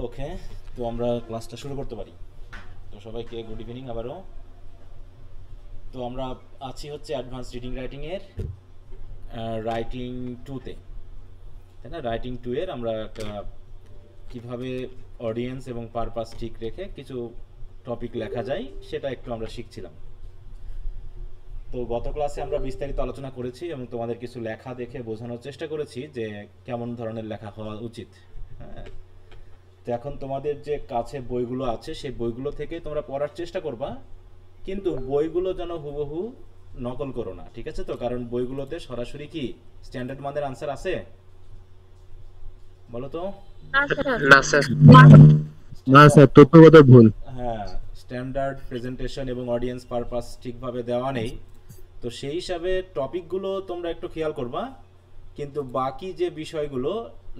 ওকে, তো আমরা ক্লাসটা শুরু করতে পারি। তো সবাইকে গুড ইভিনিং আবারও। তো আমরা আছি হচ্ছে অ্যাডভান্স রিডিং রাইটিংয়ের রাইটিং টুতে, তাই না? রাইটিং টু এর আমরা একটা কীভাবে অডিয়েন্স এবং পারপাস ঠিক রেখে কিছু টপিক লেখা যায় সেটা একটু আমরা শিখছিলাম। তো গত ক্লাসে আমরা বিস্তারিত আলোচনা করেছি এবং তোমাদের কিছু লেখা দেখে বোঝানোর চেষ্টা করেছি যে কেমন ধরনের লেখা হওয়া উচিত। হ্যাঁ, তো এখন তোমাদের যে কাছে বইগুলো আছে সেই বইগুলো থেকে তোমরা পড়ার চেষ্টা করবা, কিন্তু বইগুলো যেন হুবহু নকল করো না, ঠিক আছে? তো কারণ বইগুলোতে সরাসরি কি স্ট্যান্ডার্ড মানের আনসার আছে বলো তো? না স্যার। না স্যার, তথ্যগত ভুল। হ্যাঁ, স্ট্যান্ডার্ড প্রেজেন্টেশন এবং অডিয়েন্স পারপাস ঠিকভাবে দেওয়া নেই। তো সেই হিসাবে টপিকগুলো তোমরা একটু খেয়াল করবা, কিন্তু বাকি যে বিষয়গুলো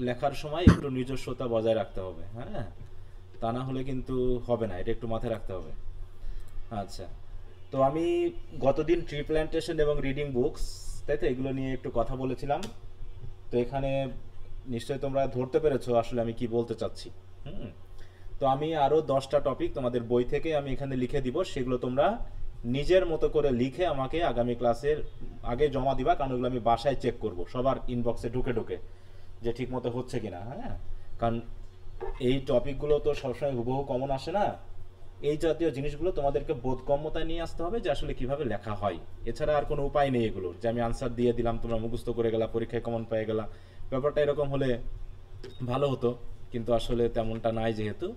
লেখার সময় একটু নিজস্বতা বজায় রাখতে হবে। হ্যাঁ, তা না হলে কিন্তু হবে না, এটা একটু মাথায় রাখতে হবে। আচ্ছা, তো আমি গতদিন ট্রি প্ল্যান্টেশন এবং রিডিং বুকস, তাই তো, এগুলো নিয়ে একটু কথা বলেছিলাম। তো এখানে নিশ্চয়ই তোমরা ধরতে পেরেছো আসলে আমি কি বলতে চাচ্ছি। হুম, তো আমি আরও 10টা টপিক তোমাদের বই থেকে আমি এখানে লিখে দিব, সেগুলো তোমরা নিজের মতো করে লিখে আমাকে আগামী ক্লাসের আগে জমা দিবা, কারণ ওগুলো আমি বাসায় চেক করব সবার ইনবক্সে ঢুকে ঢুকে যে ঠিক মতো হচ্ছে কিনা। হ্যাঁ, কারণ এই টপিকগুলো তো সবসময় হুবহু কমন আসে না। এই জাতীয় জিনিসগুলো তোমাদেরকে বোধগম্যতায় নিয়ে আসতে হবে যে আসলে কিভাবে লেখা হয়। এছাড়া আর কোনো উপায় নেই এগুলোর, যে আমি আনসার দিয়ে দিলাম তোমরা মুখস্থ করে গেলা, পরীক্ষায় কমন পেয়ে গেলা। ব্যাপারটা এরকম হলে ভালো হতো, কিন্তু আসলে তেমনটা নাই যেহেতু,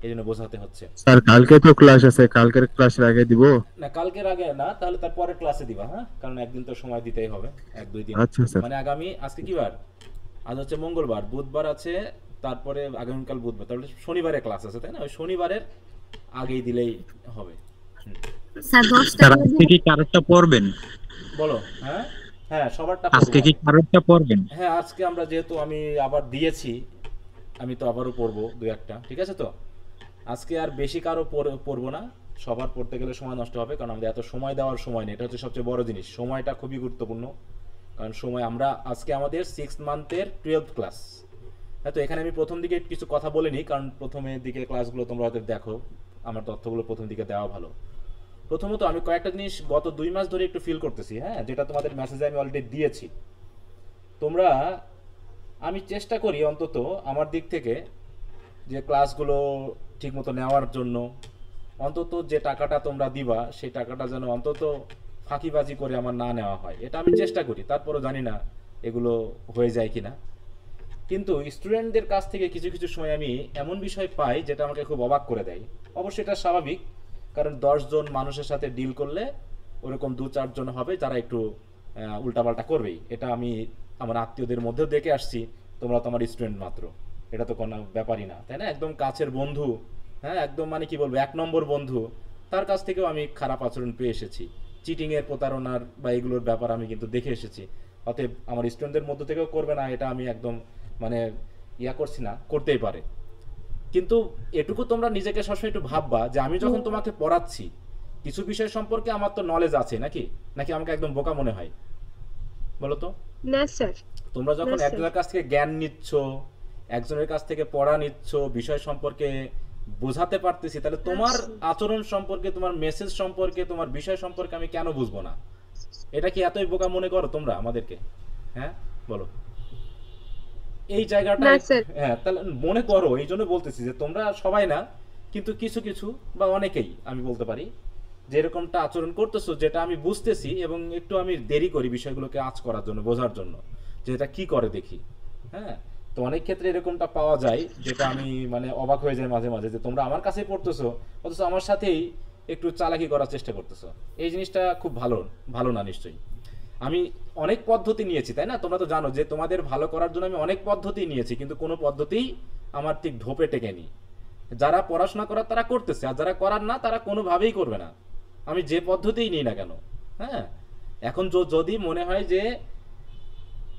এই জন্য বোঝাতে হচ্ছে। স্যার, কালকে তো ক্লাস আছে, কালকের ক্লাসের আগে দিব। না, কালকের আগে না, তাহলে তার পরের ক্লাসে দিবা। হ্যাঁ, কারণ একদিন তো সময় দিতেই হবে, 1-2 দিন। আচ্ছা স্যার। মানে আগামী, আজকে কি বার? আজ হচ্ছে মঙ্গলবার, বুধবার আছে, তারপরে আগামীকাল বুধবার, তাহলে শনিবারে ক্লাস আছে, তাই না? ওই শনিবারের আগেই দিলেই হবে। হুম, স্যার 10টা স্যার আজকে কি কারোরটা পড়বেন? বলো। হ্যাঁ হ্যাঁ, সবারটা আজকে পড়বো। কি কারোরটা পড়বেন? হ্যাঁ, আজকে আমরা যেহেতু আমি আবার দিয়েছি, আমি তো আবারও পড়বো 2-1টা, ঠিক আছে? তো আজকে আর বেশি কারো পড়বো না, সবার পড়তে গেলে সময় নষ্ট হবে, কারণ আমাদের এত সময় দেওয়ার সময় নেই। এটা হচ্ছে সবচেয়ে বড় জিনিস, সময়টা খুবই গুরুত্বপূর্ণ। কারণ সময়, আমরা আজকে আমাদের 6 মান্থের 12th ক্লাস। হ্যাঁ, তো এখানে আমি প্রথম দিকে কিছু কথা বলিনি, কারণ প্রথমের দিকে ক্লাসগুলো তোমরা হয়তো দেখো, আমার তথ্যগুলো প্রথম দিকে দেওয়া ভালো। প্রথমত আমি কয়েকটা জিনিস গত 2 মাস ধরে একটু ফিল করতেছি, হ্যাঁ, যেটা তোমাদের মেসেজে আমি অলরেডি দিয়েছি। তোমরা, আমি চেষ্টা করি অন্তত আমার দিক থেকে যে ক্লাসগুলো ঠিকমতো নেওয়ার জন্য, অন্তত যে টাকাটা তোমরা দিবা সেই টাকাটা যেন অন্তত ফাঁকিবাজি করে আমার না নেওয়া হয়, এটা আমি চেষ্টা করি। তারপরও জানি না এগুলো হয়ে যায় কিনা। কিন্তু স্টুডেন্টদের কাছ থেকে কিছু কিছু সময় আমি এমন বিষয় পাই যেটা আমাকে খুব অবাক করে দেয়। অবশ্যই এটা স্বাভাবিক, কারণ 10 জন মানুষের সাথে ডিল করলে ওরকম 2-4 জন হবে যারা একটু উল্টাপাল্টা করবেই। এটা আমি আমার আত্মীয়দের মধ্যেও দেখে আসছি। তোমরা তো আমার স্টুডেন্ট মাত্র, এটা তো কোনো ব্যাপারই না, তাই না? একদম কাছের বন্ধু, হ্যাঁ, একদম মানে কি বলবো, 1 নম্বর বন্ধু, তার কাছ থেকেও আমি খারাপ আচরণ পেয়ে এসেছি। চিটিংয়ের, প্রতারণার বা এগুলোর ব্যাপার আমি কিন্তু দেখে এসেছি। অতএব আমার স্টুডেন্টদের মধ্য থেকেও করবে না, এটা আমি একদম মানে করছি না, করতেই পারে। কিন্তু এটুকু তোমরা নিজেকে সবসময় একটু ভাববা যে আমি যখন তোমাকে পড়াচ্ছি কিছু বিষয় সম্পর্কে আমার তো নলেজ আছে নাকি, নাকি আমাকে একদম বোকা মনে হয় বলো তো? না স্যার। তোমরা যখন না স্যার। একজনের কাছ থেকে জ্ঞান নিচ্ছ, একজনের কাছ থেকে পড়া নিচ্ছ, বিষয় সম্পর্কে বোঝাতে পারতেছি, তাহলে তোমার আচরণ সম্পর্কে, তোমার মেসেজ সম্পর্কে, তোমার বিষয় সম্পর্কে আমি কেন বুঝবো না? এটা কি এতই বোকা মনে করো তোমরা আমাদেরকে? হ্যাঁ, বলো। এই জায়গাটা, না স্যার। হ্যাঁ, তাহলে মনে করো, এই জন্য বলতেছি যে তোমরা সবাই না, কিন্তু কিছু কিছু বা অনেকেই আমি বলতে পারি যে এরকমটা আচরণ করতেছো, যেটা আমি বুঝতেছি এবং একটু আমি দেরি করি বিষয়গুলোকে আঁচ করার জন্য, বোঝার জন্য যে এটা কি করে দেখি। হ্যাঁ, তো অনেক ক্ষেত্রে এরকমটা পাওয়া যায়, যেটা আমি মানে অবাক হয়ে যায় মাঝে মাঝে, যে তোমরা আমার কাছেই পড়তেছো অথচ আমার সাথেই একটু চালাকি করার চেষ্টা করতেছো। এই জিনিসটা খুব ভালো ভালো না নিশ্চয়ই। আমি অনেক পদ্ধতি নিয়েছি, তাই না? তোমরা তো জানো যে তোমাদের ভালো করার জন্য আমি অনেক পদ্ধতি নিয়েছি, কিন্তু কোনো পদ্ধতিই আমার ঠিক ঢোপে টেকেনি। যারা পড়াশোনা করার তারা করতেছে, আর যারা করার না তারা কোনোভাবেই করবে না, আমি যে পদ্ধতিই নিই না কেন। হ্যাঁ, এখন যদি মনে হয় যে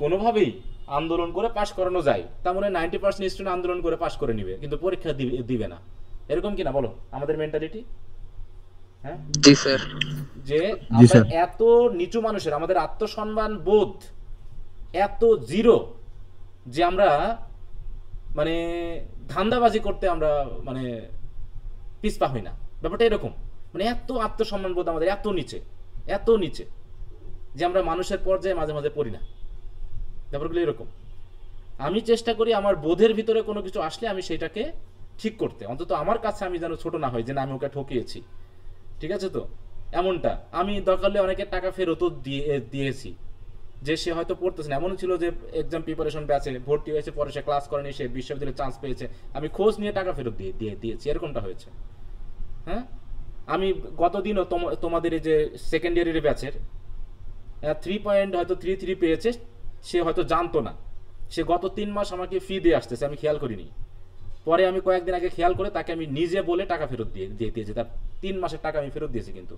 কোনোভাবেই আন্দোলন করে পাশ করানো যায়, তার মানে 90% স্টুডেন্ট আন্দোলন করে পাশ করে নিবে, কিন্তু পরীক্ষা দিবে না। এরকম কি না বলো আমাদের মেন্টালিটি? হ্যাঁ, জি স্যার। যে জি আমরা স্যার। এত নিচু মানুষের, আমাদের আত্মসম্মান বোধ এত জিরো, যে আমরা মানে ধান্দাবাজি করতে আমরা মানে পিছপা হই না, ব্যাপারটা এরকম। মানে এত আত্মসম্মান বোধ আমাদের এত নিচে, এত নিচে যে আমরা মানুষের পর্যায়ে মাঝে মাঝে পড়ি না। ব্যাপারগুলো এরকম। আমি চেষ্টা করি আমার বোধের ভিতরে কোনো কিছু আসলে আমি সেটাকে ঠিক করতে, অন্তত আমার কাছে আমি যেন ছোট না হয় যে না আমি ওকে ঠকিয়েছি, ঠিক আছে তো। এমনটা আমি দরকার হলে অনেকের টাকা ফেরতও দিয়েছি, যে সে হয়তো পড়তেছে না, এমনও ছিল যে এক্সাম প্রিপারেশন ব্যাচে ভর্তি হয়েছে, পরে সে ক্লাস করেনি, সে বিশ্ববিদ্যালয়ে চান্স পেয়েছে, আমি খোঁজ নিয়ে টাকা ফেরত দিয়েছি, এরকমটা হয়েছে। হ্যাঁ, আমি গতদিনও তোমাদের এই যে সেকেন্ড ইয়ারের ব্যাচের 3.33 পেয়েছে, সে হয়তো জানতো না, সে গত 3 মাস আমাকে ফি দিয়ে আসতেছে, আমি খেয়াল করিনি। পরে আমি কয়েকদিন আগে খেয়াল করে তাকে আমি নিজে বলে টাকা ফেরত দিয়েছি, তার 3 মাসের টাকা আমি ফেরত দিয়েছি। কিন্তু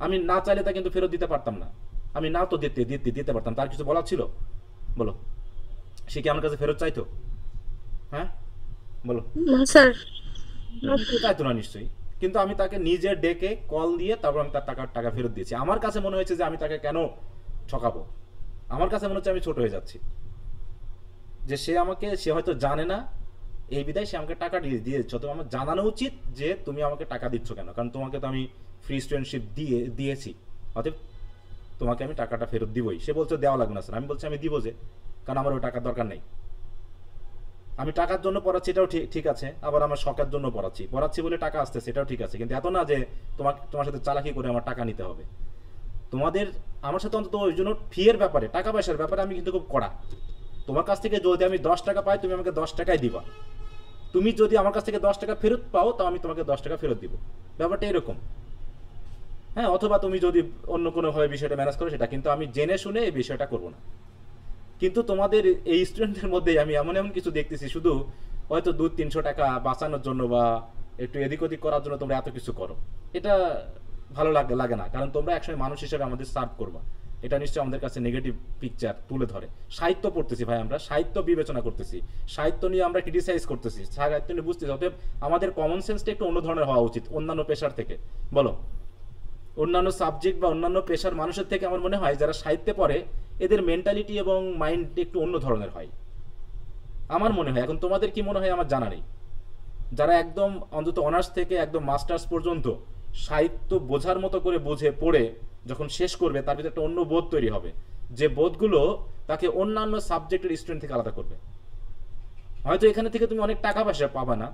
আমি না চাইলে তা কিন্তু ফেরত দিতে পারতাম না, আমি না তো দিতে পারতাম, তার কিছু বলার ছিল বলো? সে কি আমার কাছে ফেরত চাইতো? হ্যাঁ বলো। না স্যার। চাইতো না নিশ্চয়ই, কিন্তু আমি তাকে নিজে ডেকে কল দিয়ে তারপর আমি তার টাকা ফেরত দিয়েছি। আমার কাছে মনে হয়েছে যে আমি তাকে কেন ঠকাবো, আমার কাছে মনে হচ্ছে আমি ছোট হয়ে যাচ্ছি, যে সে হয়তো জানে না, এই বিধায় সে আমাকে টাকা দিয়েছে। তো আমার জানানো উচিত যে তুমি আমাকে টাকা দিচ্ছ কেন, কারণ তোমাকে তো আমি ফ্রি স্টুডেন্টশিপ দিয়েছি, অতএব তোমাকে আমি টাকাটা ফেরত দিবই। সে বলছে দেওয়া লাগবে না স্যার, আমি বলছি আমি দিব যে, কারণ আমার ওই টাকার দরকার নেই। আমি টাকার জন্য পড়াচ্ছি এটাও ঠিক আছে, আবার আমার শখের জন্য পড়াচ্ছি বলে টাকা আসতেছে এটাও ঠিক আছে, কিন্তু এত না যে তোমার সাথে চালাকি করে আমার টাকা নিতে হবে। আমার সাথে অন্তত ওই জন্য ফি এর ব্যাপারে, টাকা পয়সার ব্যাপারে আমি কিন্তু খুব কড়া। তোমার কাছ থেকে যদি আমি 10 টাকা পাই, তুমি আমাকে 10 টাকাই দিবা। তুমি যদি আমার কাছ থেকে 10 টাকা ফেরত পাও, তাও আমি তোমাকে 10 টাকা ফেরত দিব। ব্যাপারটা এরকম। হ্যাঁ, অথবা তুমি যদি অন্য কোনো ভাবে বিষয়টা ম্যানেজ করো সেটা, কিন্তু আমি জেনে শুনে এই বিষয়টা করবো না। কিন্তু তোমাদের এই স্টুডেন্টদের মধ্যে আমি এমন কিছু দেখতেছি, শুধু হয়তো 200-300 টাকা বাঁচানোর জন্য বা একটু এদিক ওদিক করার জন্য তোমরা এত কিছু করো। এটা ভালো লাগে না, কারণ তোমরা একসময় মানুষ হিসেবে আমাদের সার্ভ করবা। এটা নিশ্চয়ই আমাদের কাছে নেগেটিভ পিকচার তুলে ধরে। সাহিত্য পড়তেছি ভাই, আমরা সাহিত্য বিবেচনা করতেছি, সাহিত্য নিয়ে আমরা ক্রিটিসাইজ করতেছি, সাহিত্য নিয়ে বুঝতেছি। অতএব আমাদের কমন সেন্সটা একটু অন্য ধরনের হওয়া উচিত অন্যান্য পেশার থেকে। বলো, অন্যান্য সাবজেক্ট বা অন্যান্য পেশার মানুষের থেকে আমার মনে হয় যারা সাহিত্যে পড়ে এদের মেন্টালিটি এবং মাইন্ড একটু অন্য ধরনের হয় আমার মনে হয়। এখন তোমাদের কি মনে হয় আমার জানা নেই। যারা একদম অন্তত অনার্স থেকে একদম মাস্টার্স পর্যন্ত সাহিত্য বোঝার মতো করে বুঝে পড়ে যখন শেষ করবে, তার ভিতরে একটা অন্য বোধ তৈরি হবে, যে বোধগুলো তাকে অন্যান্য সাবজেক্টের স্টুডেন্ট থেকে আলাদা করবে। হয়তো এখানে থেকে তুমি অনেক টাকা পয়সা পাবা না,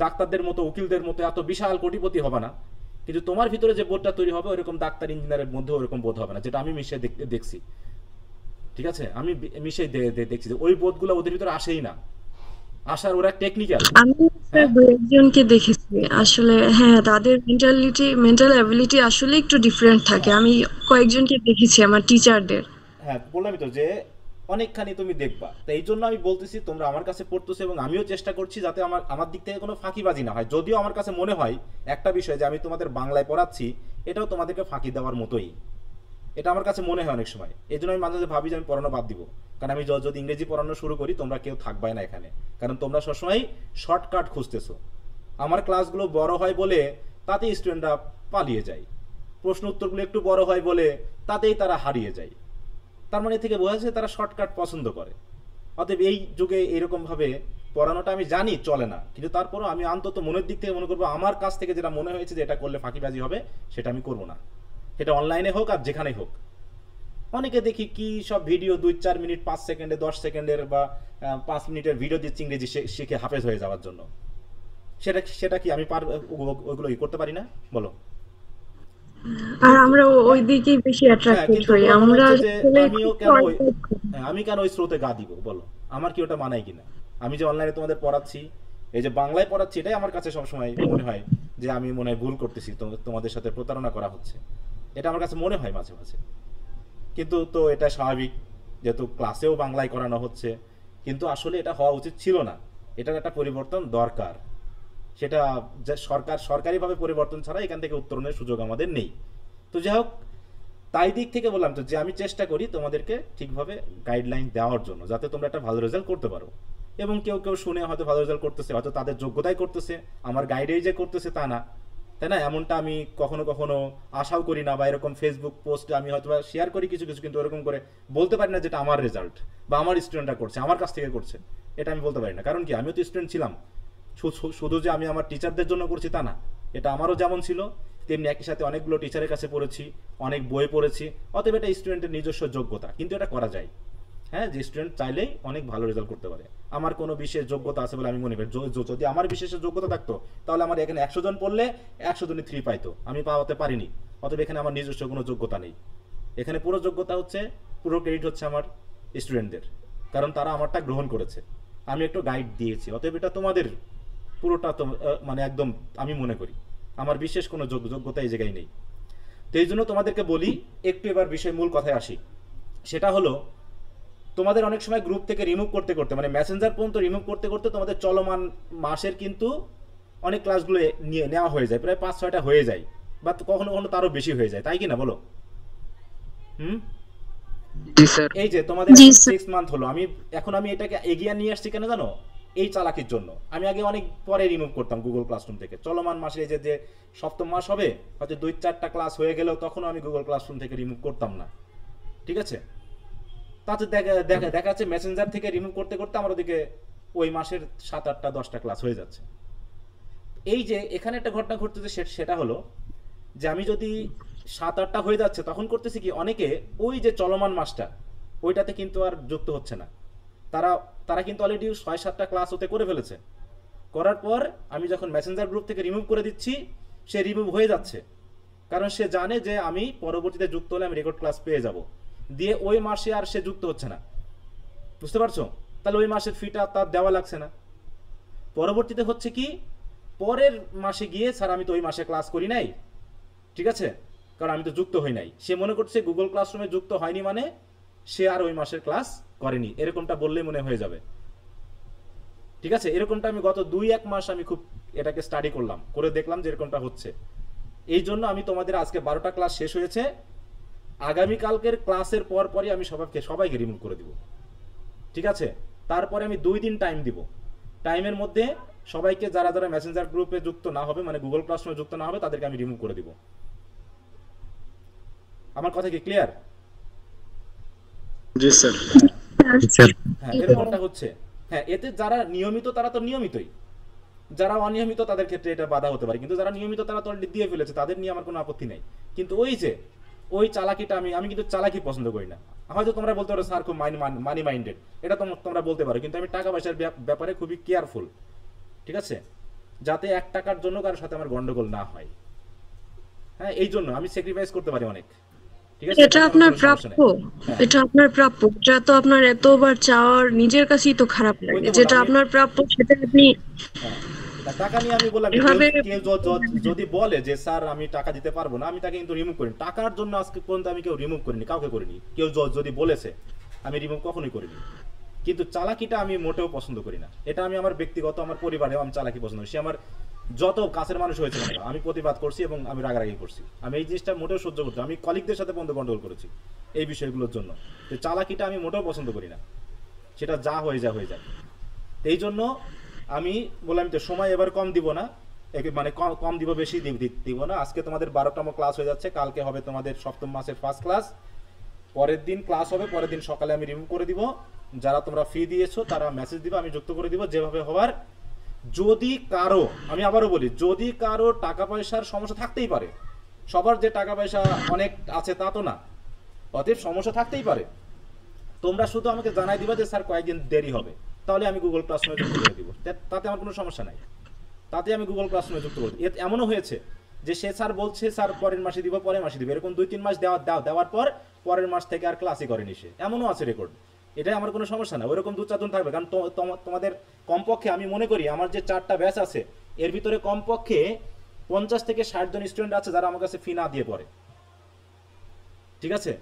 ডাক্তারদের মতো উকিলদের মতো এত বিশাল কোটিপতি হবে না, কিন্তু তোমার ভিতরে যে বোধটা তৈরি হবে ওইরকম ডাক্তার ইঞ্জিনিয়ারের মধ্যে ওইরকম বোধ হবে না, যেটা আমি মিশে দেখছি। ঠিক আছে, আমি মিশে দেখছি যে ওই বোধগুলো ওদের ভিতরে আসেই না, আসার ওরা টেকনিক্যাল। আমি স্যার দু একজনকে দেখেছি আসলে, হ্যাঁ তাদের মেন্টাল অ্যাবিলিটি আসলে একটু ডিফারেন্ট থাকে। আমি কয়েকজনকে দেখেছি আমার টিচারদের। হ্যাঁ, বললামই তো যে অনেকখানি তুমি দেখবা। তো এই জন্য আমি বলতেছি তোমরা আমার কাছে পড়তেছো, এবং আমিও চেষ্টা করছি যাতে আমার দিক থেকে কোনো ফাঁকিবাজি না হয়। যদিও আমার কাছে মনে হয় একটা বিষয়, যে আমি তোমাদের বাংলায় পড়াচ্ছি এটাও তোমাদেরকে ফাঁকি দেওয়ার মতোই, এটা আমার কাছে মনে হয় অনেক সময়। এই জন্য আমি মাঝে মাঝে ভাবি যে আমি পড়ানো বাদ দিব, কারণ আমি যদি ইংরেজি পড়ানো শুরু করি তোমরা কেউ থাকবাই না এখানে, কারণ তোমরা সবসময় শর্টকাট খুঁজতেছো। আমার ক্লাসগুলো বড় হয় বলে তাতেই স্টুডেন্টরা পালিয়ে যায়, প্রশ্ন উত্তরগুলো একটু বড় হয় বলে তাতেই তারা হারিয়ে যায়। তার মানে থেকে বোঝা যাচ্ছে তারা শর্টকাট পছন্দ করে। অতএব এই যুগে এরকমভাবে পড়ানোটা আমি জানি চলে না, কিন্তু তারপরও আমি অন্তত মনের দিক থেকে মনে করবো আমার কাছ থেকে যেটা মনে হয়েছে যে এটা করলে ফাঁকিবাজি হবে, সেটা আমি করবো না। সেটা অনলাইনে হোক আর যেখানেই হোক। অনেকে দেখি কি সব ভিডিও 2-4 মিনিট 5 সেকেন্ডে 10 সেকেন্ডের বা 5 মিনিটের ভিডিও দিচ্ছে ইংরেজি শিখে হাফেজ হয়ে যাওয়ার জন্য। সেটা কি আমি ওইগুলো করতে পারি না বলো? আর আমরা ওই দিকেই বেশি অ্যাট্রাক্টেড হই। আমরা আমি কেন ওই স্রোতে গা দিব বলো? আমার কি ওটা মানায় কিনা? আমি যে অনলাইনে তোমাদের পড়াচ্ছি, এই যে বাংলায় পড়াচ্ছি, এটাই আমার কাছে সবসময় মনে হয় যে আমি মনে হয় ভুল করতেছি, তোমাদের সাথে প্রতারণা করা হচ্ছে, এটা আমার কাছে মনে হয় মাঝে মাঝে। কিন্তু তো এটা স্বাভাবিক, যেহেতু ক্লাসেও বাংলায় করানো হচ্ছে, কিন্তু আসলে এটা হওয়া উচিত ছিল না। এটার একটা পরিবর্তন দরকার, সেটা সরকারিভাবে পরিবর্তন ছাড়া এখান থেকে উত্তরণের সুযোগ আমাদের নেই। তো যাই হোক, তাই দিক থেকে বললাম তো যে আমি চেষ্টা করি তোমাদেরকে ঠিকভাবে গাইডলাইন দেওয়ার জন্য, যাতে তোমরা একটা ভালো রেজাল্ট করতে পারো। এবং কেউ শুনে হয়তো ভালো রেজাল্ট করতেছে, হয়তো তাদের যোগ্যতাই করতেছে, আমার গাইডেই যে করতেছে তা না। তাই না? এমনটা আমি কখনো কখনো আশাও করি না, বা এরকম ফেসবুক পোস্টে আমি হয়তো শেয়ার করি কিছু কিছু, কিন্তু ওরকম করে বলতে পারি না যেটা আমার রেজাল্ট বা আমার স্টুডেন্টরা করছে, আমার কাছ থেকে করছে, এটা আমি বলতে পারি না। কারণ কি, আমিও তো স্টুডেন্ট ছিলাম। শুধু যে আমি আমার টিচারদের জন্য করছি তা না, এটা আমারও যেমন ছিল তেমনি একই সাথে অনেকগুলো টিচারের কাছে পড়েছি, অনেক বই পড়েছি। অতএব এটা স্টুডেন্টের নিজস্ব যোগ্যতা, কিন্তু এটা করা যায়। হ্যাঁ, যে স্টুডেন্ট চাইলেই অনেক ভালো রেজাল্ট করতে পারে। আমার কোনো বিশেষ যোগ্যতা আছে বলে আমি মনে করি, যদি আমার বিশেষ যোগ্যতা থাকতো তাহলে আমার এখানে 100 জন পড়লে 100 জনই 3 পাইতো, আমি পাওয়াতে পারিনি। অতএব এখানে আমার নিজস্ব কোনো যোগ্যতা নেই। এখানে পুরো যোগ্যতা হচ্ছে, পুরো ক্রেডিট হচ্ছে আমার স্টুডেন্টদের, কারণ তারা আমারটা গ্রহণ করেছে, আমি একটু গাইড দিয়েছি। অতএব এটা তোমাদের পুরোটা তো মানে একদম আমি মনে করি আমার বিশেষ কোনো যোগ্যতা এই জায়গায় নেই। তো এই জন্য তোমাদেরকে বলি, একটু এবার বিষয় মূল কথায় আসি। সেটা হলো, তোমাদের অনেক সময় গ্রুপ থেকে রিমুভ করতে করতে, মানে মেসেঞ্জার পর্যন্ত রিমুভ করতে করতে তোমাদের চলমান মাসের কিন্তু অনেক ক্লাসগুলো নেওয়া হয়ে যায়, প্রায় 5-6টা হয়ে যায়, বা কখনো কখনো তারও বেশি হয়ে যায়, তাই কি না বলো? হুম। এই যে তোমাদের জি 6 মান্থ হলো, আমি এটাকে এগিয়ে নিয়ে আসছি কেন জানো? এই চালাকির জন্য। আমি আগে অনেক পরে রিমুভ করতাম গুগল ক্লাসরুম থেকে চলমান মাসে, এই যে সপ্তম মাস হবে, হয়তো 2-4টা ক্লাস হয়ে গেলেও তখনও আমি গুগল ক্লাসরুম থেকে রিমুভ করতাম না। ঠিক আছে? তাতে দেখা যাচ্ছে মেসেঞ্জার থেকে রিমুভ করতে করতে আমার ওদিকে ওই মাসের 7-8টা 10টা ক্লাস হয়ে যাচ্ছে। এই যে এখানে একটা ঘটনা ঘটতেছে, সেটা হলো যে আমি যদি 7-8টা হয়ে যাচ্ছে, তখন করতেছি কি, অনেকে ওই যে চলমান মাসটা ওইটাতে কিন্তু আর যুক্ত হচ্ছে না। তারা তারা কিন্তু অলরেডি 6-7টা ক্লাস ওতে করে ফেলেছে। করার পর আমি যখন মেসেঞ্জার গ্রুপ থেকে রিমুভ করে দিচ্ছি, সে রিমুভ হয়ে যাচ্ছে, কারণ সে জানে যে আমি পরবর্তীতে যুক্ত হলে আমি রেকর্ড ক্লাস পেয়ে যাব। দিয়ে ওই মাসে আর সে যুক্ত হচ্ছে না, বুঝতে পারছো? তাহলে ওই মাসের ফিটা তার দেওয়া লাগছে না। পরবর্তীতে হচ্ছে কি, পরের মাসে গিয়ে স্যার আমি তো ওই মাসে ক্লাস করি নাই, ঠিক আছে, কারণ আমি তো যুক্ত হই নাই। সে মনে করছে গুগল ক্লাসরুমে যুক্ত হয়নি মানে সে আর ওই মাসের ক্লাস করেনি, এরকমটা বললেই মনে হয়ে যাবে। ঠিক আছে? এরকমটা আমি গত 2-1 মাস আমি খুব এটাকে স্টাডি করলাম, করে দেখলাম যে এরকমটা হচ্ছে। এই জন্য আমি তোমাদের আজকে 12টা ক্লাস শেষ হয়েছে, আগামীকালকের ক্লাসের পরই আমি সবাইকে রিমুভ করে দিব। ঠিক আছে? তারপরে আমি 2 দিন টাইম দিব। টাইমের মধ্যে সবাইকে, যারা যারা মেসেঞ্জার গ্রুপে যুক্ত না হবে, মানে গুগল ক্লাসরুমে যুক্ত না হবে, তাদেরকে আমি রিমুভ করে দিব। আমার কথা কি ক্লিয়ার? জি স্যার। স্যার হ্যাঁ, এরকমটা হচ্ছে। হ্যাঁ, এতে যারা নিয়মিত তারা তো নিয়মিতই, যারা অনিয়মিত তাদের ক্ষেত্রে এটা বাধা হতে পারে, কিন্তু যারা নিয়মিত তারা তো অলরেডি দিয়ে ফেলেছে, তাদের নিয়ে আমার কোনো আপত্তি নেই। কিন্তু ওই যে ওই চালাকিটা আমি কিন্তু চালাকি পছন্দ করি না। হয়তো তোমরা বলতে পারো স্যার খুব মানি মাইন্ডেড, এটা তোমরা বলতে পারো, কিন্তু আমি টাকা পয়সার ব্যাপারে খুবই কেয়ারফুল। ঠিক আছে? যাতে 1 টাকার জন্য কারোর সাথে আমার গন্ডগোল না হয়। হ্যাঁ, এই জন্য আমি স্যাক্রিফাইস করতে পারি অনেক। ঠিক আছে? এটা আপনার প্রাপ্য, হ্যাঁ, এটা আপনার প্রাপ্য। এটা তো আপনার এতবার চাওয়ার নিজের কাছেই তো খারাপ ওই লাগে। তো বললাম, যেটা আপনার প্রাপ্য সেটা আপনি হ্যাঁ, না, টাকা নিয়ে আমি বললাম, এভাবে কেউ যদি বলে যে স্যার আমি টাকা দিতে পারবো না, আমি তাকে কিন্তু রিমুভ করিনি। টাকার জন্য আজকে পর্যন্ত আমি কেউ রিমুভ করিনি, কাউকে করিনি। কেউ যদি বলেছে, আমি রিমুভ কখনোই করিনি। কিন্তু চালাকিটা আমি মোটেও পছন্দ করি না। এটা আমি আমার ব্যক্তিগত, আমার পরিবারেও আমি চালাকি পছন্দ করি। সে আমার যত কাছের মানুষ হয়েছে না, আমি প্রতিবাদ করছি এবং আমি রাগারাগি করছি। আমি এই জিনিসটা মোটেও সহ্য করতে, আমি কলিগদের সাথে বন্ধ গন্ডগোল করেছি এই বিষয়গুলোর জন্য। তো চালাকিটা আমি মোটেও পছন্দ করি না, সেটা যা হয়ে যায়। এই জন্য আমি বললাম তো, সময় এবার কম দিব না, মানে কম দিব, বেশি দিব না। আজকে তোমাদের 12তম ক্লাস হয়ে যাচ্ছে, কালকে হবে তোমাদের সপ্তম মাসের ফার্স্ট ক্লাস। পরের দিন ক্লাস হবে, পরের দিন সকালে আমি রিমুভ করে দিব। যারা তোমরা ফি দিয়েছো তারা মেসেজ দিবে, আমি যুক্ত করে দিব যেভাবে হবার। যদি কারো, আমি আবারও বলি, যদি কারো টাকা পয়সার সমস্যা থাকতেই পারে, সবার যে টাকা পয়সা অনেক আছে তা তো না, অতএব সমস্যা থাকতেই পারে। তোমরা শুধু আমাকে জানাই দিবা যে স্যার কয়েকদিন দেরি হবে, তাহলে আমি গুগল ক্লাসরুমে যুক্ত করে দিব। তাতে আমার কোনো সমস্যা নাই, তাতে আমি গুগল ক্লাসরুমে যুক্ত করে দিই। এমনও হয়েছে যে সে স্যার বলছে স্যার পরের মাসে দিব, এরকম 2-3 মাস দেওয়ার পর পরের মাস থেকে আর ক্লাসই করেনি সে, এমনও আছে রেকর্ড। এটাই আমার কোনো সমস্যা না, ওইরকম 2-4 জন থাকবে। কারণ তোমাদের কমপক্ষে আমি মনে করি আমার যে 4টা ব্যাচ আছে এর ভিতরে কমপক্ষে 50 থেকে 60 জন স্টুডেন্ট আছে যারা আমার কাছে ফি না দিয়ে পড়ে। ঠিক আছে?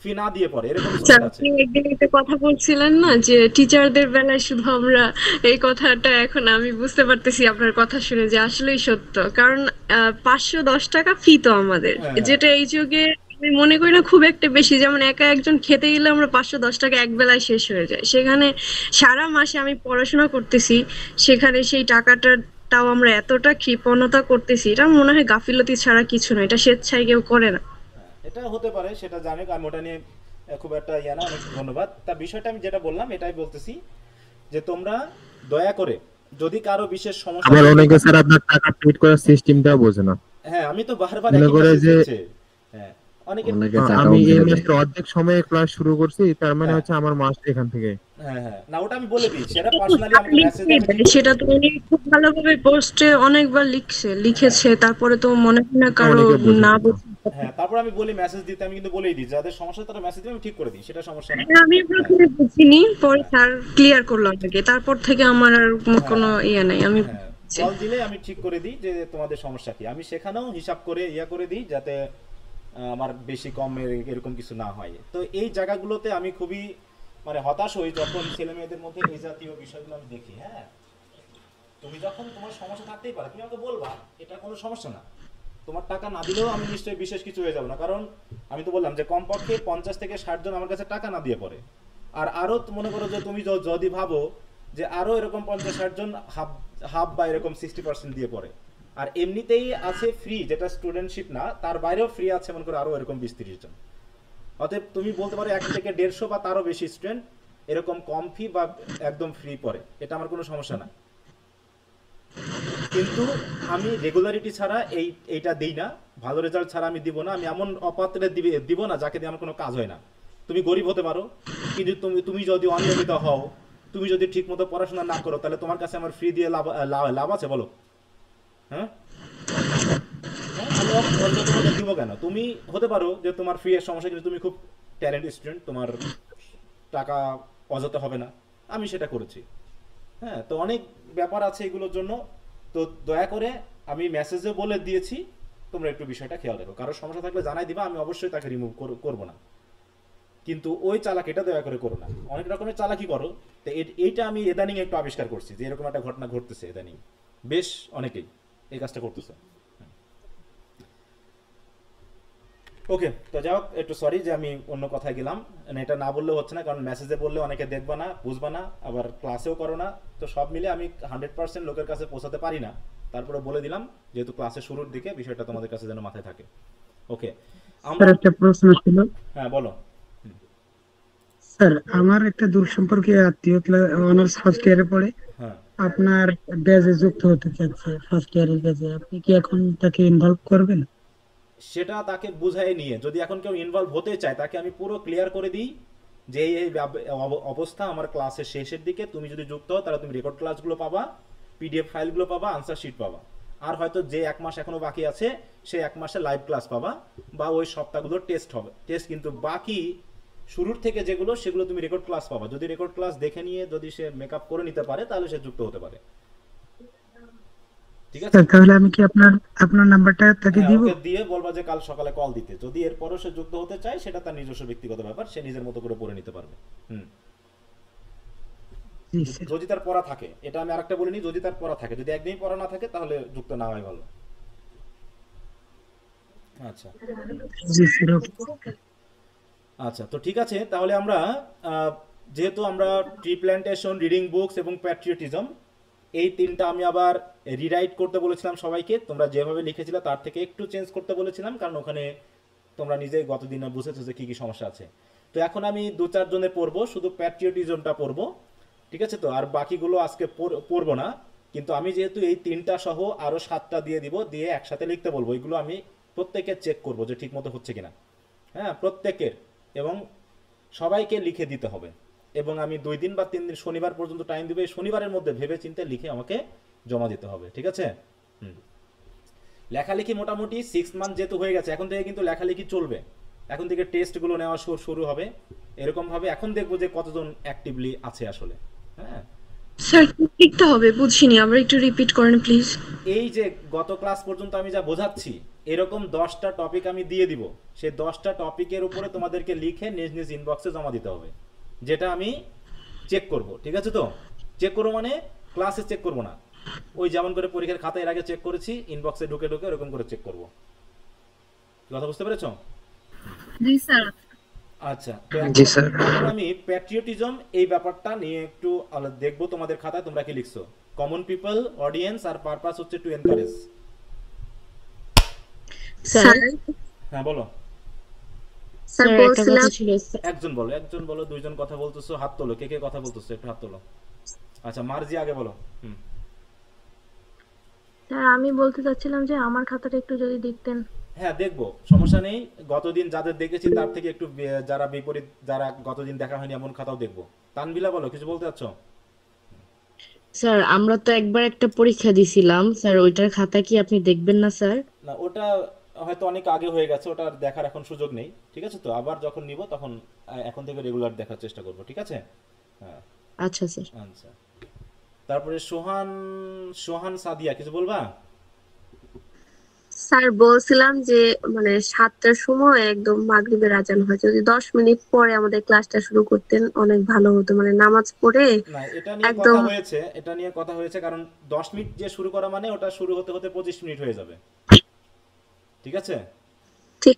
ফি না দিয়ে পড়ে, এরকম স্টুডেন্ট আছে। আপনি একদিন একটা কথা বলছিলেন না যে টিচারদের বেলায় শুধু আমরা, এই কথাটা এখন আমি বুঝতে পারতেছি আপনার কথা শুনে যে আসলেই সত্য। কারণ 510 টাকা ফি তো আমাদের, হ্যাঁ, যেটা এই যুগে আমি মনে করি না খুব একটা বেশি। যেমন একা একজন খেতে গেলে আমরা 510 টাকা এক বেলায় শেষ হয়ে যায়, সেখানে সারা মাসে আমি পড়াশোনা করতেছি, সেখানে সেই টাকাটা তাও আমরা এতটা কৃপণতা করতেছি, এটা মনে হয় গাফিলতি ছাড়া কিছু নয়, এটা স্বেচ্ছায় কেউ করে না। এটা হতে পারে, সেটা জানি, আমি ওটা নিয়ে খুব একটা ইয়া না, অনেক ধন্যবাদ। তা বিষয়টা আমি যেটা বললাম এটাই বলতেছি যে তোমরা দয়া করে যদি কারো বিশেষ সমস্যা আবার থাকে- অনেকে স্যার আপনার টাকা পেড করার সিস্টেমটাও বোঝে না। হ্যাঁ আমি তো বারবার মনে একই করে মেসেজ যে হচ্ছে। হ্যাঁ অনেকে অনেকে টাকাও আমি এই মেরে দেয়। মাসের অর্ধেক সময়ে ক্লাস শুরু করছি, তার মানে হ্যাঁ। হচ্ছে আমার মাস এখান থেকে। হ্যাঁ হ্যাঁ না ওটা আমি বলে দিই, সেটা পার্সোনালি আমাকে মেসেজ লিখে দেয়, সেটা তো উনি খুব ভালোভাবে পোস্টে অনেকবার লিখেছে, তারপরে তো মনে হয় না কারো অনেকে বোঝে না না। বুঝে। হ্যাঁ তারপর আমি বলি মেসেজ দিতে, আমি কিন্তু বলেই দিই যাদের সমস্যা তারা মেসেজ দিবে, আমি ঠিক করে দিই, সেটা সমস্যা না। আমি প্রথমে বুঝিনি, পরে স্যার ক্লিয়ার করলো আমাকে, তারপর থেকে আমার আর কোনো ইয়ে নাই, আমি হ্যাঁ কল দিলে আমি ঠিক করে দিই যে তোমাদের সমস্যা কি, আমি সেখানেও হিসাব করে ইয়া করে দিই যাতে আমার বেশি কম এরকম কিছু না হয়। তো এই জায়গাগুলোতে আমি খুবই মানে হতাশ হই যখন ছেলে মেয়েদের মধ্যে এই জাতীয় বিষয়গুলো আমি দেখি। হ্যাঁ তুমি যখন তোমার সমস্যা থাকতেই পারে, তুমি আমাকে বলবা, এটা কোনো সমস্যা না। তোমার টাকা না দিলেও আমি নিশ্চয়ই বিশেষ কিছু হয়ে যাবো না, কারণ আমি তো বললাম যে কমপক্ষে 50 থেকে 60 জন আমার কাছে টাকা না দিয়ে পড়ে। আর আরো মনে করো যে তুমি যদি ভাবো যে আরো এরকম 50-60 জন হাফ হাফ বা এরকম 60% দিয়ে পড়ে। আর এমনিতেই আছে ফ্রি, যেটা স্টুডেন্টশিপ না, তার বাইরেও ফ্রি আছে মনে করো আরো এরকম 20-30 জন। অতএব তুমি বলতে পারো 1 থেকে 150 বা তারও বেশি স্টুডেন্ট এরকম কম ফি বা একদম ফ্রি পড়ে, এটা আমার কোনো সমস্যা না। কিন্তু আমি রেগুলারিটি ছাড়া এইটা দিই না, ভালো রেজাল্ট ছাড়া আমি দিব না। আমি এমন অপাত্রে দিব না যাকে দিয়ে আমার কোনো কাজ হয় না। তুমি গরিব হতে পারো, কিন্তু তুমি যদি অনিয়মিত হও, তুমি যদি ঠিকমতো পড়াশোনা না করো, তাহলে তোমার কাছে আমার ফ্রি দিয়ে লাভ আছে বলো? হ্যাঁ আমি অযথা তোমাকে দিব কেন? তুমি হতে পারো যে তোমার ফ্রি এর সমস্যা, কিন্তু তুমি খুব ট্যালেন্ট স্টুডেন্ট, তোমার টাকা অযথা হবে না, আমি সেটা করেছি। হ্যাঁ তো অনেক ব্যাপার আছে এগুলোর জন্য। তো দয়া করে আমি মেসেজে বলে দিয়েছি, তোমরা একটু বিষয়টা খেয়াল রাখো। কারো সমস্যা থাকলে জানাই দিবা, আমি অবশ্যই তাকে রিমুভ করবো না, কিন্তু ওই চালাকিটা দয়া করে করো না। অনেক রকমের চালাকি করো, তো এইটা আমি ইদানিং একটু আবিষ্কার করছি যে এরকম একটা ঘটনা ঘটতেছে ইদানিং, বেশ অনেকেই এই কাজটা করতেছে। ওকে তো যাই হোক, একটু সরি যে আমি অন্য কথায় গেলাম, এটা না বললেও হচ্ছে না, কারণ মেসেজে বললে অনেকে দেখবা না, বুঝবা না, আবার ক্লাসেও করো না। তো সব মিলে আমি 100% লোকের কাছে পৌঁছাতে পারি না, তারপরে বলে দিলাম যেহেতু ক্লাসের শুরুর দিকে বিষয়টা তোমাদের কাছে যেন মাথায় থাকে। ওকে আমরা স্যার একটা প্রশ্ন ছিল। হ্যাঁ বলো। স্যার আমার একটা দূর সম্পর্কে আত্মীয় অনার্স ফার্স্ট ইয়ারে পড়ে, হ্যাঁ আপনার ব্যাচে যুক্ত হতে চাচ্ছে, ফার্স্ট ইয়ারের ব্যাচে, আপনি কি এখন তাকে ইনভলভ করবেন? সেটা তাকে বুঝাই নিয়ে, যদি এখন কেউ ইনভলভ হতে চায় তাকে আমি পুরো ক্লিয়ার করে দিই যে এই অবস্থা আমার ক্লাসের শেষের দিকে, তুমি যদি যুক্ত হও তাহলে তুমি রেকর্ড ক্লাসগুলো পাবা, পিডিএফ ফাইলগুলো পাবা, আনসার শিট পাবা, আর হয়তো যে 1 মাস এখনো বাকি আছে সেই 1 মাসে লাইভ ক্লাস পাবা, বা ওই সপ্তাহগুলো টেস্ট হবে টেস্ট, কিন্তু বাকি শুরুর থেকে যেগুলো সেগুলো তুমি রেকর্ড ক্লাস পাবা। যদি রেকর্ড ক্লাস দেখে নিয়ে যদি সে মেকআপ করে নিতে পারে তাহলে সে যুক্ত হতে পারে। ঠিক আছে, স্যার তাহলে আমি কি আপনার নাম্বারটা তাকে হ্যাঁ দিব? ওকে দিয়ে বলবা যে কাল সকালে কল দিতে। যদি এরপরও সে যুক্ত হতে চায় সেটা তার নিজস্ব ব্যক্তিগত ব্যাপার, সে নিজের মতো করে পড়ে নিতে পারবে। জি স্যার। যদি তার পড়া থাকে, এটা আমি আরেকটা বলিনি, যদি তার পড়া থাকে, যদি একদিনই পড়া না থাকে তাহলে যুক্ত না হয় ভালো। আচ্ছা জি স্যার, ওকে। আচ্ছা তো ঠিক আছে, তাহলে আমরা যেহেতু আমরা ট্রি প্ল্যান্টেশন, রিডিং বুকস এবং প্যাট্রিয়টিজম, এই 3টা আমি আবার রিরাইট করতে বলেছিলাম সবাইকে। তোমরা যেভাবে লিখেছিলে তার থেকে একটু চেঞ্জ করতে বলেছিলাম, কারণ ওখানে তোমরা নিজেই গতদিন বুঝেছো যে কী কী সমস্যা আছে। তো এখন আমি 2-4 জনে পড়বো, শুধু প্যাট্রিয়টিজমটা পড়বো, ঠিক আছে তো? আর বাকিগুলো আজকে পড়বো না, কিন্তু আমি যেহেতু এই 3টা সহ আরও 7টা দিয়ে দিব, দিয়ে একসাথে লিখতে বলবো। এগুলো আমি প্রত্যেকের চেক করবো যে ঠিক মতো হচ্ছে কিনা, হ্যাঁ প্রত্যেকের, এবং সবাইকে লিখে দিতে হবে। এবং আমি 2 দিন বা 3 দিন, শনিবার পর্যন্ত টাইম দিব, এই শনিবারের মধ্যে ভেবে চিন্তে লিখে আমাকে জমা দিতে হবে, ঠিক আছে? লেখালেখি মোটামুটি 6 মান্থ যেহেতু হয়ে গেছে, এখন থেকে কিন্তু লেখালেখি চলবে। এখন থেকে টেস্টগুলো নেওয়া শুরু হবে এরকম ভাবে। এখন দেখবো যে কতজন অ্যাক্টিভলি আছে আসলে। হ্যাঁ স্যার কি লিখতে হবে বুঝিনি, আবার একটু রিপিট করেন প্লিজ। এই যে গত ক্লাস পর্যন্ত আমি যা বোঝাচ্ছি, এরকম 10টা টপিক আমি দিয়ে দিব, সেই 10টা টপিকের উপরে তোমাদেরকে লিখে নিজ নিজ ইনবক্সে জমা দিতে হবে, যেটা আমি চেক করব, ঠিক আছে তো? চেক করবো মানে ক্লাসে চেক করবো না, ওই যেমন করে পরীক্ষার খাতা এর আগে চেক করেছি, ইনবক্সে ঢুকে এরকম করে চেক করব। কথা বুঝতে পেরেছো? জি স্যার। আচ্ছা, তো জি এখন স্যার। এখন আমি প্যাট্রিয়টিজম এই ব্যাপারটা নিয়ে একটু দেখবো তোমাদের খাতায় তোমরা কি লিখছো। কমন পিপল, অডিয়েন্স আর পারপাস হচ্ছে টু এনকারেজ। স্যার হ্যাঁ বলো। স্যার স্যার একটা বলছিলাম কথা ছিল একজন বলো, দুইজন কথা বলতেছো, হাত তোলো, কে কে কথা বলতেছো একটু হাত তোলো। আচ্ছা মার্জি আগে বলো। হুম। স্যার আমি বলতে চাচ্ছিলাম যে আমার খাতাটা একটু যদি দেখতেন। হ্যাঁ দেখবো, সমস্যা নেই। গতদিন যাদের দেখেছি তার থেকে একটু যারা বিপরীত, যারা গতদিন দেখা হয়নি এমন খাতাও দেখবো। তানবিলা বলো, কিছু বলতে চাচ্ছ? স্যার আমরা তো একবার একটা পরীক্ষা দিছিলাম স্যার, ওইটার খাতা কি আপনি দেখবেন না স্যার? না ওটা হয়তো অনেক আগে হয়ে গেছে, ওটা আর দেখার এখন সুযোগ নেই, ঠিক আছে? তো আবার যখন নিব তখন এখন থেকে রেগুলার দেখার চেষ্টা করব, ঠিক আছে? হ্যাঁ। আচ্ছা স্যার। আচ্ছা, তারপরে সোহান, সোহান সাদিয়া কিছু বলবা? স্যার বলছিলাম যে মানে 7টার সময় একদম মাগরিবের আজান হয়, যদি 10 মিনিট পরে আমাদের ক্লাসটা শুরু করতেন অনেক ভালো হতো, মানে নামাজ পড়ে না এটা নিয়ে একদম। কথা হয়েছে, এটা নিয়ে কথা হয়েছে, কারণ 10 মিনিট যে শুরু করা মানে ওটা শুরু হতে হতে 25 মিনিট হয়ে যাবে, ঠিক আছে? ঠিক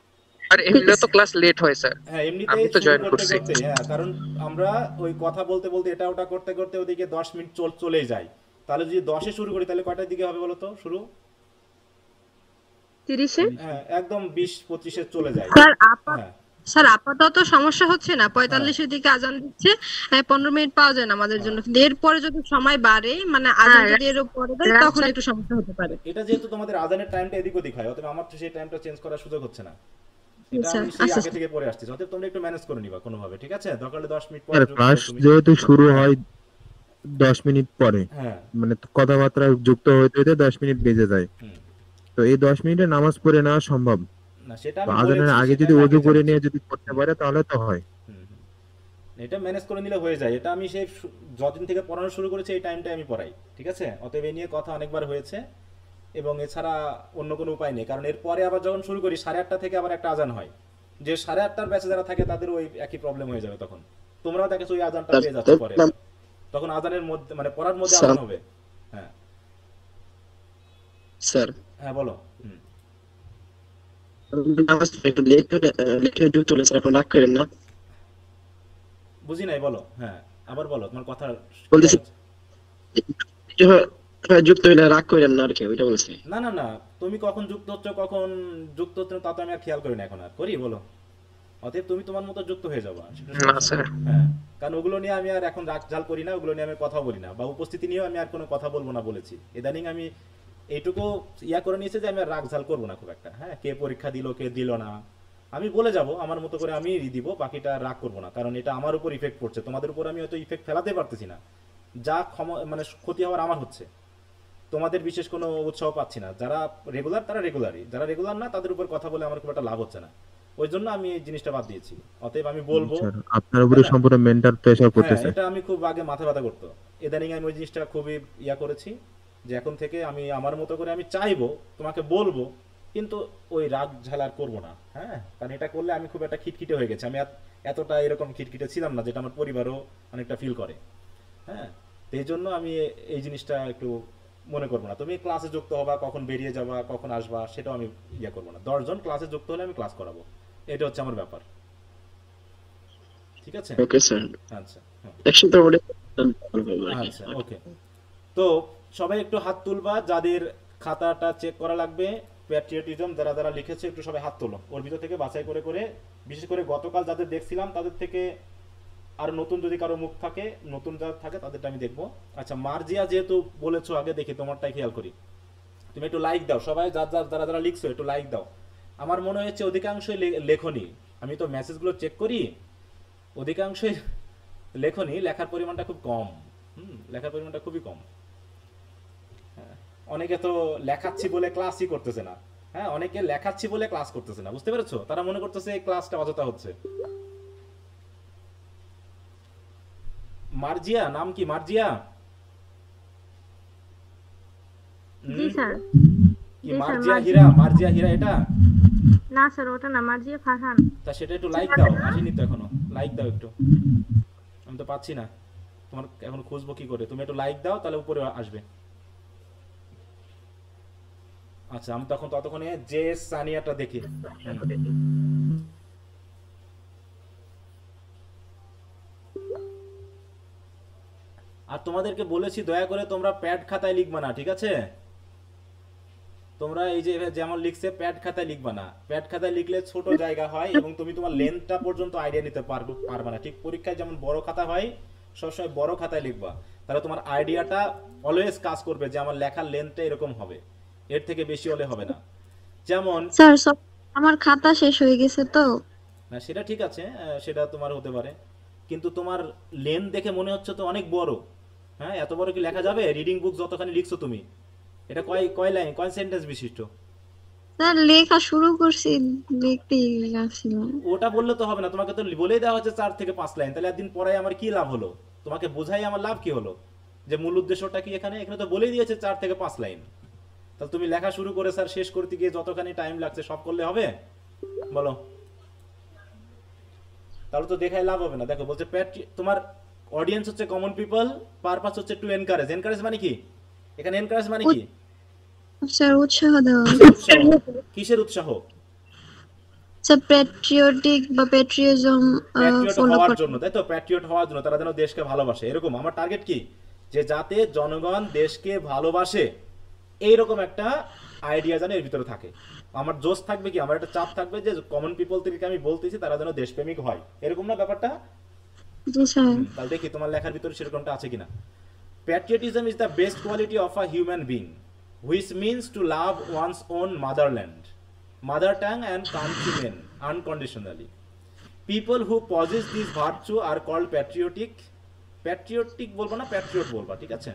আর ঠিক এমনিও তো আছে। ক্লাস লেট হয় স্যার, হ্যাঁ আমি এমনিতেই তো শুরু জয়েন করতে করছি। করতে, হ্যাঁ কারণ আমরা ওই কথা বলতে বলতে এটা ওটা করতে করতে ওদিকে 10 মিনিট চলেই যায়। তাহলে যদি 10-এ শুরু করি তাহলে কয়টার দিকে হবে বলো তো শুরু? 30-এ। হ্যাঁ একদম 20-25-এ চলে যায়। হ্যাঁ স্যার আপাতত সমস্যা হচ্ছে না, হ্যাঁ 45-এর দিকে আজান দিচ্ছে, 15 মিনিট পাওয়া যায় না আমাদের জন্য, কিন্তু এরপরে যদি সময় বাড়ে মানে আজান হ্যাঁ যদি এর পরে দেয় তখন রাত একটু সমস্যা হতে পারে। এটা যেহেতু তোমাদের আজানের টাইমটা এদিক ওদিক হয়, অতএব আমার তো সেই টাইমটা চেঞ্জ করার সুযোগ হচ্ছে না। এটা আচ্ছা আমি সেই আচ্ছা আগে থেকে পড়ে আসছি, অতএব তোমরা একটু ম্যানেজ করে নিবা কোনোভাবে, ঠিক আছে? দরকার হলে 10 মিনিট পরে আর ঢুকছো ক্লাস তুমি। যেহেতু শুরু হ্যাঁ হয় 10 মিনিট পরে, হ্যাঁ। মানে কথাবার্তা যুক্ত হইতে হইতে 10 মিনিট বেজে যায়, হুম। তো এই 10 মিনিটে নামাজ পড়ে নেওয়া সম্ভব? না সেটা তো আমি আজানের বলেছি, আগে সেটা যদি আমি ওযু আগে করে জানাচ্ছি। নিয়ে যদি করতে পারে তাহলে তো হয়। হুম, হুম। এটা ম্যানেজ করে নিলে হয়ে যায়, এটা আমি সেই যতদিন থেকে পড়ানো শুরু করেছি এই টাইমটাই আমি পড়াই, ঠিক আছে? অতএব এই নিয়ে কথা অনেকবার হয়েছে, এবং এছাড়া অন্য কোনো উপায় নেই, কারণ এরপরে আবার যখন শুরু করি 8:30 থেকে আবার একটা আজান হয়, যে 8:30 ব্যাচে যারা থাকে তাদের ওই একই প্রবলেম হয়ে যাবে, তখন তোমরাও দেখেছো ওই আজানটা পেয়ে যাচ্ছে পরে, তখন আজানের মধ্যে মানে পড়ার মধ্যে আজান হবে। হ্যাঁ স্যার হ্যাঁ বলো। হুম। নামাজ একটু লেট হয়ে যুক্ত হলে স্যার এখন রাগ করেন না। বুঝি নাই, বলো। হ্যাঁ আবার বলো, তোমার কথা clear বলতেছি হচ্ছে। যুক্ত হলে রাগ করেন না আর কি, ওইটা বলছি। না না না, তুমি কখন যুক্ত হচ্ছ কখন যুক্ত হচ্ছ তা তো আমি আর খেয়াল করি না এখন, আর করি বলো? অতএব তুমি তোমার মতো যুক্ত হয়ে যাবা, সেটা না সমস্যা স্যার। নেই। হ্যাঁ, কারণ ওগুলো নিয়ে আমি আর এখন রাগঝাল করি না, ওগুলো নিয়ে আমি কথা বলি না, বা উপস্থিতি নিয়েও আমি আর কোনো কথা বলবো না বলেছি। ইদানিং আমি এইটুকু ইয়া করে নিয়েছি যে আমি আর রাগঝাল করবো না খুব একটা। হ্যাঁ, কে পরীক্ষা দিল কে দিল না আমি বলে যাব, আমার মতো করে আমি দিব, বাকিটা রাগ করবো না, কারণ এটা আমার উপর ইফেক্ট পড়ছে, তোমাদের উপর আমি হয়তো ইফেক্ট ফেলাতে পারতেছি না, যা মানে ক্ষতি হওয়ার আমার হচ্ছে। তোমাদের বিশেষ কোনো উৎসাহ পাচ্ছি না, যারা রেগুলার তারা রেগুলারই, যারা রেগুলার না তাদের উপর কথা বলে আমার খুব একটা লাভ হচ্ছে না, ওই জন্য আমি এই জিনিসটা বাদ দিয়েছি। অতএব আমি বলবো, স্যার আপনার তাই উপরে না? সম্পূর্ণ মেন্টাল প্রেসার হ্যাঁ পড়তেছে। এটা আমি খুব আগে মাথা ব্যথা করতো, ইদানিং আমি ওই জিনিসটা খুবই ইয়া করেছি, যে এখন থেকে আমি আমার মতো করে আমি চাইবো, তোমাকে বলবো, কিন্তু ওই রাগ ঝাল আর করবো না। হ্যাঁ, কারণ এটা করলে আমি খুব একটা খিটখিটে হয়ে গেছি, আমি এতটা এরকম খিটখিটে ছিলাম না, যেটা আমার পরিবারও অনেকটা ফিল করে। হ্যাঁ, তো এই জন্য আমি এই জিনিসটা একটু মনে করবো না। তুমি ক্লাসে যুক্ত হবা, কখন বেরিয়ে যাবা, কখন আসবা, সেটাও আমি ইয়া করবো না। 10 জন ক্লাসে যুক্ত হলে আমি ক্লাস করাবো, এটা হচ্ছে আমার ব্যাপার, ঠিক আছে? ওকে স্যার, আচ্ছা হ্যাঁ একসাথে ওটা ভালো হবে আর কি। আচ্ছা ওকে। তো সবাই একটু হাত তুলবা, যাদের খাতাটা চেক করা লাগবে, প্যাট্রিয়টিজম যারা যারা লিখেছে একটু সবাই হাত তোলো, ওর ভিতর থেকে বাছাই করে করে, বিশেষ করে গতকাল যাদের দেখছিলাম তাদের থেকে আর নতুন যদি কারো মুখ থাকে, নতুন যারা থাকে তাদেরটা আমি দেখবো। আচ্ছা মার্জিয়া যেহেতু বলেছো আগে, দেখি তোমারটাই খেয়াল করি, তুমি একটু লাইক দাও সবাই, যারা যারা লিখছো একটু লাইক দাও। আমার মনে হচ্ছে অধিকাংশই লেখনি, আমি তো মেসেজগুলো চেক করি, অধিকাংশই লেখনি, লেখার পরিমাণটা খুব কম। লেখার পরিমাণটা খুবই কম। হ্যাঁ, অনেকে তো লেখাচ্ছি বলে ক্লাসই করতেছে না। হ্যাঁ, অনেকে লেখাচ্ছি বলে ক্লাস করতেছে না, বুঝতে পেরেছো? তারা মনে করতেছে এই ক্লাসটা অযথা হচ্ছে। মার্জিয়া, নাম কি মার্জিয়া? জি স্যার। কি জি স্যার, মার্জিয়া মার্জিয়া। হীরা? মার্জিয়া হীরা এটা? না স্যার ওটা না, মার্জিয়া ফারহান। তা সেটা একটু লাইক দাও, আসেনি তো এখনো, লাইক দাও একটু, আমি তো পাচ্ছি না, তোমার এখন খুঁজবো কি করে? তুমি একটু লাইক দাও তাহলে উপরে আসবে। আচ্ছা আমি তখন ততক্ষণে যে সানিয়াটা দেখি। আর তোমাদেরকে বলেছি দয়া করে তোমরা প্যাড খাতায় লিখবা না, ঠিক আছে? তোমরা এই যে যেমন লিখছে প্যাড খাতায় লিখবা না। প্যাড খাতায় লিখলে ছোট জায়গা হয় এবং তুমি তোমার লেন্থটা পর্যন্ত আইডিয়া নিতে পারবে না। ঠিক পরীক্ষায় যেমন বড় খাতা হয়, সবসময় বড় খাতায় লিখবা, তাহলে তোমার আইডিয়াটা অলওয়েজ কাজ করবে যে আমার লেখার লেন্থটা এরকম হবে, এর থেকে বেশি হলে হবে না। যেমন স্যার সব আমার খাতা শেষ হয়ে গেছে তো। না সেটা ঠিক আছে, সেটা তোমার হতে পারে, কিন্তু তোমার লেন্থ দেখে মনে হচ্ছে তো অনেক বড়। হ্যাঁ, এত বড় কি লেখা যাবে? রিডিং বুক যতখানি লিখছো তুমি, এটা কয় লাইন, কয় সেন্টেন্স বিশিষ্ট? স্যার লেখা শুরু করছি, লিখতেই লাগছিল। ওটা বললে তো হবে না, তোমাকে তো বলেই দেওয়া হচ্ছে 4 থেকে 5 লাইন। তাহলে একদিন পরে আমার কি লাভ হলো? তোমাকে বোঝাই আমার লাভ কি হলো? যে মূল উদ্দেশ্যটা কি এখানে? এখানে তো বলেই দিয়েছে 4 থেকে 5 লাইন। তাহলে তুমি লেখা শুরু করে স্যার শেষ করতে গিয়ে যতখানি টাইম লাগছে সব করলে হবে? বলো, তাহলে তো দেখাই লাভ হবে না। দেখো বলছে তোমার অডিয়েন্স হচ্ছে কমন পিপল, পারপাস হচ্ছে টু এনকারেজ। এনকারেজ মানে কি? এখানে এনকারেজ মানে কি? স্যার উৎসাহ দেওয়া। উৎসাহ। কিসের উৎসাহ? স্যার প্যাট্রিয়টিক বা প্যাট্রিয়টিজম প্যাট্রিয়ট ফলো হওয়ার করা। জন্য, তাই তো? প্যাট্রিয়ট হওয়ার জন্য, তারা যেন দেশকে ভালোবাসে, এরকম আমার টার্গেট কি? যে যাতে জনগণ দেশকে ভালোবাসে এইরকম একটা আইডিয়া যেন এর ভিতরে থাকে। আমার জোশ থাকবে কি, আমার একটা চাপ থাকবে যে কমন পিপল থেকে আমি বলতেছি তারা যেন দেশপ্রেমিক হয়, এরকম না ব্যাপারটা? জি স্যার। তাহলে দেখি তোমার লেখার ভিতরে সেরকমটা আছে কিনা। Patriotism is the best quality of a human being, which means to love one's own motherland, mother tongue and countrymen unconditionally. People who possess this virtue are called patriotic. Patriotic বলবো না, patriot বলবা, ঠিক আছে?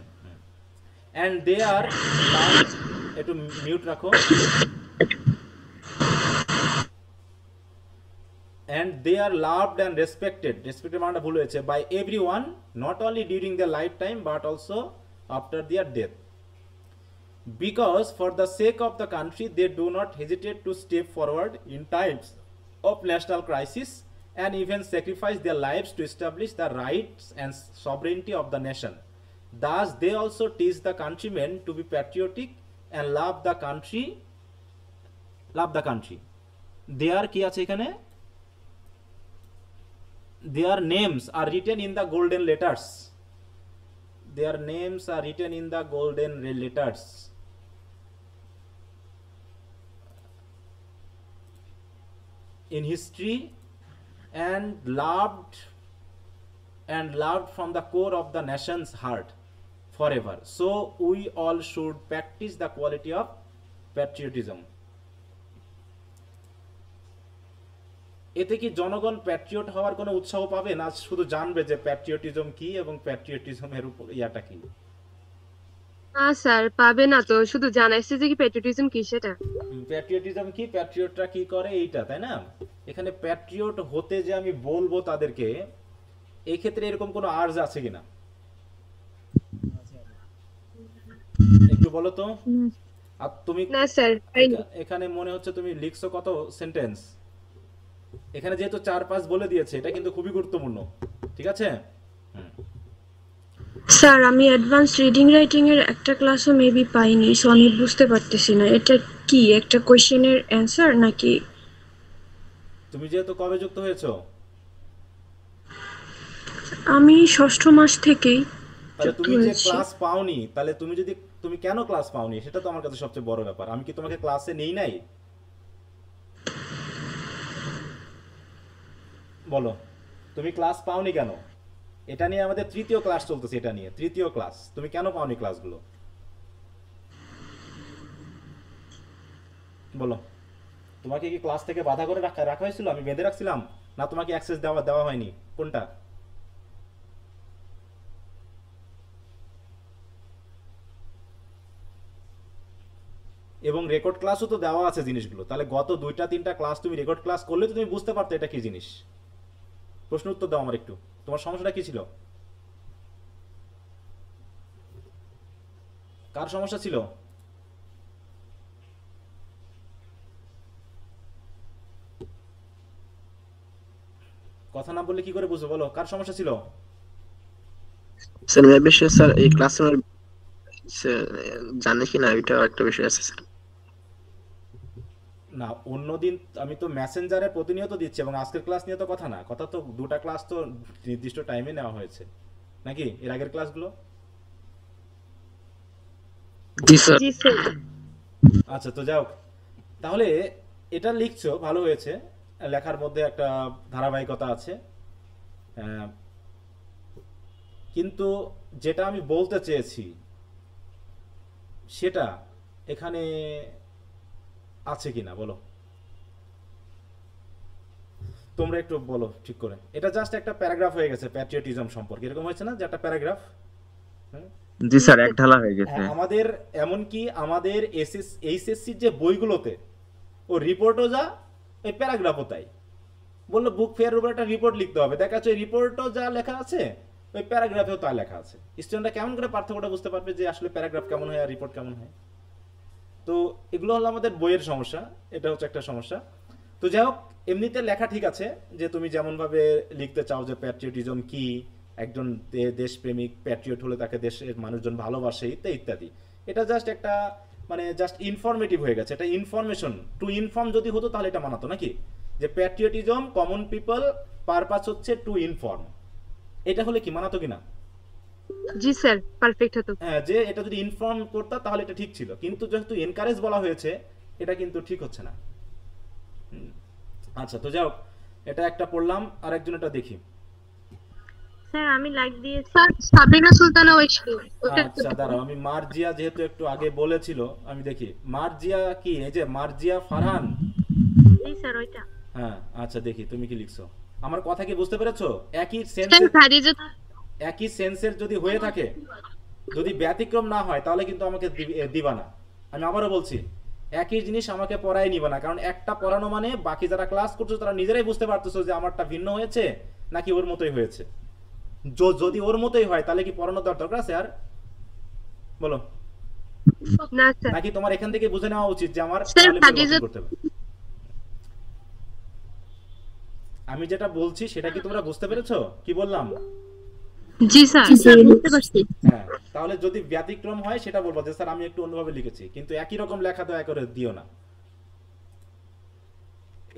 And they are একটু mute রাখো। And they are loved and respected. Respected মানেটা ভুল হয়েছে। By everyone, not only during their lifetime but also after their death. Because for the sake of the country, they do not hesitate to step forward in times of national crisis and even sacrifice their lives to establish the rights and sovereignty of the nation. Thus, they also teach the countrymen to be patriotic and love the country. Love the country. Their কি আছে এখানে? Their names are written in the golden letters. Their names are written in the golden letters. In history and loved from the core of the nation's heart forever. So we all should practice the quality of patriotism. এতে কি জনগণ Patriot হওয়ার কোনো উৎসাহ পাবে না, শুধু জানবে যে প্যাট্রিয়টিজম কি এবং প্যাট্রিয়টিজমের উপর ইয়াটা কি? না স্যার, পাবে না তো, শুধু জানাইছে যে কি প্যাট্রিয়টিজম কি সেটা। প্যাট্রিয়টিজম কি, প্যাট্রিয়টরা কি করে এইটা, তাই না? এখানে প্যাট্রিয়ট হতে যে আমি বলবো তাদেরকে, এই ক্ষেত্রে এরকম কোনো আর্জ আছে কিনা একটু বলো তো। আর তুমি না স্যার, এখানে মনে হচ্ছে তুমি লিখছো কত সেন্টেন্স? এখানে যেহেতু 4-5 বলে দিয়েছে, এটা কিন্তু খুবই গুরুত্বপূর্ণ, ঠিক আছে? স্যার আমি অ্যাডভান্স রিডিং রাইটিং এর একটা ক্লাসও মেবি পাইনি, সো আমি বুঝতে পারতেছি না এটা কি একটা কোশ্চেনের অ্যানসার নাকি। তুমি যেহেতু কবে যুক্ত হয়েছো? আমি ষষ্ঠ মাস থেকেই। তাহলে তুমি যে ক্লাস পাওনি, তাহলে তুমি কেন ক্লাস পাওনি সেটা তো আমার কাছে সবচেয়ে বড় ব্যাপার। আমি কি তোমাকে ক্লাসে নেই নাই? বলো, তুমি ক্লাস পাওনি কেন? এটা নিয়ে আমাদের তৃতীয় ক্লাস চলতেছে, এটা নিয়ে তৃতীয় ক্লাস। তুমি কেন পাওনি ক্লাসগুলো বলো? তোমাকে কি ক্লাস থেকে বাধা করে রাখা হয়েছিল? আমি বেঁধে রাখছিলাম? না তোমাকে অ্যাক্সেস দেওয়া হয়নি? কোনটা? এবং রেকর্ড ক্লাসও তো দেওয়া আছে জিনিসগুলো। তাহলে গত 2-3টা ক্লাস তুমি রেকর্ড ক্লাস করলে তো তুমি বুঝতে পারতে এটা কি জিনিস। প্রশ্ন উত্তর দাও আমার একটু, তোমার সমস্যাটা কি ছিল? কার সমস্যা ছিল? কথা না বললে কি করে বুঝবো? বলো, কার সমস্যা ছিল? স্যার এই বিষয়ে স্যার এই ক্লাসের জানে কি না এটা একটা বিষয় আছে স্যার। না, অন্যদিন আমি তো মেসেঞ্জারে প্রতিনিয়ত দিচ্ছি, এবং আজকের ক্লাস নিয়ে তো কথা না, কথা তো 2টা ক্লাস তো নির্দিষ্ট টাইমে নেওয়া হয়েছে নাকি? এর আগের ক্লাসগুলো জি স্যার। জি স্যার। আচ্ছা, তো যাও, তাহলে এটা লিখছো ভালো হয়েছে, লেখার মধ্যে একটা ধারাবাহিকতা আছে। আহ, কিন্তু যেটা আমি বলতে চেয়েছি সেটা এখানে আছে কিনা বলো, তোমরা একটু বলো ঠিক করে। এটা জাস্ট একটা প্যারাগ্রাফ হয়ে গেছে প্যাট্রিয়টিজম সম্পর্কে, এরকম হয়েছে না যে একটা প্যারাগ্রাফ। জি স্যার, এক ঢালা হয়ে গেছে। হ্যাঁ, আমাদের এমনকি আমাদের এইচএসসির যে বইগুলোতে ও রিপোর্টও যা, এই প্যারাগ্রাফও তাই। বললো বুক ফেয়ার উপর একটা রিপোর্ট লিখতে হবে, দেখা যাচ্ছে রিপোর্টও যা লেখা আছে ওই প্যারাগ্রাফেও তা লেখা আছে। স্টুডেন্টরা কেমন করে পার্থক্যটা বুঝতে পারবে যে আসলে প্যারাগ্রাফ কেমন হয় আর রিপোর্ট কেমন হয়? তো এগুলো হলো আমাদের বইয়ের সমস্যা, এটা হচ্ছে একটা সমস্যা। তো যাই হোক, এমনিতে লেখা ঠিক আছে যে তুমি যেমনভাবে লিখতে চাও যে প্যাট্রিয়টিজম কি, একজন দেশপ্রেমিক প্যাট্রিয়ট হলে তাকে দেশের মানুষজন ভালোবাসে ইত্যাদি ইত্যাদি। এটা জাস্ট একটা মানে জাস্ট ইনফরমেটিভ হয়ে গেছে, এটা ইনফরমেশন টু ইনফর্ম যদি হতো তাহলে এটা মানাতো নাকি, যে প্যাট্রিয়টিজম কমন পিপল পারপাস হচ্ছে টু ইনফর্ম, এটা হলে কি মানাতো কিনা? জি স্যার, পারফেক্ট হতো। হ্যাঁ, যে এটা যদি ইনফর্ম করতা তাহলে এটা ঠিক ছিল, কিন্তু যেহেতু এনকারেজ বলা হয়েছে এটা কিন্তু ঠিক হচ্ছে না। আচ্ছা, তো যাও, এটা একটা পড়লাম, আর একজন এটা দেখি। স্যার আমি লাইক দিয়েছি। স্যার সাবিনা সুলতানা ঐশী, ওটা আচ্ছা দাঁড়াও, আমি মার্জিয়া যেহেতু একটু আগে বলেছিল, আমি দেখি মার্জিয়া কি, এই যে মার্জিয়া ফারহান। জি স্যার ওইটা। হ্যাঁ, আচ্ছা দেখি তুমি কি লিখছো, আমার কথা কি বুঝতে পেরেছো? একই স্যার সেন্সের, খাদিজা একই সেন্সের যদি হয়ে থাকে, যদি ব্যতিক্রম না হয় তাহলে কিন্তু আমাকে দিবা না। আমি আবারও বলছি, একই জিনিস আমাকে পড়াই নিবা না, কারণ একটা পড়ানো মানে বাকি যারা ক্লাস করছো তারা নিজেরাই বুঝতে পারতেছো যে আমারটা ভিন্ন হয়েছে নাকি ওর মতোই হয়েছে। যদি ওর মতোই হয় তাহলে কি পড়ানো দরকার আছে আর? বলো, না স্যার। নাকি তোমার এখান থেকে বুঝে নেওয়া উচিত যে আমার স্যার, তাহলে খাদিজা- করতে হবে? আমি যেটা বলছি সেটা কি তোমরা বুঝতে পেরেছো কি বললাম? জি স্যার বুঝতে পারছি। হ্যাঁ, তাহলে যদি ব্যতিক্রম হয় সেটা বলবো যে স্যার আমি একটু অন্যভাবে লিখেছি, কিন্তু একই রকম লেখা দয়া করে দিও না,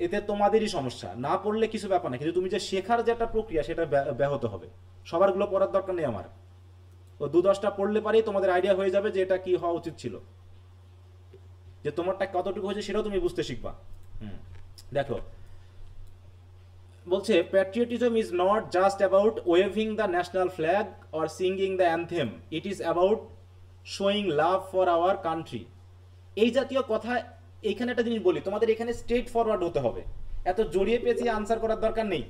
এতে তোমাদেরই সমস্যা। না পড়লে কিছু ব্যাপার না, কিন্তু তুমি যে শেখার যে একটা প্রক্রিয়া সেটা ব্যাহত হবে। সবারগুলো পড়ার দরকার নেই আমার, ও 2-10টা পড়লে পারেই তোমাদের আইডিয়া হয়ে যাবে যে এটা কি হওয়া উচিত ছিল, যে তোমারটা কতটুকু হয়েছে সেটাও তুমি বুঝতে শিখবা। দেখো, বলছে patriotism is not just about waving the national flag or singing the anthem, it is about showing love for our country. এই জাতীয় কথা এইখানে একটা জিনিস বলি, তোমাদের এখানে স্ট্রেট ফরওয়ার্ড হতে হবে, এত জড়িয়ে পেঁচিয়ে আনসার করার দরকার নেই।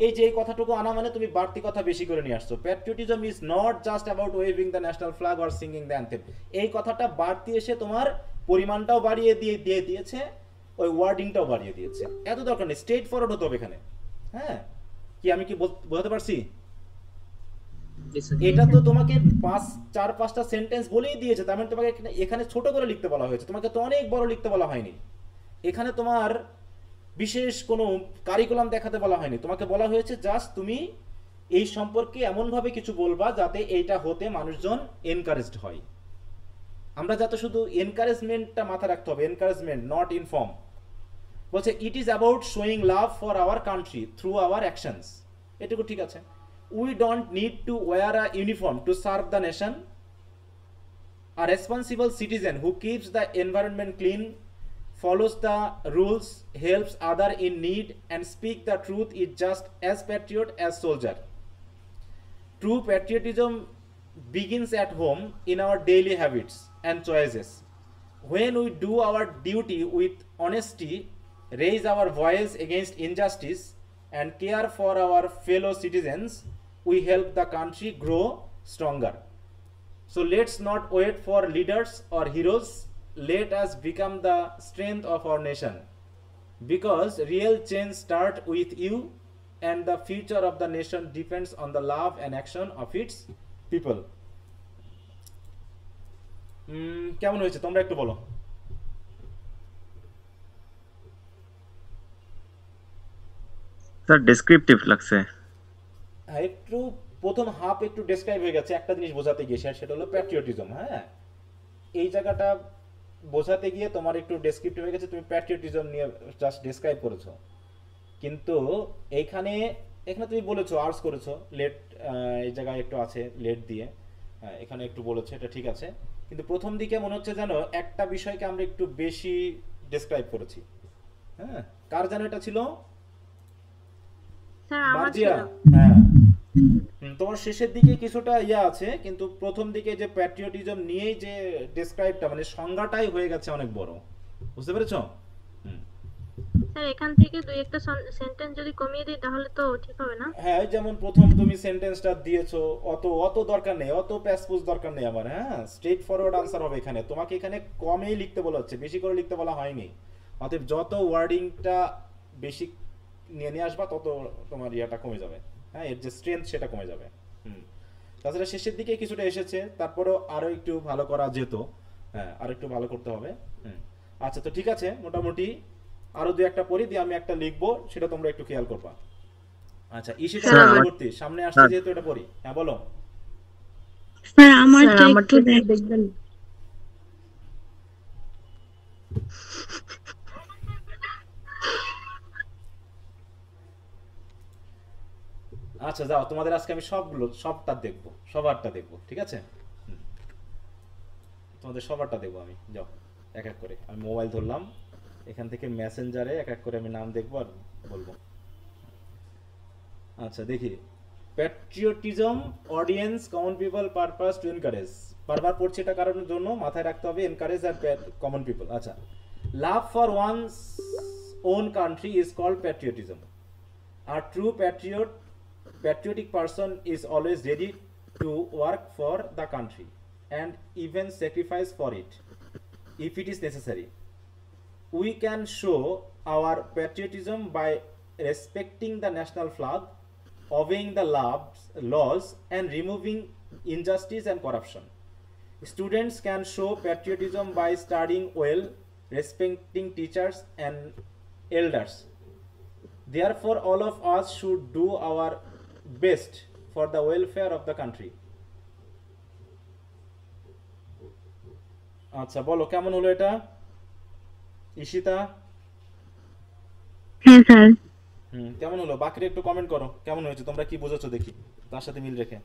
এই যে এই কথাটুকু আনা মানে তুমি বাড়তি কথা বেশি করে নিয়ে আসছো। Patriotism is not just about waving the national flag or singing the anthem, এই কথাটা বাড়তি এসে তোমার পরিমাণটাও বাড়িয়ে দিয়েছে, ওই ওয়ার্ডিংটাও বাড়িয়ে দিয়েছে। এত দরকার নেই, স্ট্রেট ফরওয়ার্ড হতে হবে এখানে। হ্যাঁ, কি আমি কি বোঝাতে পারছি? এটা তো তোমাকে 4-5টা সেন্টেন্স বলেই দিয়েছে, তার মানে তোমাকে এখানে ছোট করে লিখতে বলা হয়েছে, তোমাকে তো অনেক বড় লিখতে বলা হয়নি। এখানে তোমার বিশেষ কোনো কারিকুলাম দেখাতে বলা হয়নি, তোমাকে বলা হয়েছে জাস্ট তুমি এই সম্পর্কে এমনভাবে কিছু বলবা যাতে এইটা হতে মানুষজন এনকারেজড হয়। আমরা যাতে শুধু এনকারেজমেন্টটা মাথায় রাখতে হবে, এনকারেজমেন্ট নট ইনফর্ম। বলছে it is about showing love for our country through our actions, এটুকু ঠিক আছে। We don't need to wear a uniform to serve the nation. A responsible citizen who keeps the environment clean, follows the rules, helps other in need, and speak the truth is just as patriot as soldier. True patriotism begins at home in our daily habits and choices. When we do our duty with honesty, raise our voice against injustice, and care for our fellow citizens, we help the country grow stronger. So let's not wait for leaders or heroes. Let us become the strength of our nation. Because real change starts with you, and the future of the nation depends on the love and action of its people. কেমন হয়েছে তোমরা একটু বলো। Sir descriptive লাগছে। হ্যাঁ, একটু প্রথম half একটু ডেসক্রাইব হয়ে গেছে একটা জিনিস বোঝাতে গিয়ে, সেটা হলো প্যাট্রিয়টিজম। হ্যাঁ, এই জায়গাটা বোঝাতে গিয়ে তোমার একটু ডেসক্রিপটিভ হয়ে গেছে, তুমি প্যাট্রিয়টিজম নিয়ে জাস্ট ডেসক্রাইব করেছো, কিন্তু এখানে তুমি বলেছো আর্টস করেছো, লেট এই জায়গায় একটু আছে লেট দিয়ে, এখানে একটু বলেছো, এটা ঠিক আছে। কিন্তু প্রথম দিকে মনে হচ্ছে যেন একটা বিষয়কে আমরা একটু বেশি ডেসক্রাইব করেছি। হ্যাঁ, কার যেন এটা ছিল? স্যার আমার মার্জিয়া। ছিল। হ্যাঁ, তোমার শেষের দিকে কিছুটা ইয়া আছে, কিন্তু প্রথম দিকে যে প্যাট্রিয়টিজম নিয়েই যে ডেসক্রাইবটা মানে সংজ্ঞাটাই হয়ে গেছে অনেক বড়, বুঝতে পেরেছো? স্যার এখান থেকে দুই একটা সেন্টেন্স যদি কমিয়ে দিই তাহলে তো ঠিক হবে না? হ্যাঁ, যেমন প্রথম তুমি সেন্টেন্সটা দিয়েছো, অত অত দরকার নেই, অত প্যাসপুস দরকার নেই আমার। হ্যাঁ, স্ট্রেট ফরওয়ার্ড আনসার হবে এখানে। তোমাকে এখানে কমেই লিখতে বলা হচ্ছে, বেশি করে লিখতে বলা হয়নি। অতএব যত ওয়ার্ডিংটা বেশি নিয়ে আসবা তত তোমার ইয়াটা কমে যাবে। হ্যাঁ, এর যে স্ট্রেংথ সেটা কমে যাবে। তাছাড়া শেষের দিকে কিছুটা এসেছে, তারপরেও আরো একটু ভালো করা যেত। হ্যাঁ, আরো একটু ভালো করতে হবে। আচ্ছা, তো ঠিক আছে, মোটামুটি আরো দুই একটা পড়ি দিয়ে আমি একটা লিখবো, সেটা তোমরা একটু খেয়াল করবা। আচ্ছা, ইশিতা পরবর্তী সামনে আসছে যেহেতু এটা পড়ি। হ্যাঁ, বলো। স্যার আমারটা স্যার একটু আমারটা একটু দেখবেন। আচ্ছা, যাও, তোমাদের আজকে আমি সবটা দেখবো, সবারটা দেখবো, ঠিক আছে? তোমাদের সবারটা দেখবো আমি। যাও, এক এক করে আমি মোবাইল ধরলাম, এখান থেকে মেসেঞ্জারে এক এক করে আমি নাম দেখবো আর বলবো। আচ্ছা, দেখি। Patriotism, audience, common people, purpose, to encourage. বারবার পড়ছি এটা কারণের জন্য মাথায় রাখতে হবে, এনকারেজ আর কমন পিপল। আচ্ছা, love for one's own country is called patriotism. আর true patriotic person is always ready to work for the country and even sacrifice for it if it is necessary. We can show our patriotism by respecting the national flag, obeying the laws and removing injustice and corruption. Students can show patriotism by studying well, respecting teachers and elders. Therefore, all of us should do our best for the welfare of the country. আচ্ছা, বলো কেমন হলো এটা, ইশিতা? হ্যাঁ sir. কেমন হলো? বাকিরা একটু কমেন্ট করো কেমন হয়েছে, তোমরা কি বুঝেছো দেখি তার সাথে মিল রেখে।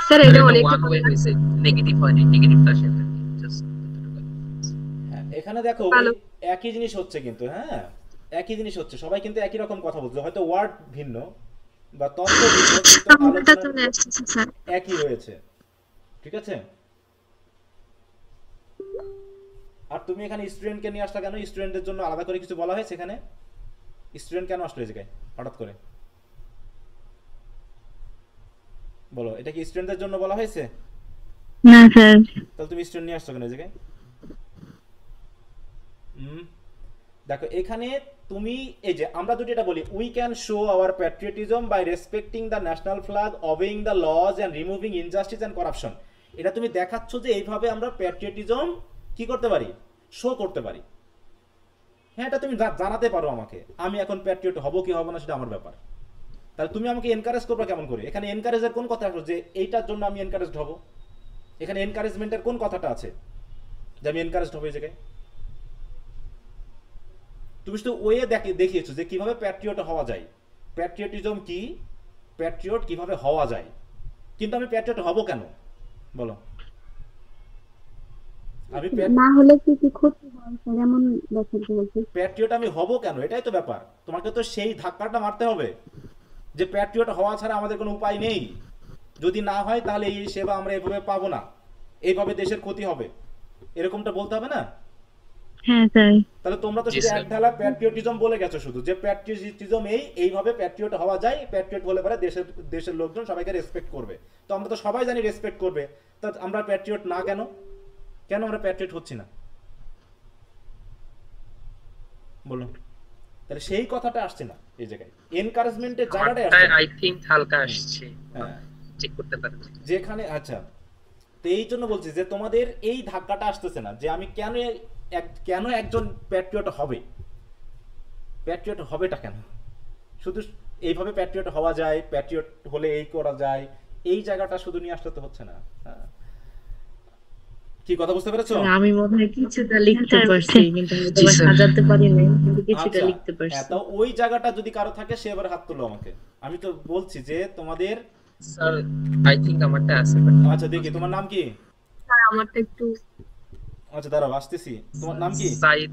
স্যার এটা অনেক ওয়ান ওয়ে হইছে, নেগেটিভ হয়নি, নেগেটিভটা সেটা জাস্ট। হ্যাঁ, এখানে দেখো একই জিনিস হচ্ছে কিন্তু। হ্যাঁ, একই জিনিস হচ্ছে, সবাই কিন্তু একই রকম কথা বলছে, হয়তো ওয়ার্ড ভিন্ন বা তথ্য ভিন্ন, কিন্তু আলোচনা একই হয়েছে, ঠিক আছে? আর তুমি এখানে স্টুডেন্টকে নিয়ে আসলা কেন? স্টুডেন্টের জন্য আলাদা করে কিছু বলা হয়েছে এখানে? স্টুডেন্ট কেন আসলো এই জায়গায় হঠাৎ করে? বলো, এটা কি স্টুডেন্টদের জন্য বলা হয়েছে? না স্যার। তাহলে তুমি স্টুডেন্ট নিয়ে আসছো কেন এই জায়গায়? দেখো, এখানে তুমি এই যে আমরা যদি এটা বলি, we can show our patriotism by respecting the national flag, obeying the laws and removing injustice and corruption. এটা তুমি দেখাচ্ছ যে এইভাবে আমরা প্যাট্রিয়টিজম কি করতে পারি, শো করতে পারি। হ্যাঁ, এটা তুমি জানাতে পারো আমাকে, আমি এখন প্যাট্রিয়ট হব কি হব না সেটা আমার ব্যাপার। তাহলে তুমি আমাকে এনকারেজ করবে কেমন করে? এখানে এনকারেজের কোন কথা আসলো যে এইটার জন্য আমি এনকারেজড হব? এখানে এনকারেজমেন্টের কোন কথাটা আছে যে আমি এনকারেজড হব এই জায়গায়? তুমি শুধু ওয়ে দেখিয়েছো যে কিভাবে প্যাট্রিয়ট হওয়া যায়, প্যাট্রিয়টিজম কি, প্যাট্রিয়ট কিভাবে হওয়া যায়, কিন্তু আমি প্যাট্রিয়ট হব কেন বলো? আমি না হলে কি কি ক্ষতি হয় স্যার, এমন দেখেন বলতে। প্যাট্রিয়ট আমি হব কেন, এটাই তো ব্যাপার। তোমাকে তো সেই ধাক্কাটা মারতে হবে যে প্যাট্রিয়ট হওয়া ছাড়া আমাদের কোনো উপায় নেই, যদি না হয় তাহলে এই সেবা আমরা এভাবে পাবো না, এইভাবে দেশের ক্ষতি হবে, এরকমটা বলতে হবে না? হ্যাঁ স্যার। তাহলে তোমরা তো শুধু এক ঢালা প্যাট্রিয়টিজম বলে গেছো শুধু, যে প্যাট্রিয়টিজম এইভাবে প্যাট্রিয়ট হওয়া যায়, প্যাট্রিয়ট হলে পরে দেশের লোকজন সবাইকে রেসপেক্ট করবে। তো আমরা তো সবাই জানি রেসপেক্ট করবে, তা আমরা প্যাট্রিয়ট না কেন? কেন আমরা প্যাট্রিয়ট হচ্ছি না বলো? তাহলে সেই কথাটা আসছে না এই জায়গায়, এনকারেজমেন্টের জায়গাটাই আসছে। আই থিংক হালকা আসছে, হ্যাঁ, চেক করতে পারছি যেখানে। আচ্ছা, তো এই জন্য বলছি যে তোমাদের এই ধাক্কাটা আসতেছে না যে আমি কেন একজন প্যাট্রিয়ট হবে, প্যাট্রিয়ট হবেটা কেন? শুধু এইভাবে প্যাট্রিয়ট হওয়া যায়, প্যাট্রিয়ট হলে এই করা যায়, এই জায়গাটা শুধু নিয়ে আসতে তো হচ্ছে না। কি কথা বুঝতে পেরেছো? আমি মনে হয় কিছুটা লিখতে পারছি, কিন্তু সাজাতে পারি না, কিন্তু কিছুটা লিখতে পারছি। তো ওই জায়গাটা যদি কারো থাকে সে এবার হাত তুলো আমাকে। আমি তো বলছি যে তোমাদের স্যার, আই থিংক আমারটা আছে। আচ্ছা, দেখি তোমার নাম কি? আমারটা একটু আচ্ছা দাঁড়াও আসতেছি, তোমার নাম কি? সাইদ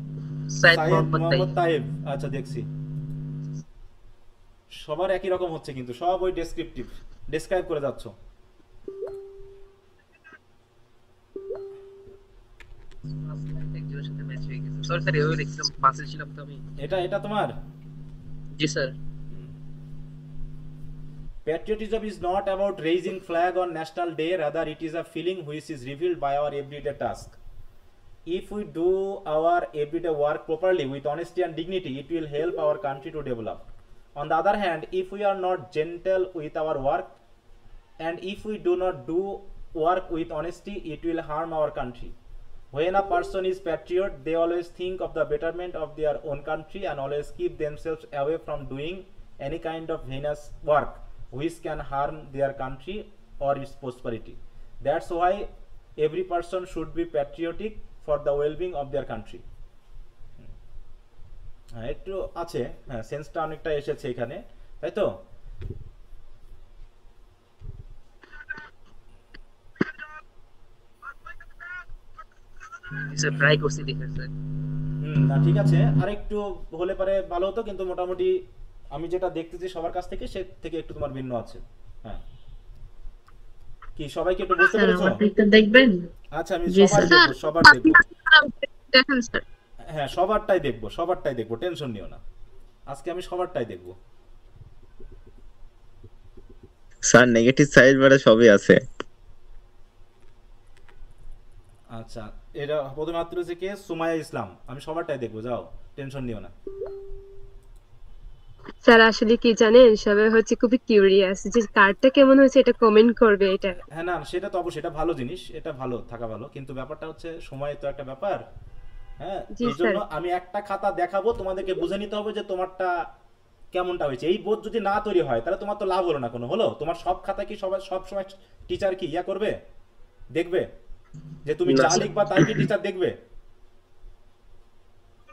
সাইদ সাইয়েদ মোহাম্মদ মোহাম্মদ তাইব। তাইব, আচ্ছা দেখছি। সবার একই রকম হচ্ছে কিন্তু সব ওই ডেসক্রিপটিভ ডেসক্রাইব করে যাচ্ছ। একজনের সাথে ম্যাচ হয়ে গেছে। সরি স্যার, এভাবে দেখছিলাম, পাশে ছিলাম তো আমি। এটা তোমার জি sir. patriotism is not about raising flag on national day, rather it is a feeling which is revealed by our everyday task. If we do our everyday work properly with honesty and dignity, it will help our country to develop. On the other hand, if we are not gentle with our work, and if we do not do work with honesty, it will harm our country. When a person is patriot, they always think of the betterment of their own country and always keep themselves away from doing any kind of heinous work which can harm their country or its prosperity. That's why every person should be patriotic for the well-being of their country. হ্যাঁ একটু আছে, হ্যাঁ সেন্সটা অনেকটা এসেছে এখানে, তাই তো? Sir try করছি দেখে স্যার। না ঠিক আছে, আর একটু হলে পারে ভালো হতো, কিন্তু মোটামুটি আমি যেটা দেখতেছি সবার কাছ থেকে সে থেকে একটু তোমার ভিন্ন আছে। হ্যাঁ কি সবাইকে একটু বুঝতে স্যার পেরেছো? আমারটা একটু দেখবেন? আচ্ছা আমি জি, সবার স্যার। দেখবো, সবার দেখবো। দেখেন স্যার। হ্যাঁ সবারটাই দেখবো, টেনশন নিও না, আজকে আমি সবারটাই দেখবো। স্যার নেগেটিভ সাইড বারে সবই আছে। আচ্ছা এটা প্রথমে মাত্র হচ্ছে কে? সুমাইয়া ইসলাম। আমি সবারটাই দেখবো, যাও টেনশন নিও না। স্যার আসলে কি জানেন, সবাই হচ্ছে খুবই কিউরিয়াস যে কার্ডটা কেমন হয়েছে এটা কমেন্ট করবে এটা। হ্যাঁ না সেটা তো অবশ্যই, এটা ভালো জিনিস, এটা ভালো থাকা ভালো, কিন্তু ব্যাপারটা হচ্ছে সময় তো একটা ব্যাপার। হ্যাঁ জি, এই জন্য স্যার। আমি একটা খাতা দেখাবো, তোমাদেরকে বুঝে নিতে হবে যে তোমারটা কেমনটা হয়েছে। এই বোধ যদি না তৈরি হয় তাহলে তোমার তো লাভ হলো না কোনো, হলো? তোমার সব খাতা কি সবাই সব সময় টিচার কি ইয়া করবে, দেখবে যে তুমি না, যা স্যার। লিখবা তাই কি টিচার দেখবে?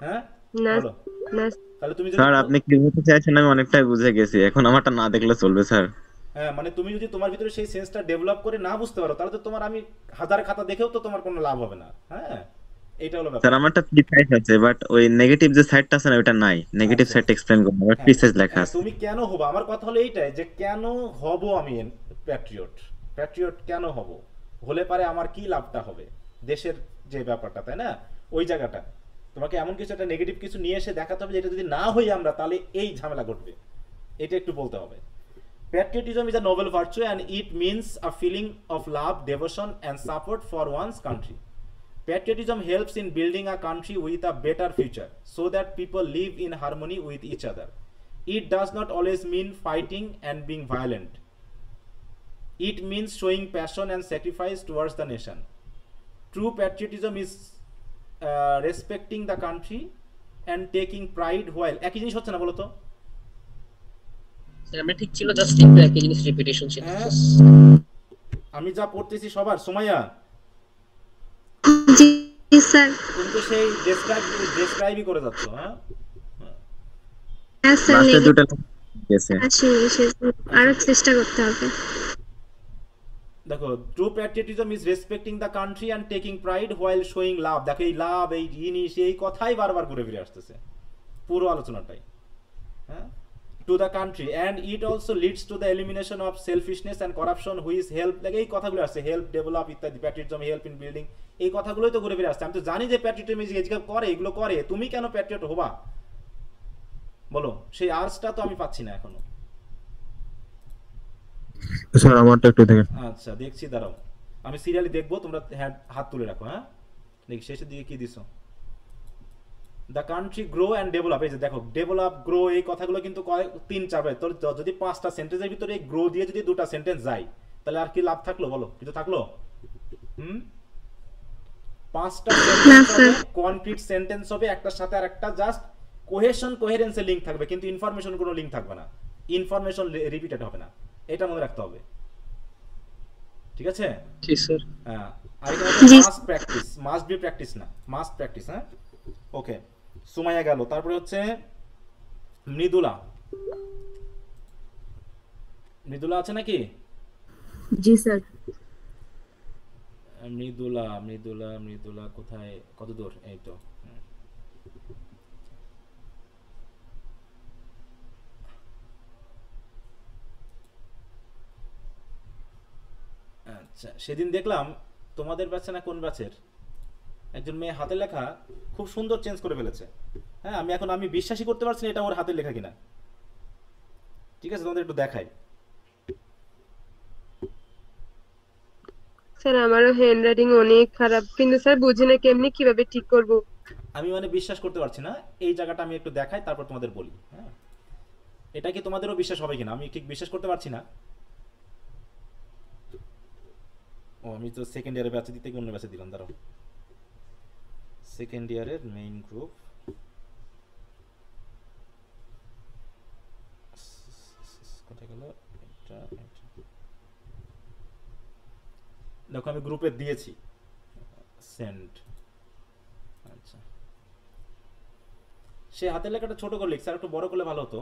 হ্যাঁ না বলো, না তাহলে তুমি যদি স্যার আপনি কি বলতে চাইছেন আমি অনেকটাই বুঝে গেছি, এখন আমারটা না দেখলে চলবে স্যার? হ্যাঁ মানে তুমি যদি তোমার ভিতরে সেই সেন্সটা ডেভেলপ করে না বুঝতে পারো, তাহলে তো তোমার আমি হাজার খাতা দেখেও তো তোমার কোনো লাভ হবে না। হ্যাঁ এইটা হলো ব্যাপার। স্যার আমারটা প্রিসাইজ আছে, বাট ওই নেগেটিভ যে সাইডটা আছে না ওটা নাই, নেগেটিভ আচ্ছা। সাইড এক্সপ্লেইন করব, বাট হ্যাঁ, প্রিসাইজ লেখা হ্যাঁ, আছে। তুমি কেন হবো, আমার কথা হলো এইটাই যে কেন হব আমি প্যাট্রিয়ট কেন হব, হলে পারে আমার কি লাভটা হবে দেশের যে ব্যাপারটা, তাই না? ওই জায়গাটা তোমাকে এমন কিছু একটা নেগেটিভ কিছু নিয়ে এসে দেখাতে হবে যেটা যদি না হই আমরা তাহলে এই ঝামেলা ঘটবে, এটা একটু বলতে হবে। Patriotism is a noble virtue and it means a feeling of love, devotion and support for one's country. Patriotism helps in building a country with a better future so that people live in harmony with each other. It does not always mean fighting and being violent. It means showing passion and sacrifice towards the nation. True patriotism is respecting the country and taking pride while একই জিনিস হচ্ছে না বলো তো? Sir আমরা ঠিক ছিল, just একটু একই জিনিস রিপিটেশন ছিল। হ্যাঁ আমি যা পড়তেছি সবার জি স্যার। তুমি তো সেই ডেসক্রাইবই করে যাচ্ছ। হ্যাঁ হ্যাঁ স্যার, লাস্টে দুটো গেছে। আরো চেষ্টা করতে হবে। দেখো true patriotism is respecting the country and taking pride while showing love. দেখো এই লাভ, এই জিনিস, এই কথাই বারবার ঘুরে ফিরে আসতেছে পুরো আলোচনাটাই। হ্যাঁ to the country and it also leads to the elimination of selfishness and corruption which help, দেখো এই কথাগুলো আসছে, হেল্প ডেভেলপ ইত্যাদি, প্যাট্রিয়টিজম হেল্প ইন বিল্ডিং, এই কথাগুলোই তো ঘুরে ফিরে আসছে। আমি তো জানি যে প্যাট্রিয়টিজম করে, এগুলো করে, তুমি কেন প্যাট্রিয়ট হবা বলো? সেই আর্টসটা তো আমি পাচ্ছি না এখনো। স্যার আমারটা একটু দেখেন। আচ্ছা দেখছি, দাঁড়াও আমি সিরিয়ালি দেখবো, তোমরা হাত তুলে রাখো। হ্যাঁ দেখি শেষের দিকে কি দিছো। The country grow and develop, এই যে দেখো ডেভেলপ গ্রো এই কথাগুলো কিন্তু 3-4 তোর যদি 5টা সেন্টেন্সের ভিতরে গ্রো দিয়ে যদি 2টা সেন্টেন্স যায় তাহলে আর কি লাভ থাকলো বলো? কিছু থাকলো? 5টা সেন্টেন্স হবে, কনক্রিট সেন্টেন্স হবে, একটার সাথে আর একটা জাস্ট কোহেরেন্সের লিংক থাকবে, কিন্তু ইনফরমেশন কোনো লিংক থাকবে না, ইনফরমেশন রিপিটেড হবে না, এটা মনে রাখতে হবে। ঠিক আছে? জি স্যার। হ্যাঁ আর এটা must practice, must be practice না, মাস্ট প্র্যাকটিস। হ্যাঁ ওকে সুমাইয়া গেল, তারপরে হচ্ছে মৃদুলা আছে নাকি? জি স্যার। মৃদুলা মৃদুলা মৃদুলা কোথায়, কত দূর? এই তো। আচ্ছা, সেদিন দেখলাম তোমাদের ব্যাচে না কোন ব্যাচের একজন মেয়ে হাতের লেখা খুব সুন্দর চেঞ্জ করে ফেলেছে। হ্যাঁ, আমি বিশ্বাসই করতে পারছি না এটা ওর হাতের লেখা কিনা। ঠিক আছে, তোমাদের একটু দেখাই। স্যার আমারও হ্যান্ডরাইটিং অনেক খারাপ, কিন্তু স্যার বুঝি না কেমনি কিভাবে ঠিক করব। আমি বিশ্বাস করতে পারছি না। এই জায়গাটা আমি একটু দেখাই, তারপর তোমাদের বলি। হ্যাঁ, এটা কি তোমাদেরও বিশ্বাস হবে কিনা আমি ঠিক বিশ্বাস করতে পারছি না। ও, আমি তো সেকেন্ড ইয়ারের ব্যাচে দিতে গিয়ে অন্য ব্যাচে দিলাম, দাঁড়াও। সেকেন্ড ইয়ারের মেইন গ্রুপ, কোথায় গেল এটা? দেখো আমি গ্রুপে দিয়েছি, সেন্ড। আচ্ছা, সে হাতের লেখাটা ছোট করে লিখছে, আর একটু বড় করলে ভালো হতো।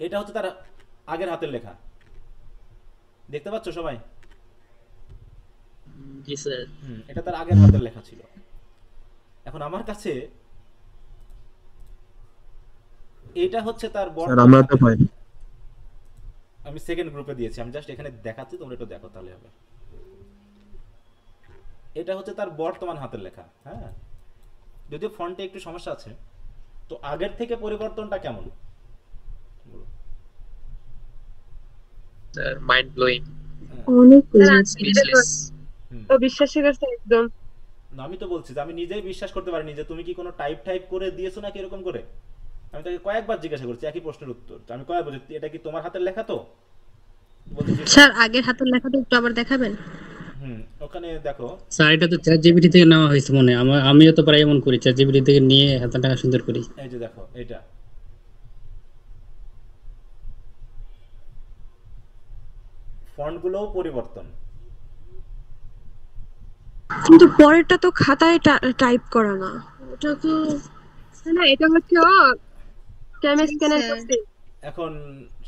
এটা হচ্ছে তার আগের হাতের লেখা, দেখতে পাচ্ছ সবাই? জি স্যার। এটা তার আগের হাতের লেখা ছিল। এখন আমার কাছে এটা হচ্ছে তার স্যার আমরা তো পাই। আমি সেকেন্ড গ্রুপে দিয়েছি, আমি জাস্ট এখানে দেখাচ্ছি, তোমরা একটু দেখো তাহলে হবে। এটা হচ্ছে তার বর্তমান হাতের লেখা। হ্যাঁ, যদিও ফন্টে একটু সমস্যা আছে। তো আগের থেকে পরিবর্তনটা কেমন? স্যার মাইন্ড ব্লোয়িং, অনেক স্পিচলেস। বিশ্বাসই করছে একদম। না, আমি তো বলছি যে আমি নিজেই বিশ্বাস করতে পারিনি যে তুমি কি কোনো টাইপ করে দিয়েছো নাকি এরকম করে। আমি তাকে কয়েকবার জিজ্ঞাসা করছি একই প্রশ্নের উত্তর। আমি কয়েকবার বলছি এটা কি তোমার হাতের লেখা? তো বলছি স্যার আগের হাতের লেখাটা একটু আবার দেখাবেন? ওখানে দেখো স্যার এটা তো চ্যাট জিপিটি থেকে নেওয়া হয়েছে মনে হয়। আমিও তো প্রায় এমন করি, চ্যাট জিপিটি থেকে নিয়ে হাতের লেখা সুন্দর করি। এই যে দেখো, এটা ফন্টগুলোও পরিবর্তন। কিন্তু পরেরটা তো খাতায় টাইপ করা না, ওটা তো না, এটা হচ্ছে ও ক্যামেরা স্ক্যানার করতে। এখন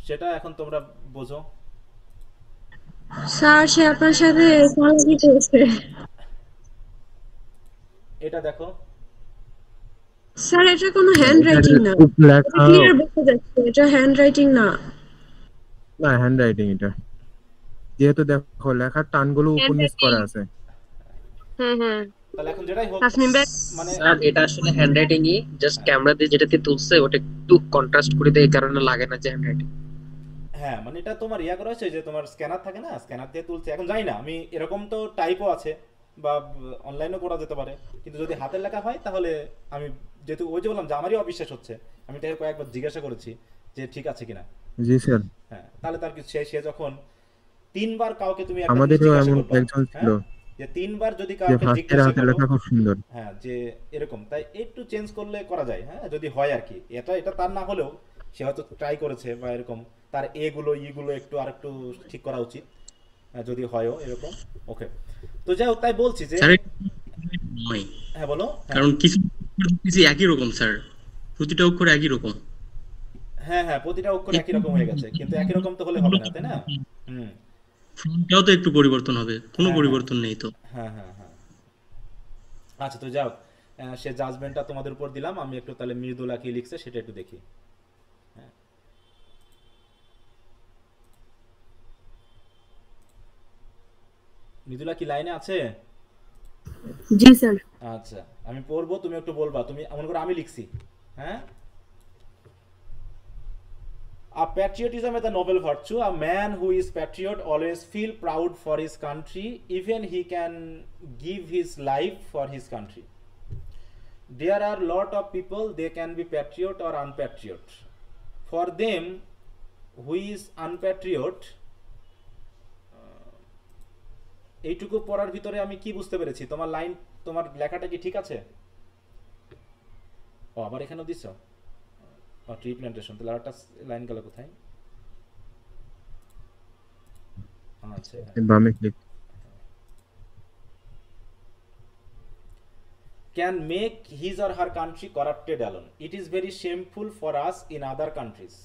সেটা এখন তোমরা বোঝো। স্যার সে আপনার সাথে চালাকি করেছে। এটা দেখো স্যার এটা কোনো হ্যান্ডরাইটিং না, লেখা ক্লিয়ার বোঝা যাচ্ছে এটা হ্যান্ডরাইটিং না। না, হ্যান্ড রাইটিং এটা, যেহেতু দেখো লেখার টানগুলো উপর নিচ করা আছে। হ্যাঁ, তাহলে এখন যেটাই হোক, তাসমিম ভাই মানে স্যার এটা আসলে হ্যান্ডরাইটিং ই, জাস্ট ক্যামেরা দিয়ে যেটাতে তুলছে ওটা একটু কন্ট্রাস্ট করে দেয়, এই কারণে লাগে না যে হ্যান্ডরাইটিং। হ্যাঁ, মানে এটা তোমার ইয়া করা হয়েছে যে তোমার স্ক্যানার থাকে না, স্ক্যানার দিয়ে তুলছে। এখন জানি না, আমি এরকম তো টাইপও আছে বা অনলাইনেও করা যেতে পারে, কিন্তু যদি হাতের লেখা হয় তাহলে আমি যেহেতু ওই যে বললাম যে আমারই অবিশ্বাস হচ্ছে, আমি তাকে কয়েকবার জিজ্ঞাসা করেছি যে ঠিক আছে কিনা। জি স্যার। হ্যাঁ, তাহলে তার কিছু সে যখন তিনবার কাউকে তুমি একটা আমাদেরও জিজ্ঞাসা এমন করবা, একজন ছিল যে তিনবার যদি যে কাউকে ফার্স্টের জিজ্ঞাসা হাতের করো, লেখা খুব সুন্দর। হ্যাঁ, যে এরকম, তাই একটু চেঞ্জ করলে করা যায়। হ্যাঁ, যদি হয় আর কি, এটা তার না হলেও সে হয়তো ট্রাই করেছে বা এরকম, তার এগুলো একটু আর একটু ঠিক করা উচিত যদি হয়ও এরকম। ওকে, তো যাই হোক, তাই বলছি যে নয়, হ্যাঁ বলো। কারণ কিছু একই রকম স্যার, প্রতিটা অক্ষর একই রকম। হ্যাঁ, প্রতিটা অক্ষর একই রকম হয়ে গেছে, কিন্তু একই রকম তো হলে হবে না, তাই না? ফন্টটাও তো একটু পরিবর্তন হবে, কোনো পরিবর্তন নেই তো। হ্যাঁ। আচ্ছা, তো যাও, সে জাজমেন্টটা তোমাদের উপর দিলাম। আমি একটু তাহলে মৃদুলা কি লিখছে সেটা একটু দেখি। হ্যাঁ, মৃদুলা কি লাইনে আছে? জি স্যার। আচ্ছা, আমি পড়বো, তুমি একটু বলবা। তুমি এমন করে আমি লিখছি। হ্যাঁ, A patriotism is a noble virtue. A man who is patriot always feel proud for his country, even he can give his life for his country. There are lot of people, they can be patriot or unpatriot. For them who is unpatriot, এইটুকু পড়ার ভিতরে আমি কি বুঝতে পেরেছি? তোমার line, তোমার লেখাটা কি ঠিক আছে? ও, আবার এখানেও দিছো ট্রি প্ল্যান্টেশন, তাহলে আরেকটা লাইন গেল কোথায়? আচ্ছা, বামে click. Can make his or her country corrupted alone. It is very shameful for us in other countries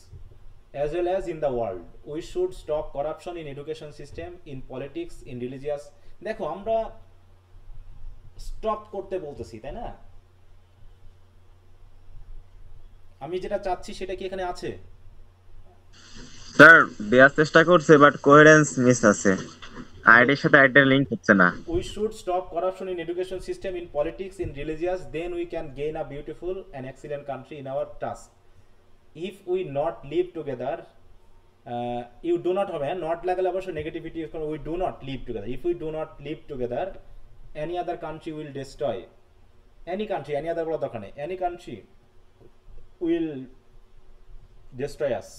as well as in the world. We should stop corruption in education system, in politics, in religious দেখো আমরা stop করতে বলতেছি, তাই না? আমি যেটা চাচ্ছি সেটা কি এখানে আছে? স্যার দেওয়ার চেষ্টা করছে বাট কোহেরেন্স মিস আছে, আইডির সাথে আইডির লিংক হচ্ছে না। We should stop corruption in education system, in politics, in religious, then we can gain a beautiful and excellent country in our task. If we not live together, you do not have not লাগলে অবশ্য negativity, we do not live together. If we do not live together, any other country will destroy. Any country, any other বলা দরকার নেই, any country will destroy us.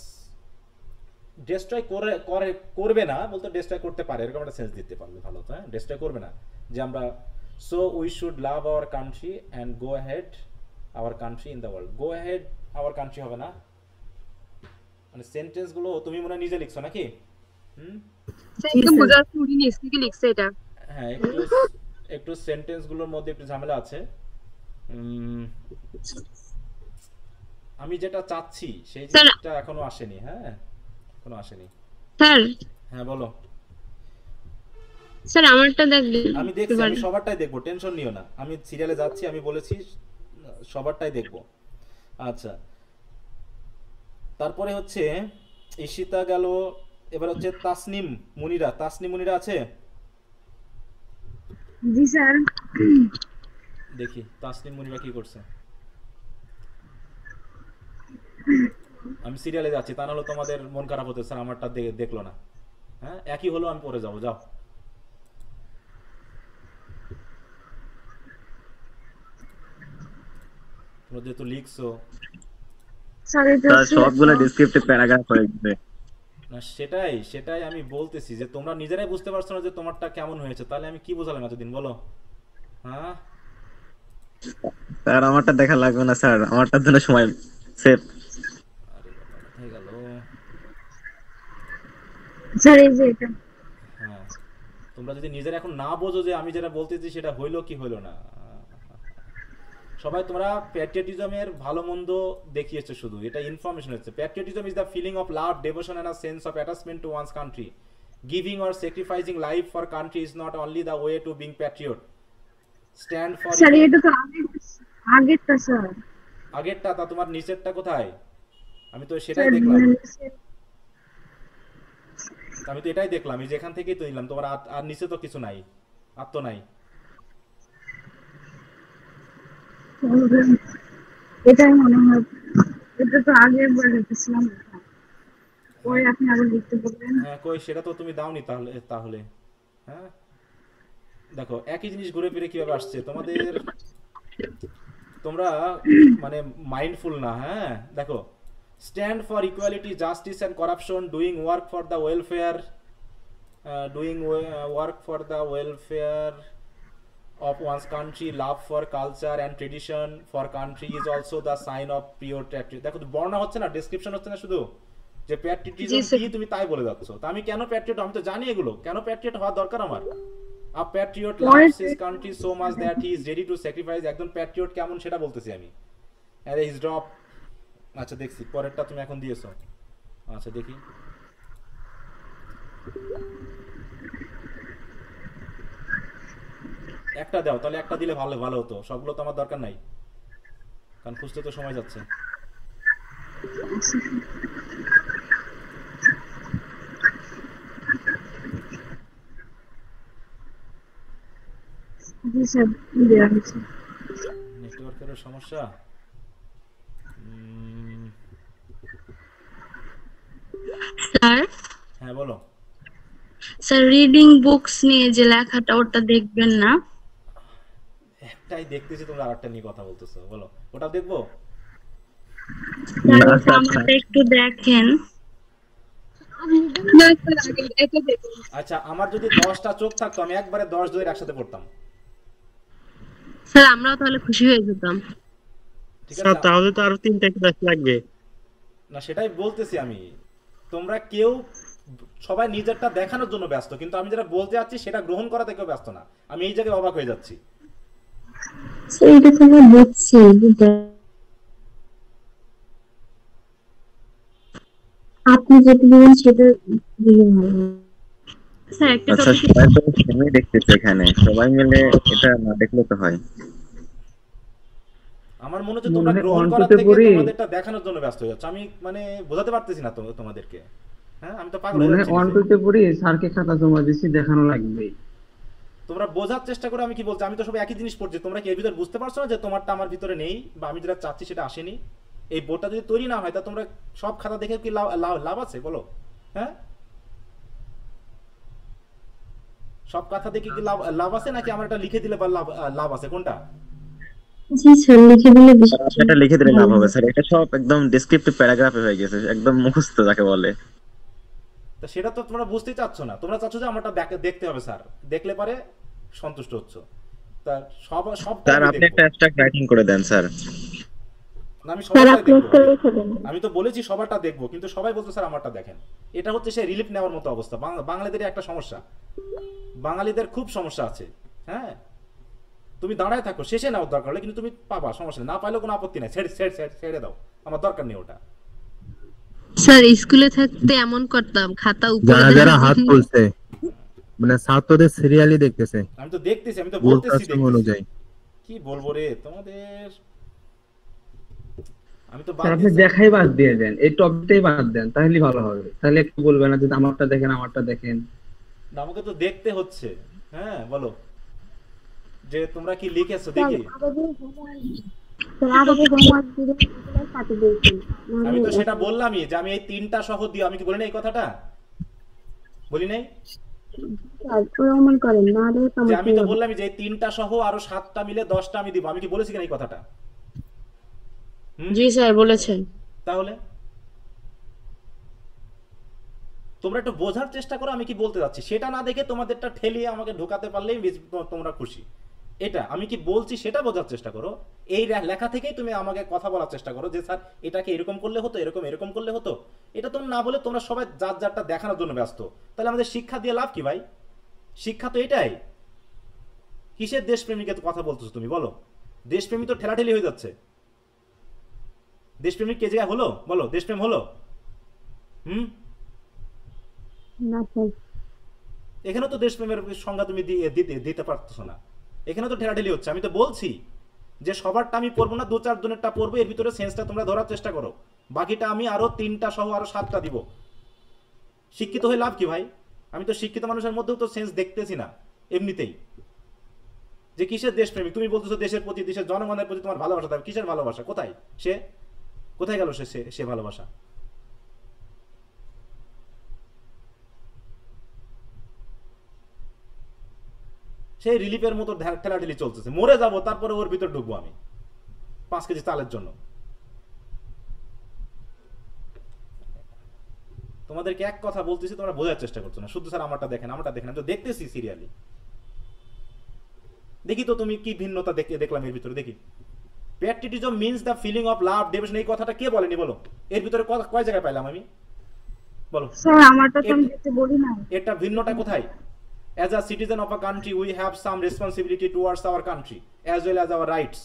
Destroy করবে না বলতে destroy করতে পারে, এরকম একটা সেন্স দিতে পারবে ভালো তো। হ্যাঁ, ডেস্ট্রয় করবে না, যে আমরা so we should love our country and go ahead our country in the world. Go ahead our country হবে না, মানে সেন্টেন্সগুলো তুমি মনে হয় নিজে লিখছো নাকি? একদম বুঝার পুরি নিয়ে কি লিখছে এটা। হ্যাঁ, একটু সেন্টেন্সগুলোর মধ্যে একটু ঝামেলা আছে। আমি যেটা চাচ্ছি সেই জিনিসটা এখনো আসেনি। হ্যাঁ, এখনো আসেনি। স্যার, হ্যাঁ বলো। স্যার আমারটা দেখবেন? আমি দেখছি, আমি সবারটাই দেখবো, টেনশন নিও না। আমি সিরিয়ালে যাচ্ছি, আমি বলেছি সবারটাই দেখবো। আচ্ছা, তারপরে হচ্ছে ঈশিতা গেল, এবার হচ্ছে তাসনিম মুনিরা। তাসনিম মুনিরা আছে? জি স্যার। দেখি তাসনিম মুনিরা কি করছে। আমি সিরিয়ালে যাচ্ছি, তা নাহলে তোমাদের মন খারাপ হতে, স্যার আমারটা দেখলো না। হ্যাঁ, একই হলো, আমি পরে যাবো। যাও, তোমরা যেহেতু লিখছো। স্যার সবগুলো ডেসক্রিপটিভ প্যারাগ্রাফ হয়ে গেছে। না সেটাই আমি বলতেছি যে তোমরা নিজেরাই বুঝতে পারছো না যে তোমারটা কেমন হয়েছে, তাহলে আমি কি বোঝালাম এতদিন বলো? হ্যাঁ স্যার আমারটা দেখা লাগবে না স্যার, আমারটার জন্য সময় সেভ। আরে বাবা, হয়ে গেল। স্যার এই যে এটা। হ্যাঁ, তোমরা যদি নিজেরা এখন না বোঝো যে আমি যেটা বলতেছি সেটা হইলো কি হইলো না। সবাই তোমরা প্যাট্রিয়টিজমের ভালো মন্দ দেখিয়েছো, শুধু এটা ইনফরমেশন হচ্ছে। Patriotism is the feeling of love, devotion and a sense of attachment to one's country. Giving or sacrificing life for country is not only the way to being patriot. Stand for. Sir এটা তো আগেরটা sir. আগেরটা? তা তোমার নিচেরটা কোথায়? আমি তো সেটাই দেখলাম, আমি তো এটাই দেখলাম, আমি যেখান থেকেই তো নিলাম। তোমার আর নিচে তো কিছু নাই, আর তো নাই। এটাই মনে হয়, এটা তো আগে একবার লিখেছিলাম, পরে আপনি আবার লিখতে বললেন। হ্যাঁ, কই সেটা তো তুমি দাওনি তাহলে। হ্যাঁ দেখো, একই জিনিস ঘুরে ফিরে কিভাবে আসছে তোমাদের, তোমরা মানে মাইন্ডফুল না। হ্যাঁ দেখো, stand for equality, justice and corruption, doing work for the welfare of one's country, love for culture and tradition for country is also the sign of pure patriotism। দেখো বর্ণনা হচ্ছে না, ডেসক্রিপশন হচ্ছে না, শুধু যে প্যাট্রিয়টিজম কি তুমি তাই বলে যাচ্ছ। তো আমি কেন প্যাট্রিয়ট, আমি তো জানি এগুলো, কেন প্যাট্রিয়ট হওয়া দরকার আমার। A patriot loves his country so much that he is ready to sacrifice। একজন প্যাট্রিয়ট কেমন সেটা বলতেছি আমি। আরে হিজ ড্রপ। আচ্ছা দেখছি পরেরটা তুমি এখন দিয়েছো। আচ্ছা দেখি, একটা দাও তাহলে, একটা দিলে ভালো হতো, সবগুলো তো আমার দরকার নাই, কারণ খুঁজতে তো সময় যাচ্ছে। নেটওয়ার্কের সমস্যা। স্যার। হ্যাঁ বলো। স্যার রিডিং বুকস নিয়ে যে লেখাটা, ওটা দেখবেন না? একটাই দেখতেছি, তোমরা আরেকটা নিয়ে কথা বলতেছো, বলো ওটা দেখবো? আমারটা একটু দেখেন। আচ্ছা, আমার যদি 10টা চোখ থাকতো আমি একবারে 10 জনের একসাথে পড়তাম। স্যার আমরাও তাহলে খুশি হয়ে যেতাম। ঠিক আছে, তাহলে তো আরো 3টা ক্লাস লাগবে না, সেটাই বলতেছি আমি। তোমরা কেউ সবাই নিজেরটা দেখানোর জন্য ব্যস্ত, কিন্তু আমি যেটা বলতে যাচ্ছি সেটা গ্রহণ করাতে কেউ ব্যস্ত না। আমি এই জায়গায় অবাক হয়ে যাচ্ছি। এটা তো আমি বুঝছি, আপনি যেটা দিবেন সেটা দিয়ে ভালো। স্যার একটা আচ্ছা, টপিক সবাই তো সেমই দেখতেছে এখানে, সবাই মিলে এটা না দেখলে তো হয়। আমার মনে হচ্ছে মনে তোমরা হয় গ্রহণ অন করার টুতে থেকে পড়ি তোমাদেরটা দেখানোর জন্য ব্যস্ত হয়ে যাচ্ছ। আমি মানে বোঝাতে পারতেছি না তোমাদেরকে। হ্যাঁ, আমি তো পাগল হয়ে মনে হয় যাচ্ছি অন নিজে। টুতে পড়ি, স্যারকে খাতা জমা দিছি, দেখানো লাগবে। তোমরা বোঝার চেষ্টা করো আমি কি বলছি। আমি তো সব একই জিনিস পড়ছি, তোমরা কি এর ভিতরে বুঝতে পারছো না যে তোমারটা আমার ভিতরে নেই, বা আমি যেটা চাচ্ছি সেটা আসেনি? এই বোর্ডটা যদি তৈরি না হয় তা তোমরা সব খাতা দেখে কি লাভ আছে বলো? হ্যাঁ, সব কথা দেখে কি লাভ আছে, নাকি আমার এটা লিখে দিলে বা লাভ আছে, কোনটা? জি স্যার লিখে দিলে স্যার, আপনি এটা লিখে দিলে লাভ হবে স্যার, এটা সব একদম ডেসক্রিপটিভ প্যারাগ্রাফে হয়ে গেছে, একদম মুখস্থ যাকে বলে। তা সেটা তো তোমরা বুঝতেই চাচ্ছ না। তোমরা চাচ্ছ যে আমারটা দেখতে হবে স্যার, দেখলে পারে সন্তুষ্ট হচ্ছ। তা সবটা স্যার, আমি আপনি দেখবো একটা অ্যাবস্ট্রাক্ট রাইটিং করে দেন স্যার। না, আমি স্যার সবারটা আপনি দেখবো। একটা লিখে দেন। আমি তো বলেছি সবারটা দেখবো, কিন্তু সবাই বলতো স্যার আমারটা দেখেন। এটা হচ্ছে সে রিলিফ নেওয়ার মতো অবস্থা। বাঙালিদের একটা সমস্যা, বাঙালিদের খুব সমস্যা আছে। হ্যাঁ, তুমি দাঁড়ায় থাকো, শেষে নাও দরকার হলে, কিন্তু তুমি পাবা, সমস্যা নেই, না পাইলেও কোনো আপত্তি নাই, ছেড়ে দাও, আমার দরকার নেই ওটা। স্যার স্কুলে থাকতে এমন করতাম, খাতা উপরে যারা যারা দেওয়ার হাত জন্য। তুলছে মানে ছাত্রদের সিরিয়ালি দেখতেছে আমি তো দেখতেছি, আমি তো বোর্ড বলতেছি কাস্টম দেখতেছি। অনুযায়ী। কি বলবো রে তোমাদের, আমি তো স্যার বাদ আপনি দিচ্ছি। দেখাই বাদ দিয়ে দেন, এই টপিকটাই বাদ দেন, তাহলে ভালো হবে। তাহলে একটু বলবেন না যে আমারটা দেখেন, আমারটা দেখেন। না, আমাকে তো দেখতে হচ্ছে। হ্যাঁ বলো, যে তোমরা কি লিখেছো দেখি। আমি তো সেটা বললামই যে আমি এই 3টা সহ দিও। আমি কি বলি না এই কথাটা? বলি নাই যে আমি তো বললামই যে এই 3টা সহ আরো 7টা মিলে 10টা আমি দিব। আমি কি বলেছি কিনা এই কথাটা? জি স্যার বলেছেন। তাহলে তোমরা একটু বোঝার চেষ্টা করো আমি কি বলতে যাচ্ছি। সেটা না দেখে তোমাদেরটা ঠেলিয়ে আমাকে ঢোকাতে পারলেই তোমরা খুশি। এটা আমি কি বলছি সেটা বোঝার চেষ্টা করো। এই লেখা থেকেই তুমি আমাকে কথা বলার চেষ্টা করো যে স্যার এটাকে এরকম করলে হতো, এরকম করলে হতো। এটা তোমরা না বলে তোমরা সবাই যার যারটা দেখানোর জন্য ব্যস্ত। তাহলে আমাদের শিক্ষা দিয়ে লাভ কি ভাই? শিক্ষা তো এটাই। কিসের দেশপ্রেমিকে তো কথা বলতেছো তুমি বলো? দেশপ্রেমী তো ঠেলাঠেলি হয়ে যাচ্ছে। দেশপ্রেমিক কে জায়গায় হলো বলো? দেশপ্রেম হলো? এখানে তো দেশপ্রেমের সংজ্ঞা তুমি দিতে পারতেছো না। এখানে তো ঠেলাঠেলি হচ্ছে। আমি তো বলছি যে সবারটা আমি পড়বো না, 2-4 জনেরটা পড়বো, এর ভিতরে সেন্সটা তোমরা ধরার চেষ্টা করো। বাকিটা আমি আরো 3টা সহ আরো 7টা দিব। শিক্ষিত হয়ে লাভ কি ভাই? আমি তো শিক্ষিত মানুষের মধ্যেও তো সেন্স দেখতেছি না এমনিতেই। যে কিসের দেশপ্রেমিক? তুমি বলতেছো দেশের প্রতি, দেশের জনগণের প্রতি তোমার ভালোবাসা থাকবে। কিসের ভালোবাসা? কোথায় সে? কোথায় গেল সে ভালোবাসা? সেই রিলিফের মতো ঠেলাঠেলি চলতেছে। মরে যাব তারপরে ওর ভিতর ঢুকবো আমি 5 কেজি চালের জন্য। তোমাদেরকে এক কথা বলতেছি, তোমরা বোঝার চেষ্টা করছো না। শুধু স্যার আমারটা দেখেন, আমারটা দেখেন। আমি তো দেখতেছি সিরিয়ালি। দেখি তো তুমি কি ভিন্নতা দেখলাম এর ভিতরে। দেখি, patriotism means the feeling of love, devotion. এই কথাটা কে বলেনি বলো? এর ভিতরে কয় জায়গায় পাইলাম আমি বলো? স্যার আমারটা তো আমি দেখতে বলি না। এটা ভিন্নটা কোথায়? As a citizen of a country, we have some responsibility towards our country as well as our rights.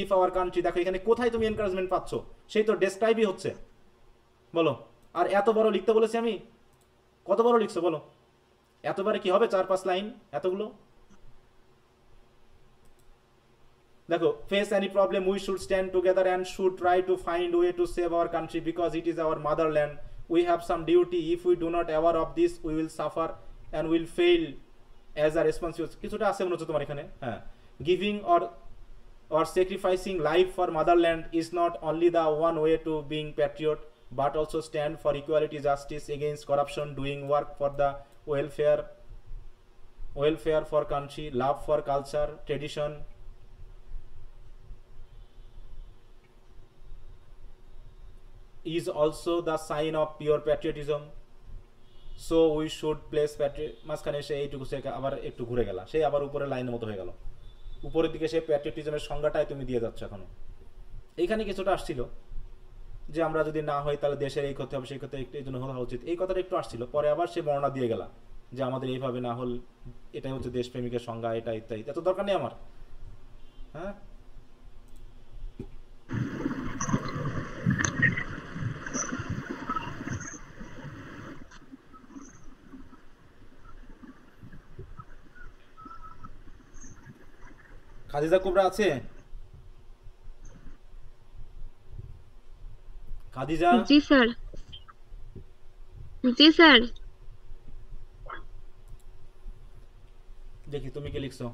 If our country, দেখো এখানে কোথায় তুমি এনকারেজমেন্ট পাচ্ছ? সেই তো ডেসক্রাইবই হচ্ছে বলো। আর এত বড় লিখতে বলেছি আমি? কত বড় লিখছো বলো? এতবারে কি হবে? 4-5 লাইন এতগুলো? দেখো, face any problem we should stand together and should try to find way to save our country because it is our motherland. We have some duty. If we do not aware of this, we will suffer and will fail as a responsibility. কিছুটা আছে মনে হচ্ছে তোমার এখানে। হ্যাঁ, giving or sacrificing life for motherland is not only the one way to being patriot but also stand for equality, justice, against corruption, doing work for the welfare for country, love for culture, tradition, is also the sign of pure patriotism. So we should place মাঝখানে সে এইটুকু সে আবার একটু ঘুরে গেল, সে আবার উপরে লাইনের মতো হয়ে গেল। উপরের দিকে সে প্যাট্রিয়টিজমের সংজ্ঞাটাই তুমি দিয়ে যাচ্ছ এখনো। এইখানে কিছুটা আসছিল যে আমরা যদি না হই তাহলে দেশের এই ক্ষতি হবে, সেই ক্ষতি এই জন্য হওয়া উচিত, এই কথাটা একটু আসছিল। পরে আবার সে বর্ণনা দিয়ে গেল যে আমাদের এইভাবে না হল, এটাই হচ্ছে দেশপ্রেমিকের সংজ্ঞা, এটা ইত্যাদি। এত দরকার নেই আমার। হ্যাঁ, খাদিজা কুবরা আছে? খাদিজা? জি স্যার। জি স্যার। দেখি তুমি কি লিখছো।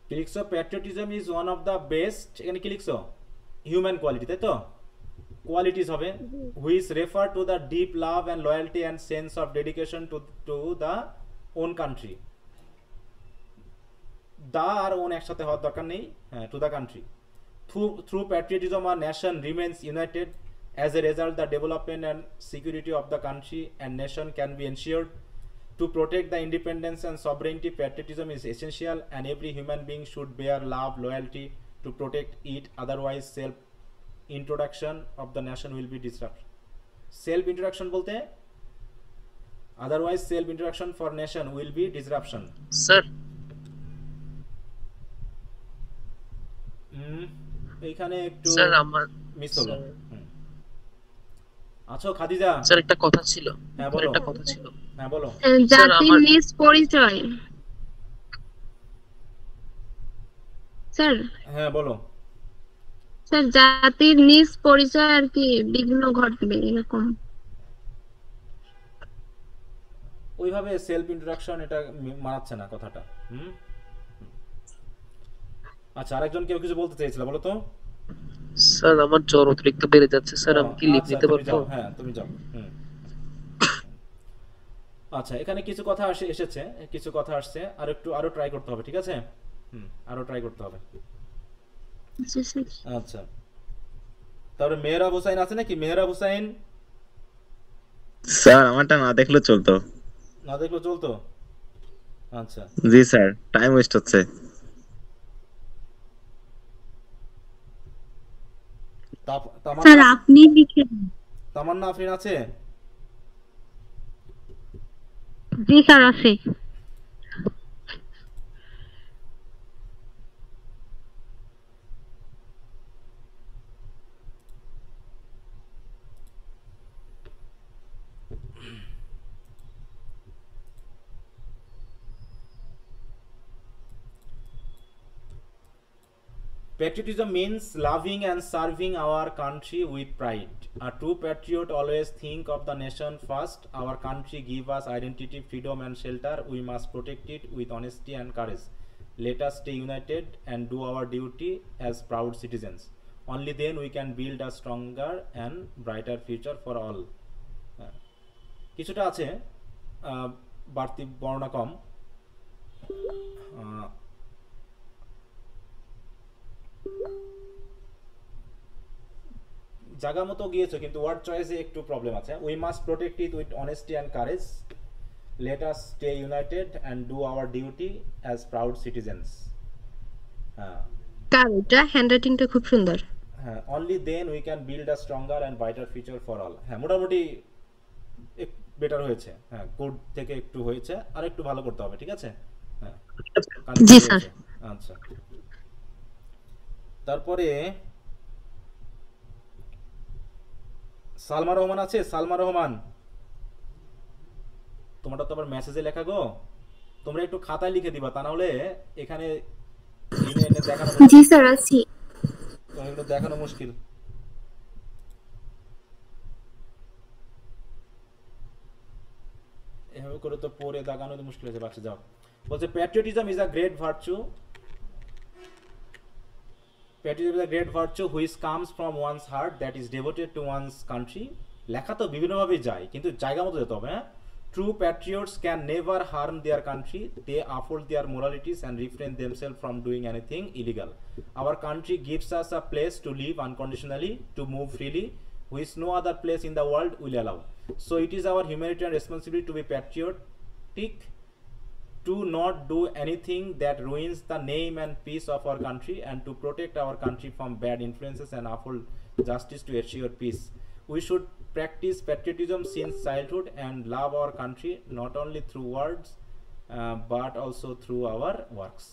কি লিখছো? Patriotism is one of the best, এখানে কি লিখছো? হিউম্যান কোয়ালিটি, তাই তো? কোয়ালিটিস হবে which refer to the deep love and loyalty and sense of dedication to the own country. The আর ওন একসাথে হওয়ার দরকার নেই, হ্যাঁ, to the country. Through patriotism our nation remains united. As a result, the development and security of the country and nation can be ensured. To protect the independence and sovereignty, patriotism is essential, and every human being should bear love, loyalty to protect it. Otherwise, self-introduction of the nation will be disrupted. Self-introduction bolte? Otherwise, self-introduction for nation will be disruption. Sir এইখানে একটু sir আমার miss হলো। আচ্ছা Khadija. Sir একটা কথা ছিল। হ্যাঁ sir বলো। একটা কথা ছিল। হ্যাঁ বলো। স্যার জাতির আমার নিজ পরিচয়। স্যার হ্যাঁ বলো। স্যার জাতির নিজ পরিচয় আর কি বিঘ্ন ঘটবে এরকম। ওইভাবে সেলফ ইন্ট্রোডাকশন এটা মানাচ্ছে না কথাটা। আচ্ছা আরেকজন কেউ কিছু বলতে চাইছিল, বলো তো। স্যার আমার জ্বর অতিরিক্ত বেড়ে যাচ্ছে স্যার, আমি কি লিভ আচ্ছা, নিতে তুমি পারবো? যাও, হ্যাঁ তুমি যাও। আচ্ছা এখানে কিছু কথা এসেছে, কিছু কথা আসছে, আরো ট্রাই করতে হবে, ঠিক আছে? আরো ট্রাই করতে হবে। আচ্ছা তারপরে মেহরাব হোসাইন আছে নাকি? মেহরাব হোসাইন? স্যার আমারটা না দেখলে চলতো। না দেখলো চলতো? আচ্ছা জি স্যার, টাইম ওয়েস্ট হচ্ছে। স্যার আপনি লিখে দিন। তামান্না আফরিন আছে? জি স্যার আছে। Patriotism means loving and serving our country with pride. A true patriot always think of the nation first. Our country give us identity, freedom and shelter. We must protect it with honesty and courage. Let us stay united and do our duty as proud citizens. Only then we can build a stronger and brighter future for all. কিছুটা আছে, বাড়তি বর্ণনা কম। জায়গা মতো গিয়েছো কিন্তু word চয়েসে একটু problem আছে। We must protect it with honesty and courage. Let us stay united and do our duty as proud citizens. হ্যাঁ কারণটা হ্যান্ডরাইটিংটা খুব সুন্দর। হ্যাঁ only then we can build a stronger and brighter future for all. হ্যাঁ মোটামুটি better হয়েছে, হ্যাঁ কোড থেকে একটু হয়েছে, আর একটু ভালো করতে হবে, ঠিক আছে? হ্যাঁ জি স্যার। আচ্ছা তারপরে সালমা রহমান আছে? সালমা রহমান, তোমারটা তো আবার মেসেজে লেখা গো, তোমরা একটু খাতায় লিখে দিবা, তা না হলে এখানে এনে দেখানো। জি স্যার আছি। তো এগুলো দেখানো মুশকিল। এভাবে করে তো পরে দাগানো মুশকিল আছে, বাচ্চা যাও। বলছে patriotism is a great virtue. Patriotism is a great virtue which comes from one's heart that is devoted to one's country. লেখা তো বিভিন্নভাবে যায়, কিন্তু জায়গা মতো যেতে হবে। হ্যাঁ, true patriots can never harm their country. They uphold their moralities and refrain themselves from doing anything illegal. Our country gives us a place to live unconditionally, to move freely, which no other place in the world will allow. So it is our humanitarian responsibility to be patriotic, to not do anything that ruins the name and peace of our country, and to protect our country from bad influences and uphold justice to ensure peace. We should practice patriotism since childhood and love our country not only through words but also through our works.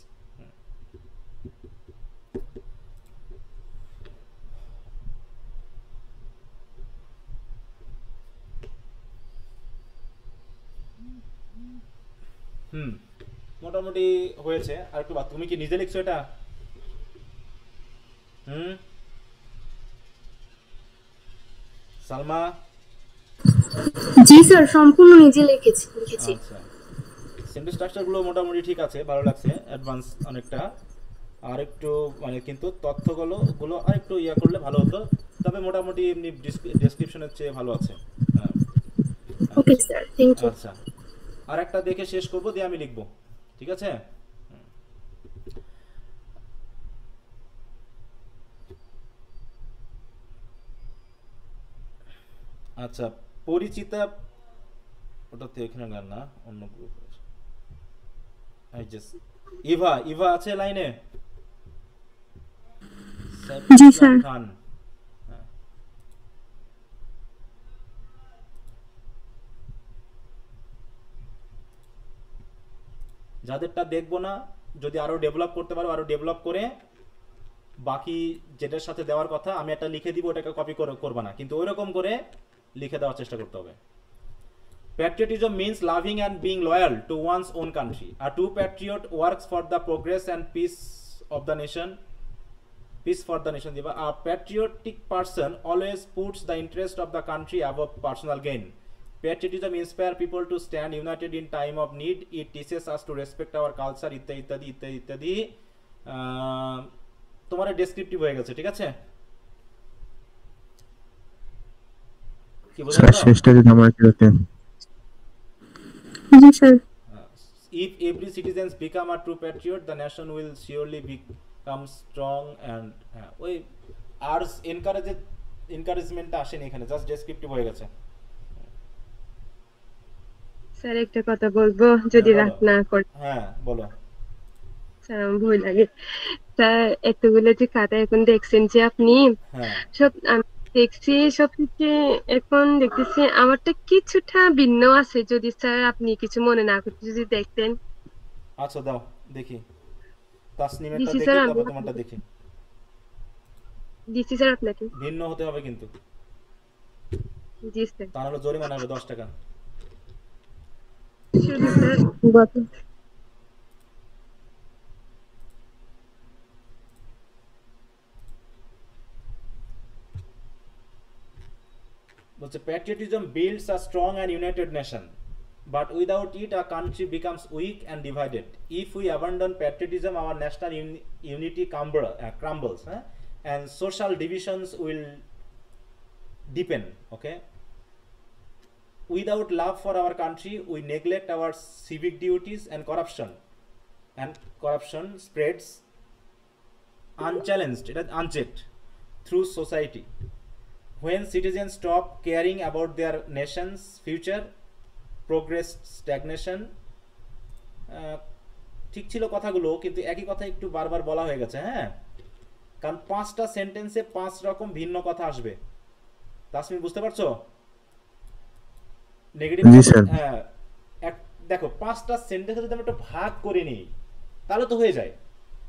মোটামুটি হয়েছে। আর একটু তুমি কি নিজে লিখছো এটা? সালমা? জি sir, সম্পূর্ণ নিজে লিখেছি। আচ্ছা, সেন্টেন্স স্ট্রাকচারগুলো মোটামুটি ঠিক আছে, ভালো লাগছে, অ্যাডভান্স অনেকটা। আর একটু মানে কিন্তু তথ্যগুলো আর একটু ইয়া করলে ভালো হতো, তবে মোটামুটি এমনি ডেসক্রিপশনের চেয়ে ভালো আছে। Okay sir, thank you. আচ্ছা, আর একটা দেখে শেষ করব, দিয়ে আমি লিখব, ঠিক আছে? আচ্ছা, পরিচিতা, ওটাতে এখানে গান না, অন্য গ্রুপ আছে। ইভা আছে লাইনে? জি স্যার। খান, যাদেরটা দেখবো না, যদি আরো ডেভেলপ করতে পারো, আরো ডেভেলপ করে বাকি যেটার সাথে দেওয়ার কথা আমি একটা লিখে দিব, ওটাকে কপি করবা না, কিন্তু ওইরকম করে লিখে দেওয়ার চেষ্টা করতে হবে। Patriotism means loving and being loyal to one's own country. A true patriot works for the progress and peace of the nation. Peace for the nation. A patriotic person always puts the interest of the country above personal gain. Patriotism inspires people to stand united in time of need. It teaches us to respect our culture, ইত্যাদি ইত্যাদি ইত্যাদি। তোমার descriptive হয়ে গেছে, ঠিক আছে? কি বুঝলে? শেষটা যদি আমার করতে। জি sir. If every citizens become a true patriot, the nation will surely become strong and ওই আর্স এনকারেজমেন্টটা আসেনি এখানে, জাস্ট ডেসক্রিপটিভ হয়ে গেছে। স্যার একটা কথা বলবো, যদি রাগ না করে? হ্যাঁ বলো স্যার, আমার ভয় লাগে স্যার। এতগুলো যে খাতা এখন দেখছেন যে আপনি, সব আমি দেখছি, সবকিছু এখন দেখতেছি আমারটা কিছুটা ভিন্ন আছে, যদি স্যার আপনি কিছু মনে না করতে যদি দেখতেন। আচ্ছা দাও দেখি, তাসনিমেরটা দিছি দেখি, স্যার, তারপর তোমারটা দেখি। দিছি স্যার আপনাকে। ভিন্ন হতে হবে কিন্তু। জি স্যার। তাহলে জরিমানা হবে 10 টাকা। শুধু স্যার বলুন। বলছে patriotism builds a strong and united nation, but without it a country becomes weak and divided. If we abandon patriotism, our national unity crumbles, and social divisions will deepen. Okay, without love for our country, we neglect our civic duties, and corruption spreads unchallenged, unchecked through society. When citizens stop caring about their nation's future, progress stagnation. ঠিক ছিল কথাগুলো, কিন্তু একই কথা একটু বারবার বলা হয়ে গেছে। হ্যাঁ, কারণ 5টা সেন্টেন্সে 5 রকম ভিন্ন কথা আসবে। তাসমিন বুঝতে পারছো? নেগেটিভ। হ্যাঁ, দেখো 5টা সেন্টেন্সে যদি আমি একটু ভাগ করে নিই তাহলে তো হয়ে যায়।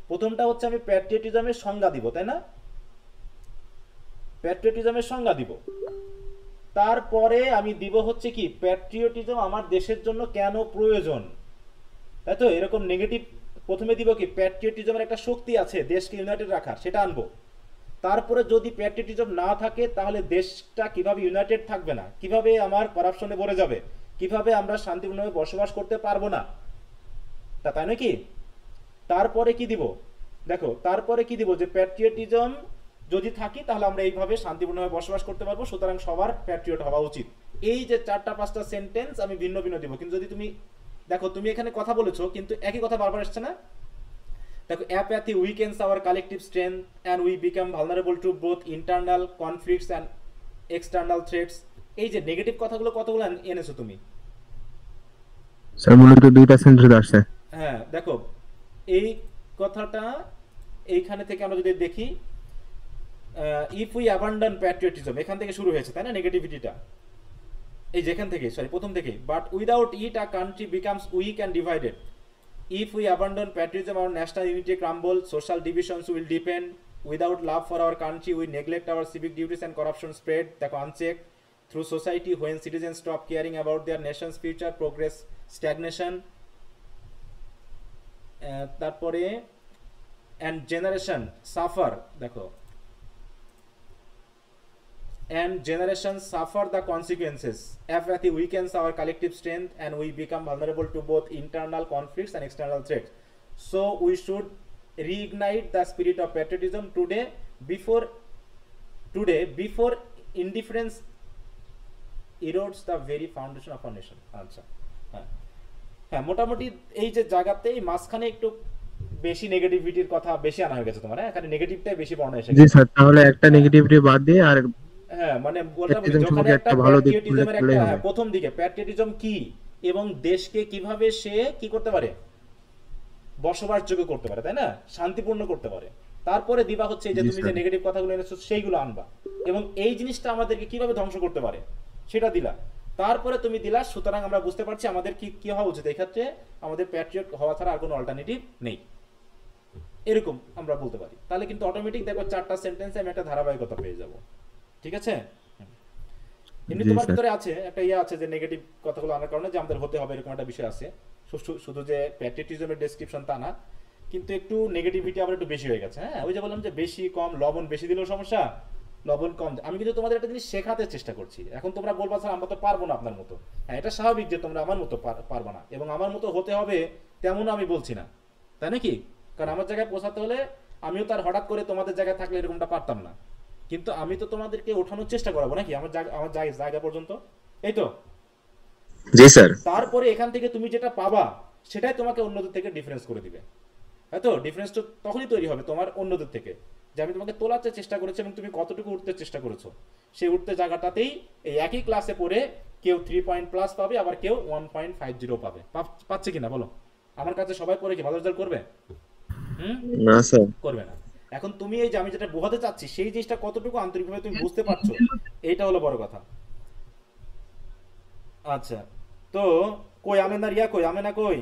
প্রথমটা হচ্ছে আমি প্যাট্রিয়টিজমের সংজ্ঞা দিব, তাই না? প্যাট্রিয়টিজমের সংজ্ঞা দিব, তারপরে আমি দিব হচ্ছে কি প্যাট্রিয়টিজম আমার দেশের জন্য কেন প্রয়োজন, তাই তো? এরকম নেগেটিভ প্রথমে দিব কি প্যাট্রিয়টিজমের একটা শক্তি আছে দেশকে ইউনাইটেড রাখার, সেটা আনবো। তারপরে যদি প্যাট্রিয়টিজম না থাকে তাহলে দেশটা কিভাবে ইউনাইটেড থাকবে না, কিভাবে আমার করাপশনে ভরে যাবে, কিভাবে আমরা শান্তিপূর্ণভাবে বসবাস করতে পারবো না, তাই নাকি? তারপরে কি দিব দেখো, তারপরে কি দিব যে প্যাট্রিয়টিজম যদি থাকি তাহলে আমরা এইভাবে শান্তিপূর্ণভাবে বসবাস করতে পারবো, সুতরাং সবার প্যাট্রিয়ট হওয়া উচিত। এই যে 4টা 5টা সেন্টেন্স আমি ভিন্ন ভিন্ন দিব, কিন্তু যদি তুমি দেখো তুমি এখানে কথা বলেছো কিন্তু একই কথা বারবার আসছে না। দেখো, apathy weakens our collective strength and we become vulnerable to both internal conflicts and external threats. এই যে নেগেটিভ কথাগুলো কতগুলো এনেছো তুমি? স্যার মূলত 2টা সেন্টেন্স আসছে। হ্যাঁ দেখো, এই কথাটা এইখানে থেকে আমরা যদি দেখি, if we abandon patriotism, এখান থেকে শুরু হয়েছে, তাই না নেগেটিভিটিটা? এই যেখান থেকে, সরি প্রথম থেকে, but without it a country becomes weak and divided. If we abandon patriotism, our national unity crumbles, social divisions will deepen. Without love for our country, we neglect our civic duties and corruption spread, unchecked. through society when citizens stop caring about their nation's future, progress stagnation, তারপরে and generation suffer, দেখো, and generations suffer the consequences. Apathy weakens our collective strength and we become vulnerable to both internal conflicts and external threats. So we should reignite the spirit of patriotism before indifference erodes the very foundation of our nation. আচ্ছা, হ্যাঁ মোটামুটি এই যে জায়গাতে এই মাঝখানে একটু বেশি নেগেটিভিটির কথা বেশি আনা হয়ে গেছে তোমার, হ্যাঁ এখানে নেগেটিভটাই বেশি বর্ণনা এসে গেছে। জি স্যার, তাহলে একটা নেগেটিভিটি বাদ দিয়ে আর হ্যাঁ মানে বললাম যখন একটা প্যাট্রিয়টিজমের একটা প্রথম দিকে প্যাট্রিয়টিজম কি এবং দেশকে কিভাবে সে কি করতে পারে, বসবাসযোগ্য করতে পারে, তাই না, শান্তিপূর্ণ করতে পারে, তারপরে দিবা হচ্ছে এই যে তুমি যে নেগেটিভ কথাগুলো এনেছো সেইগুলো আনবা এবং এই জিনিসটা আমাদেরকে কিভাবে ধ্বংস করতে পারে সেটা দিলা, তারপরে তুমি দিলা। সুতরাং আমরা বুঝতে পারছি আমাদের কি হওয়া উচিত, এই ক্ষেত্রে আমাদের প্যাট্রিয়ট হওয়া ছাড়া আর কোনো অল্টারনেটিভ নেই, এরকম আমরা বলতে পারি। তাহলে কিন্তু অটোমেটিক দেখো 4টা সেন্টেন্সে আমি একটা ধারাবাহিকতা পেয়ে যাব, ঠিক আছে। এমনি তোমার ভিতরে আছে একটা আছে যে নেগেটিভ কথাগুলো আনার কারণে যে আমাদের হতে হবে এরকম একটা বিষয় আছে, শুধু যে প্যাট্রিয়টিজমের ডেসক্রিপশন তা না, কিন্তু একটু নেগেটিভিটি আবার একটু বেশি হয়ে গেছে। হ্যাঁ ওই যে বললাম যে বেশি কম, লবণ বেশি দিলেও সমস্যা, লবণ কম। আমি কিন্তু তোমাদের একটা জিনিস শেখাতে চেষ্টা করছি, এখন তোমরা বলবা স্যার আমরা তো পারবো না আপনার মতো। হ্যাঁ এটা স্বাভাবিক যে তোমরা আমার মতো পারবা না এবং আমার মতো হতে হবে তেমন আমি বলছি না, তাই নাকি? কারণ আমার জায়গায় পৌঁছাতে হলে আমিও তার হঠাৎ করে তোমাদের জায়গায় থাকলে এরকমটা পারতাম না, কিন্তু আমি তো তোমাদেরকে ওঠানোর চেষ্টা করাবো নাকি আমার জায়গা পর্যন্ত, এই তো? জি স্যার। তারপরে এখান থেকে তুমি যেটা পাবা সেটাই তোমাকে অন্যদের থেকে ডিফারেন্স করে দিবে, তাই তো? ডিফারেন্স তো তখনই তৈরি হবে তোমার অন্যদের থেকে, যে আমি তোমাকে তোলার চেষ্টা করেছি এবং তুমি কতটুকু উঠতে চেষ্টা করেছো। সেই উঠতে জায়গাটাতেই এই একই ক্লাসে পড়ে কেউ 3 পয়েন্ট প্লাস পাবে, আবার কেউ 1.50 পাবে। পাচ্ছে কিনা বলো? আমার কাছে সবাই পড়ে কি ভালো রেজাল্ট করবে? না স্যার, করবে না। এখন তুমি এই যে আমি যেটা বোঝাতে চাচ্ছি সেই জিনিসটা কতটুকু আন্তরিকভাবে তুমি বুঝতে পারছো, এইটা হলো বড় কথা। আচ্ছা, তো কই আমেনা রিয়া, কই আমেনা, কই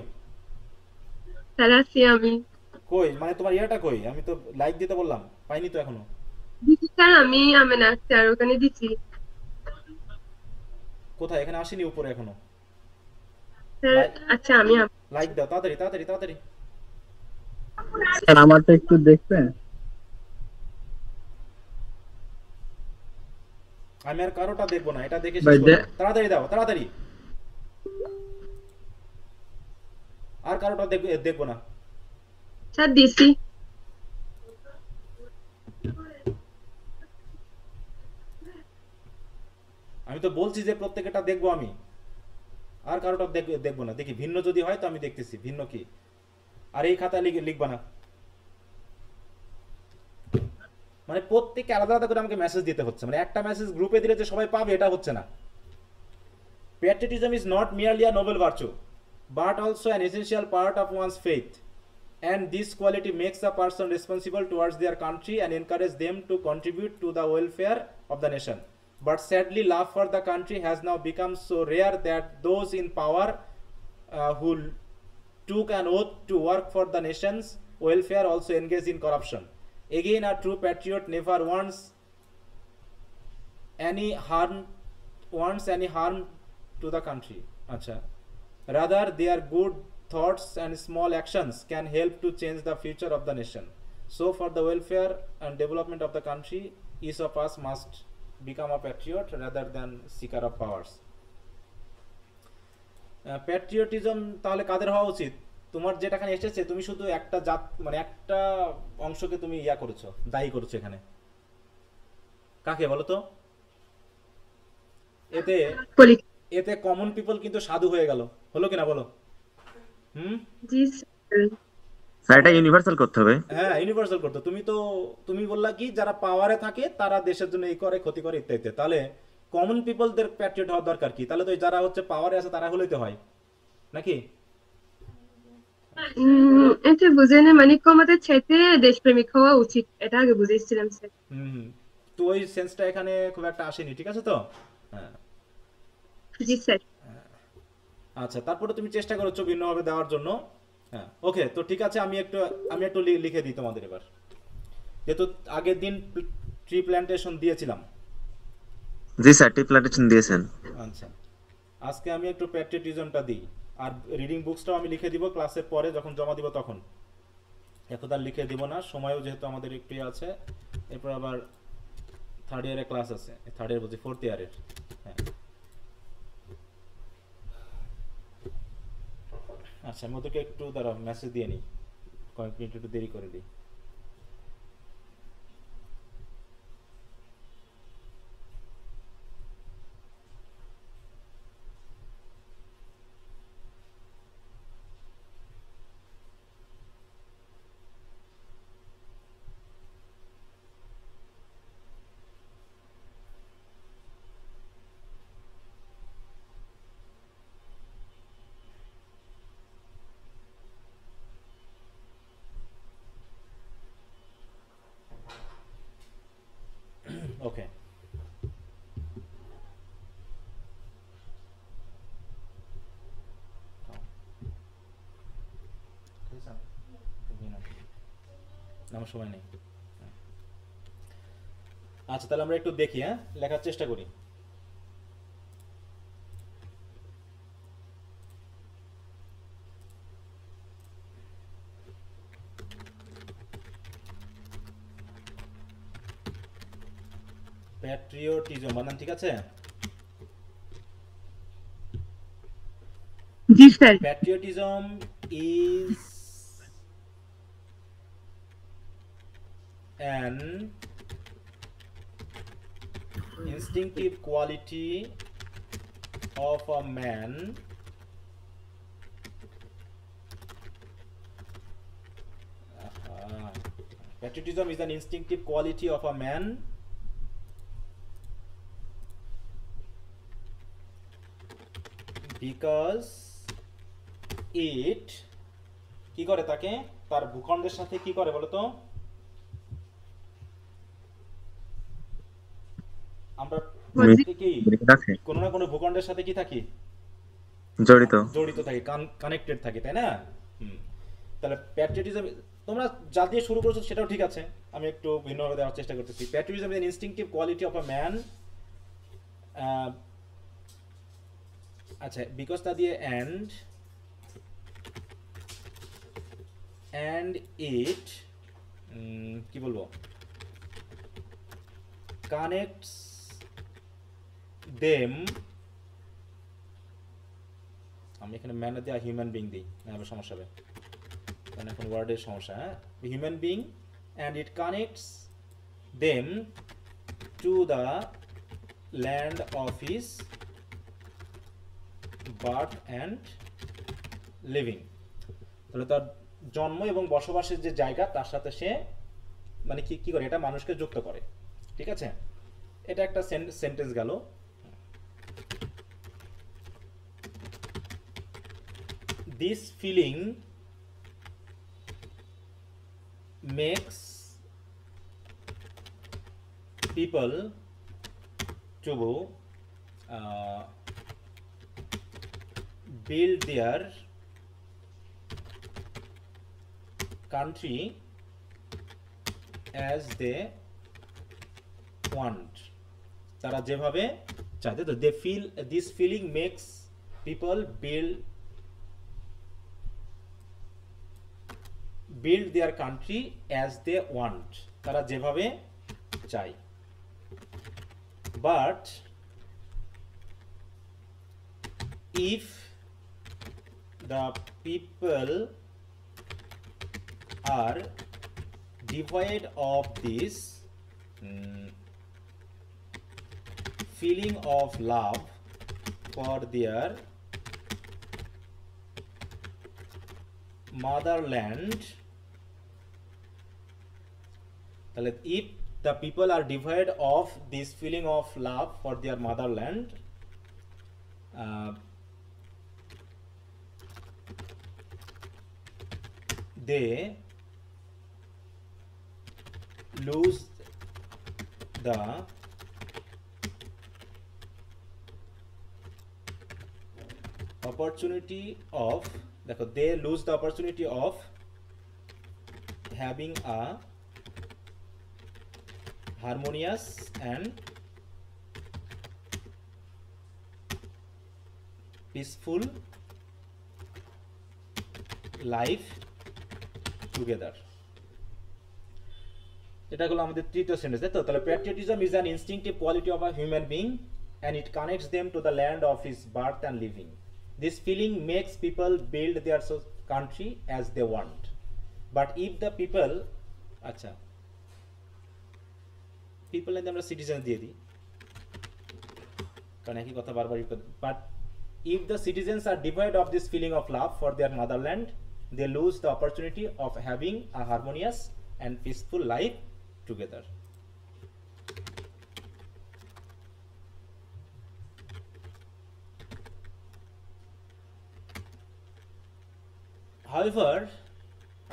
তারা আছি আমি, কই মানে তোমার ইয়াটা কই? আমি তো লাইক দিতে বললাম, পাইনি তো এখনো। দিছি স্যার, আমি আমেনা স্যার ওখানে দিছি। কোথায়? এখানে আসেনি উপরে এখনো। স্যার আচ্ছা আমি লাইক দাও তাড়াতাড়ি তাড়াতাড়ি তাড়াতাড়ি। স্যার আমারটা একটু দেখবেন? আমি আর কারোটা দেখবো না, এটা দেখে শেষ করো। তাড়াতাড়ি দাও তাড়াতাড়ি, আর কারোটা দেখবো না। স্যার দিছি। আমি তো বলছি যে প্রত্যেকটা দেখবো আমি, আর কারোটা দেখবো না। দেখি ভিন্ন যদি হয় তো আমি দেখতেছি ভিন্ন কি। আর এই খাতায় লিখবা না, মানে প্রত্যেককে আলাদা আলাদা করে আমাকে মেসেজ দিতে হচ্ছে, মানে একটা মেসেজ গ্রুপে দিলে যে সবাই পাবে এটা হচ্ছে না। Patriotism is not merely a noble virtue, but also an essential part of one's faith. And this quality makes a person responsible towards their country and encourages them to contribute to the welfare of the nation. But sadly, love for the country has now become so rare that those in power who took an oath to work for the nation's welfare also engage in corruption. Again, a true patriot never wants any harm to the country. Acha. Rather, their good thoughts and small actions can help to change the future of the nation. So, for the welfare and development of the country, each of us must become a patriot rather than seeker of powers. Patriotism তাহলে কাদের হওয়া উচিত? তোমার যেটাখানে এসেছে তুমি শুধু একটা জাত মানে একটা অংশকে তুমি ইয়া করেছো, দায়ী করেছো এখানে। কাকে বলো তো? এতে কমন পিপল কিন্তু সাধু হয়ে গেল, হলো কিনা বলো? জি স্যার এটা ইউনিভার্সাল করতে হবে। হ্যাঁ ইউনিভার্সাল করতে। তুমি বললা কি যারা পাওয়ারে থাকে তারা দেশের জন্য এই করে ক্ষতি করে ইত্যাদি, তাহলে কমন পিপলদের প্যাট্রিয়ট হওয়ার দরকার কি? তাহলে তো যারা হচ্ছে পাওয়ারে আছে তারা হলেই তো হয় নাকি? এটা বুঝে না, মানে আমাদের চাইতে দেশপ্রেমিক হওয়া উচিত, এটা আগে বুঝেছিলাম স্যার। তো ওই সেন্সটা এখানে খুব একটা আসেনি, ঠিক আছে তো? হ্যাঁ জি স্যার। আচ্ছা, তারপরে তুমি চেষ্টা করছো ভিন্নভাবে দেওয়ার জন্য। হ্যাঁ ওকে, তো ঠিক আছে, আমি একটু লিখে দিই তোমাদের এবার, যেহেতু আগের দিন ট্রি প্ল্যান্টেশন দিয়েছিলাম। জি স্যার টিপ্লাটেশন দিয়েছেন। আচ্ছা, আজকে আমি একটু প্যাট্রিয়টিজমটা দিই, আর রিডিং বুকসটাও আমি লিখে দিব ক্লাসের পরে যখন জমা দিব তখন, এখন আর লিখে দিব না, সময়ও যেহেতু আমাদের একটু আছে। এরপর আবার থার্ড ইয়ারের ক্লাস আছে, থার্ড ইয়ার বলছি ফোর্থ ইয়ারের। হ্যাঁ আচ্ছা, আমি ওদেরকে একটু দাঁড়াও মেসেজ দিয়ে নিই, কয়েক মিনিট একটু দেরি করে দিই। ওকে, আমার সময় নেই। আচ্ছা তাহলে আমরা একটু দেখি, হ্যাঁ লেখার চেষ্টা করি। প্যাট্রিয়টিজম বানান ঠিক আছে? জি sir. Patriotism is an instinctive quality of a man patriotism is an instinctive quality of a man because it কি করে তাকে তার ভূখণ্ডের সাথে কি করে বলো তো? আমরা কি কোনো না কোনো ভূখণ্ডের সাথে কি থাকি? জড়িত থাকি, কানেক্টেড থাকি, তাই না? তাহলে প্যাট্রিয়টিজম তোমরা যা দিয়ে শুরু করেছো সেটাও ঠিক আছে, আমি একটু ভিন্নভাবে দেওয়ার চেষ্টা করতেছি। Patriotism is an instinctive quality of a man, আচ্ছা বিকজ তা দিয়ে and it কি বলবো, connects them, আমি এখানে ম্যান দিয়ে হিউম্যান বিং দিই না, আবার সমস্যা হবে কারণ এখন ওয়ার্ডের সমস্যা। হ্যাঁ human being and it connects them to the land of his birth and living, তাহলে তার জন্ম এবং বসবাসের যে জায়গা তার সাথে সে মানে কি করে এটা মানুষকে যুক্ত করে, ঠিক আছে? এটা একটা সেন্টেন্স গেল। This feeling makes people to build their country as they want, তারা যেভাবে চায়। তো they feel this feeling makes people build their country as they want, তারা যেভাবে চায়। but if the people are devoid of this feeling of love for their motherland, তাহলে if the people are devoid of this feeling of love for their motherland, they lose the opportunity of, দেখো they lose the opportunity of having a harmonious and peaceful life together. এটা হলো আমাদের তৃতীয় sentence, তাই তো? তাহলে patriotism is an instinctive quality of a human being and it connects them to the land of his birth and living. This feeling makes people build their country as they want. But if the people, acha, people and আমরা citizens দিয়ে দিই, কারণ একই কথা বারবার। But if the citizens are devoid of this feeling of love for their motherland, they lose the opportunity of having a harmonious and peaceful life together. However,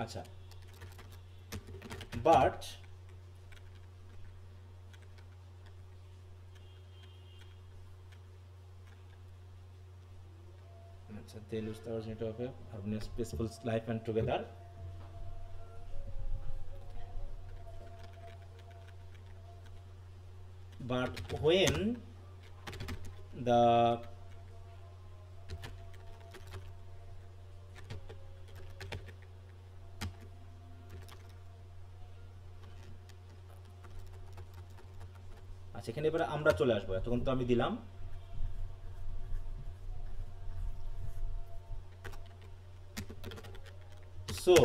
acha, but they lose the opportunity of a harmonious, peaceful life and together. But when the আচ্ছা, এখানে এবারে আমরা চলে আসবো। এতক্ষণ তো আমি দিলাম so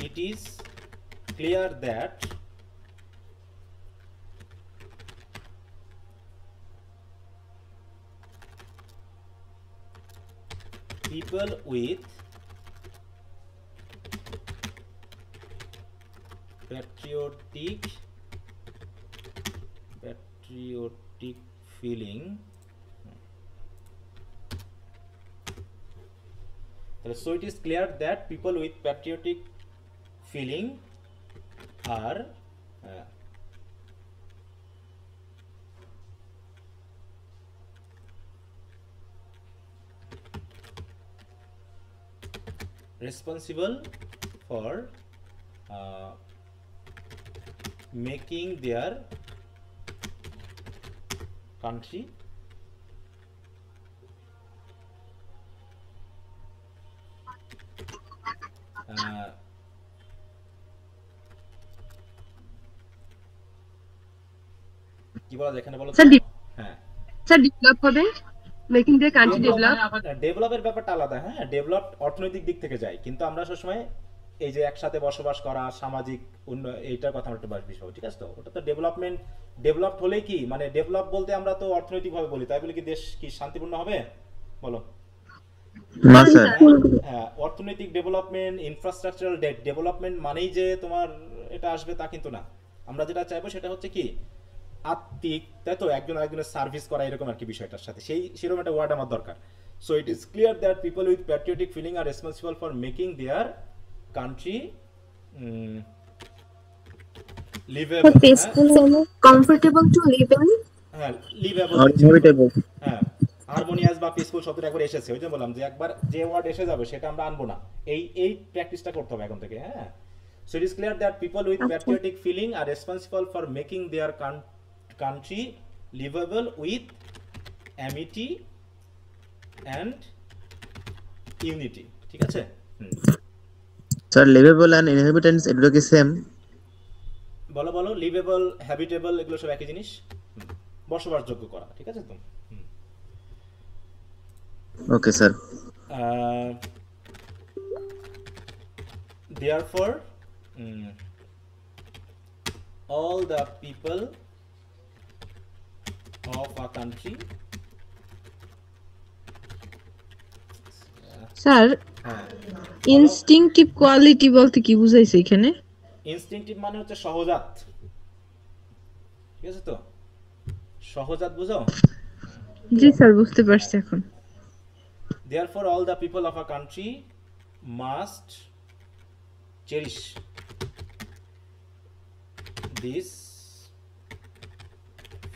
it is clear that people with patriotic feeling, so it is clear that people with patriotic feeling are responsible for making their country কি বলা যায় এখানে বলো? হ্যাঁ স্যার ডেভেলপ হবে, মেকিং দ্য কান্ট্রি ডেভেলপ। ডেভেলপের ব্যাপারটা আলাদা। হ্যাঁ, ডেভেলপ অর্থনৈতিক দিক থেকে যায়, কিন্তু আমরা সবসময় এই যে একসাথে বসবাস করা, সামাজিক এইটার কথা আমরা একটু বেশি হবে, ঠিক আছে? তো ওটা তো ডেভেলপমেন্ট, ডেভেলপড হলে কি মানে ডেভেলপ বলতে আমরা তো অর্থনৈতিকভাবে বলি, তাই বলে কি দেশ কি শান্তিপূর্ণ হবে বলো? না স্যার। হ্যাঁ, অর্থনৈতিক ডেভেলপমেন্ট, ইনফ্রাস্ট্রাকচারাল ডেভেলপমেন্ট মানেই যে তোমার এটা আসবে তা কিন্তু না। আমরা যেটা চাইবো সেটা হচ্ছে কি আত্মিক, তাই তো? একজন আরেকজনের সার্ভিস করা, এরকম আর কি বিষয়টার সাথে সেরকম একটা ওয়ার্ড আমার দরকার। So it is clear that people with patriotic feeling are responsible for making their country liveable, comfortable to live in. হ্যাঁ, লিভেবল, হ্যাঁ, হারমোনিয়াস বা পিসফুল শব্দটা একবার এসেছে, ওই যে বললাম যে একবার যে ওয়ার্ড এসে যাবে সেটা আমরা আনবো না, এই প্র্যাকটিসটা করতে হবে এখন থেকে। হ্যাঁ, so it is clear that people with patriotic feeling are responsible for making their country livable with amity and unity, ঠিক আছে? স্যার লিভেবল এন্ড ইনহেবিটেন্স এগুলো কি সেম? বলো বলো, লিভেবল, হ্যাবিটেবল এগুলো সব একই জিনিস, বসবাসযোগ্য করা, ঠিক আছে তো? Okay sir. therefore all the people of a country sir instinctive quality বলতে কি বুঝাইছে এখানে? ইনস্টিংক্টিভ মানে হচ্ছে সহজাত, ঠিক আছে তো? সহজাত বুঝো? জি স্যার, বুঝতে পারছি এখন। therefore all the people of a country must cherish this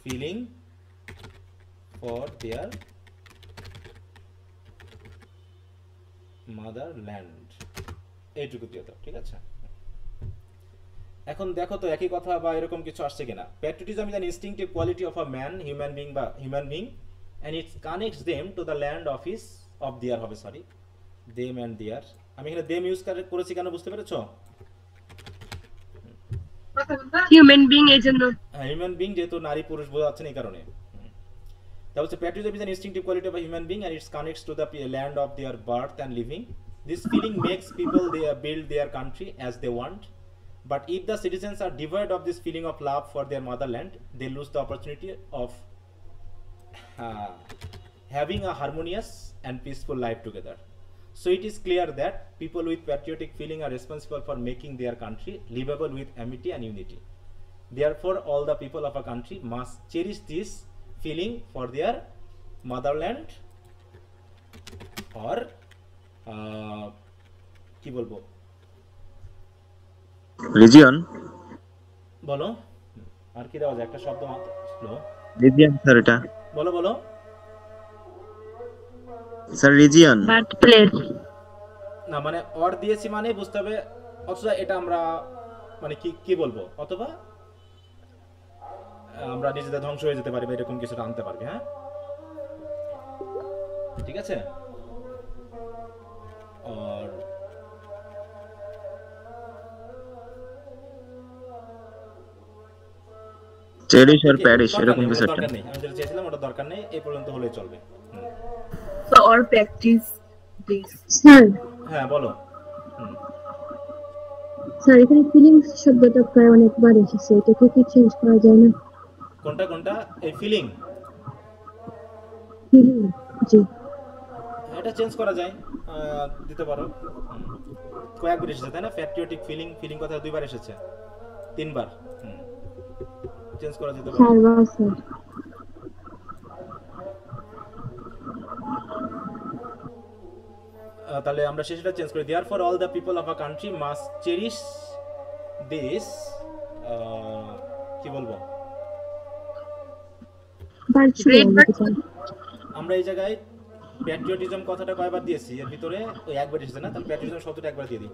feeling for their motherland, এইটুকু দিয়ে দাও, ঠিক আছে? এখন দেখো তো একই কথা বা এরকম কিছু আসছে কিনা। Patriotism is an instinctive quality of a man, human being বা human being and it connects them to the land of his of their হবে সরি them and their আমি এখানে them ইউজ করেছি কেন বুঝতে পেরেছো হিউম্যান বিং এর জন্য হিউম্যান বিং যেহেতু নারী পুরুষ বোঝাচ্ছেন এই কারণে that was a patriotism is an instinctive quality of a human being and it connects to the land of their birth and living. This feeling makes people they build their country as they want. But if the citizens are devoid of this feeling of love for their motherland, they lose the opportunity of having a harmonious and peaceful life together. So it is clear that people with patriotic feeling are responsible for making their country livable with amity and unity. Therefore, all the people of a country must cherish this feeling for their motherland or কি বলবো region বলো আর কি দেওয়া যায় একটা শব্দ মাত্র region sir এটা বলো বলো স্যার রিজিয়ন বার্থ প্লেস না মানে অর দিয়েছি মানে বুঝতে হবে অথবা এটা আমরা মানে কি কি বলবো অথবা আমরা নিজেদের ধ্বংস হয়ে যেতে পারি বা এরকম কিছুটা আনতে পারবে হ্যাঁ ঠিক আছে আর চেরিশ আর প্যারিশ এরকম কিছু একটা দরকার নেই আমি যেটা চেয়েছিলাম ওটা দরকার নেই এই পর্যন্ত হলেই চলবে or practice this. স্যার হ্যাঁ বলো স্যার এখানে ফিলিংস শব্দটা প্রায় অনেকবার এসেছে এটাকে কি চেঞ্জ করা যায় না কোনটা কোনটা এই ফিলিং ফিলিং জি এটা চেঞ্জ করা যায় দিতে পারো কয়েকবার এসেছে তাই না প্যাট্রিয়টিক ফিলিং ফিলিং কথা দুইবার এসেছে তিনবার চেঞ্জ করা যেতে পারে চারবার স্যার তাহলে আমরা শেষটা চেঞ্জ করি therefore all the people of a country must cherish this কি বলবো আমরা এই জায়গায় প্যাট্রিয়টিজম কথাটা কয়বার দিয়েছি এর ভিতরে ওই একবার এসেছে না তাহলে প্যাট্রিয়টিজম শব্দটা একবার দিয়ে দিই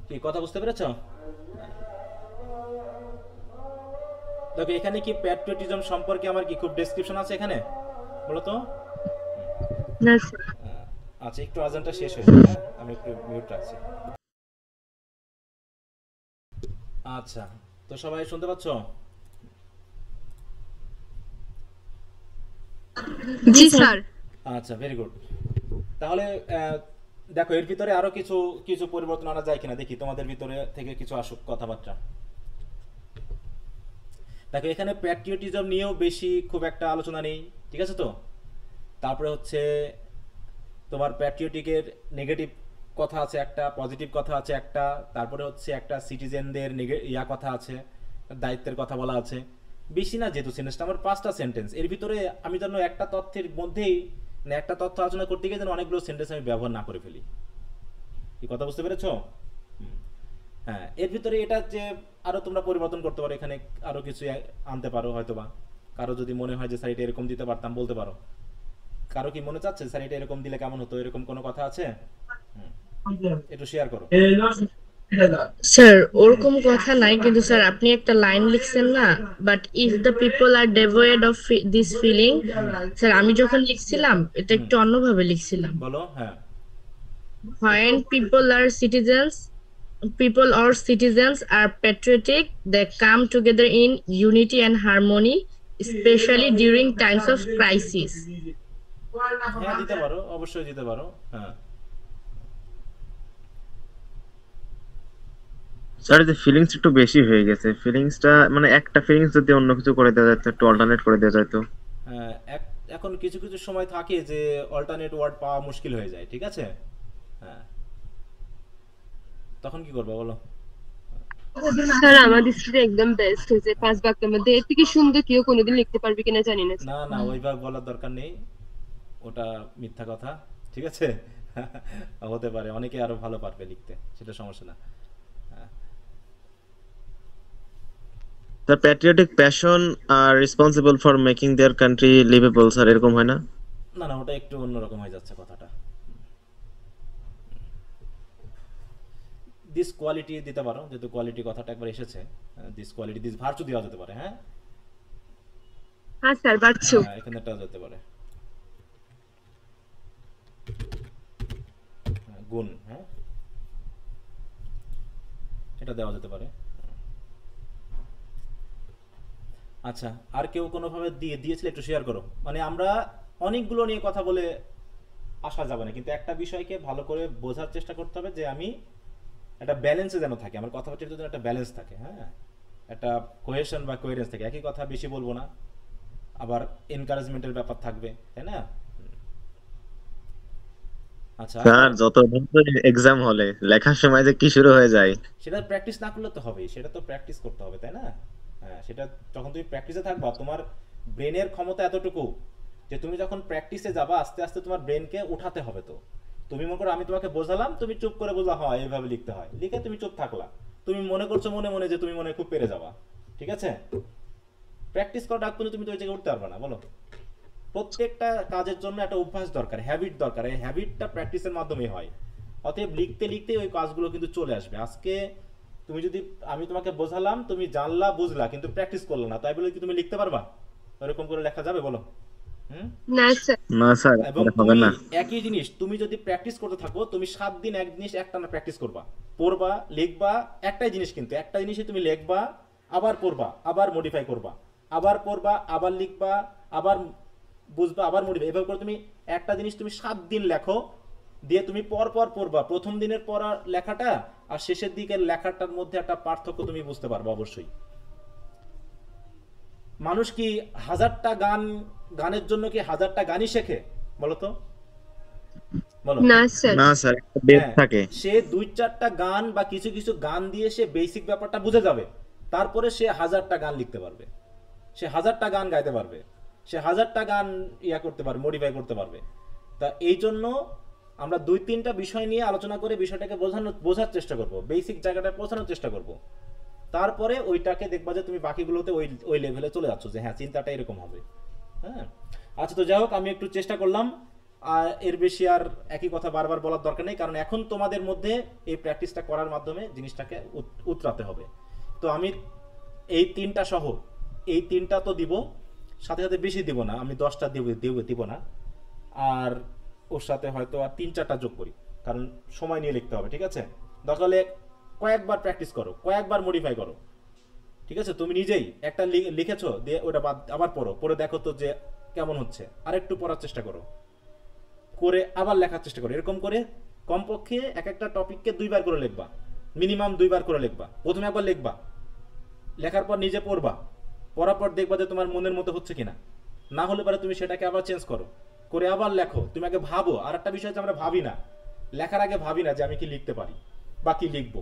কি কথা বুঝতে পেরেছো দেখো এখানে কি প্যাট্রিয়টিজম সম্পর্কে আমার কি খুব ডেসক্রিপশন আছে এখানে বলো তো না স্যার আচ্ছা একটু আজানটা শেষ হয়ে যাবে আমি একটু মিউট রাখছি আচ্ছা তো সবাই শুনতে পাচ্ছো জি স্যার আচ্ছা ভেরি গুড তাহলে দেখো এর ভিতরে আরো কিছু কিছু পরিবর্তন আনা যায় কিনা দেখি তোমাদের ভিতরে থেকে কিছু আসুক কথাবার্তা দেখো এখানে প্যাট্রিয়টিজম নিয়েও বেশি খুব একটা আলোচনা নেই ঠিক আছে তো তারপরে হচ্ছে তোমার প্যাট্রিয়টিকের নেগেটিভ কথা আছে একটা পজিটিভ কথা আছে একটা তারপরে হচ্ছে একটা সিটিজেনদের ইয়া কথা আছে দায়িত্বের কথা বলা আছে বেশি না যেহেতু সেন্টেন্সটা আমার 5টা সেন্টেন্স এর ভিতরে আমি যেন একটা তথ্যের মধ্যেই না একটা তথ্য আলোচনা করতে গিয়ে যেন অনেকগুলো সেন্টেন্স আমি ব্যবহার না করে ফেলি এই কথা বুঝতে পেরেছো হ্যাঁ এর ভিতরে এটা যে আরো তোমরা পরিবর্তন করতে পারো এখানে আরো কিছু আনতে পারো হয়তোবা কারো যদি মনে হয় যে স্যার এটা এরকম দিতে পারতাম বলতে পারো কারো কি মনে চাচ্ছে স্যার এটা এরকম দিলে কেমন হতো এরকম কোনো কথা আছে একটু শেয়ার করো স্যার ওরকম কথা নাই কিন্তু স্যার আপনি একটা লাইন লিখছেন না but if the people are devoid of this feeling sir আমি যখন লিখছিলাম এটা একটু অন্যভাবে লিখছিলাম বলো হ্যাঁ when people or citizens are patriotic they come together in unity and harmony especially during times of crisis হ্যাঁ দিতে পারো অবশ্যই দিতে পারো হ্যাঁ স্যার এই ফিলিংস একটু বেশি হয়ে গেছে ফিলিংসটা মানে একটা ফিলিংস যদি অন্য কিছু করে দেওয়া যায় একটু অল্টারনেট করে দেওয়া যায় তো এখন কিছু কিছু সময় থাকে যে অল্টারনেট ওয়ার্ড পাওয়া মুশকিল হয়ে যায় ঠিক আছে হ্যাঁ তখন কি করবে বলো স্যার আমার দৃষ্টিতে একদম বেস্ট হয়েছে 5 বাক্যের মধ্যে এর থেকে সুন্দর কেউ কোনোদিন লিখতে পারবে কিনা জানি না না না ওইভাবে বলার দরকার নেই ওটা মিথ্যা কথা ঠিক আছে হতে পারে অনেকে আরো ভালো পারবে লিখতে সেটা সমস্যা না The patriotic passion are responsible for making their country livable sir এরকম হয় না না না ওটা একটু অন্যরকম হয়ে যাচ্ছে কথাটা দিস কোয়ালিটি দিতে পারো, যেহেতু কোয়ালিটি কথাটা একবার এসেছে, দিস কোয়ালিটি, দিস ভার্চু দেওয়া যেতে পারে। হ্যাঁ হ্যাঁ স্যার, ভার্চু এখানে একটা যেতে পারে গুণ। হ্যাঁ এটা দেওয়া যেতে পারে। আচ্ছা, আর কেউ কোনোভাবে দিয়েছিলে একটু শেয়ার করো। মানে আমরা অনেকগুলো নিয়ে কথা বলে আসা যাবে না, কিন্তু একটা বিষয়কে ভালো করে বোঝার চেষ্টা করতে হবে যে আমি একটা ব্যালেন্সে যেন থাকে, আমার কথাবার্তার জন্য একটা ব্যালেন্স থাকে। হ্যাঁ একটা কোহেশন বা কোহেরেন্স থাকে, একই কথা বেশি বলবো না, আবার এনকারেজমেন্টের ব্যাপার থাকবে, তাই না? আচ্ছা স্যার যত এক্সাম হলে লেখার সময় যে কি শুরু হয়ে যায়, সেটা প্র্যাকটিস না করলে তো হবেই, সেটা তো প্র্যাকটিস করতে হবে, তাই না? হ্যাঁ সেটা যখন তুমি প্র্যাকটিসে থাকবা, তোমার ব্রেনের ক্ষমতা এতটুকু যে তুমি যখন প্র্যাকটিসে যাবা আস্তে আস্তে তোমার ব্রেনকে উঠাতে হবে। তো তুমি মনে করো আমি তোমাকে বোঝালাম, তুমি চুপ করে বোঝা, হয় এইভাবে লিখতে হয়, লিখে তুমি চুপ থাকলা, তুমি মনে করছো মনে মনে যে তুমি মনে খুব পেরে যাবা, ঠিক আছে? প্র্যাকটিস করার আগ পর্যন্ত তুমি তো ওই জায়গায় উঠতে পারবে না। বলো, প্রত্যেকটা কাজের জন্য একটা অভ্যাস দরকার, হ্যাবিট দরকার, এই হ্যাবিটটা প্র্যাকটিসের মাধ্যমে হয়। অতএব লিখতে লিখতে ওই কাজগুলো কিন্তু চলে আসবে। আজকে তুমি যদি, আমি তোমাকে বোঝালাম, তুমি জানলা বুঝলা কিন্তু প্র্যাকটিস করলে না, তাই বলে কি তুমি লিখতে পারবা? এরকম করে লেখা যাবে? বলো। না স্যার, না স্যার এবং হবে তুমি না। একই জিনিস তুমি যদি প্র্যাকটিস করতে থাকো, তুমি 7 দিন এক জিনিস একটানা প্র্যাকটিস করবা, পড়বা, লিখবা, একটাই জিনিস, কিন্তু একটা জিনিসই তুমি লিখবা, আবার পড়বা, আবার মডিফাই করবা, আবার পড়বা, আবার লিখবা, আবার বুঝবা, আবার মডিফাই, এভাবে করে তুমি একটা জিনিস তুমি 7 দিন লেখো, দিয়ে তুমি পর পর পড়বা। প্রথম দিনের পড়া লেখাটা আর শেষের দিকের লেখাটার মধ্যে একটা পার্থক্য তুমি বুঝতে পারবে অবশ্যই। মানুষ কি 1000টা গানের জন্য কি 1000টা গানই শেখে? বলো তো, বলো। না স্যার, না স্যার একটা বেস থাকে। সে 2-4টা গান বা কিছু কিছু গান দিয়ে সে বেসিক ব্যাপারটা বুঝে যাবে, তারপরে সে 1000টা গান লিখতে পারবে, সে 1000টা গান গাইতে পারবে, সে 1000টা গান করতে পারবে, মডিফাই করতে পারবে। তা এই জন্য আমরা 2-3টা বিষয় নিয়ে আলোচনা করে বিষয়টাকে বোঝার চেষ্টা করব, বেসিক জায়গাটা পৌঁছানোর চেষ্টা করব, তারপরে ওইটাকে দেখবা যে তুমি বাকিগুলোতে ওই লেভেলে চলে যাচ্ছ, যে হ্যাঁ চিন্তাটা এরকম হবে। হ্যাঁ আচ্ছা, তো যাই হোক, আমি একটু চেষ্টা করলাম, এর বেশি আর একই কথা বারবার বলার দরকার নেই, কারণ এখন তোমাদের মধ্যে এই প্র্যাকটিসটা করার মাধ্যমে জিনিসটাকে উতরাতে হবে। তো আমি এই 3টা সহ, এই 3টা তো দিব, সাথে সাথে বেশি দিব না, আমি 10টা দিব না, আর ওর সাথে হয়তো আর 3-4টা যোগ করি, কারণ সময় নিয়ে লিখতে হবে, ঠিক আছে? দরকার হলে কয়েকবার প্র্যাকটিস করো, কয়েকবার মডিফাই করো, ঠিক আছে? তুমি নিজেই একটা লিখেছো, দিয়ে ওটা আবার পড়ে দেখো তো যে কেমন হচ্ছে, আরেকটু পড়ার চেষ্টা করো, করে আবার লেখার চেষ্টা করো। এরকম করে কমপক্ষে একটা টপিককে 2বার করে লিখবা, মিনিমাম 2বার করে লিখবা। প্রথমে একবার লিখবা, লেখার পর নিজে পড়বা, পড়ার পর দেখবা যে তোমার মনের মতো হচ্ছে কিনা, না হলে পরে তুমি সেটাকে আবার চেঞ্জ করো, করে আবার লেখো। তুমি আগে ভাবো, আর একটা বিষয় হচ্ছে আমরা ভাবি না, লেখার আগে ভাবি না যে আমি কি লিখতে পারি বা কি লিখবো।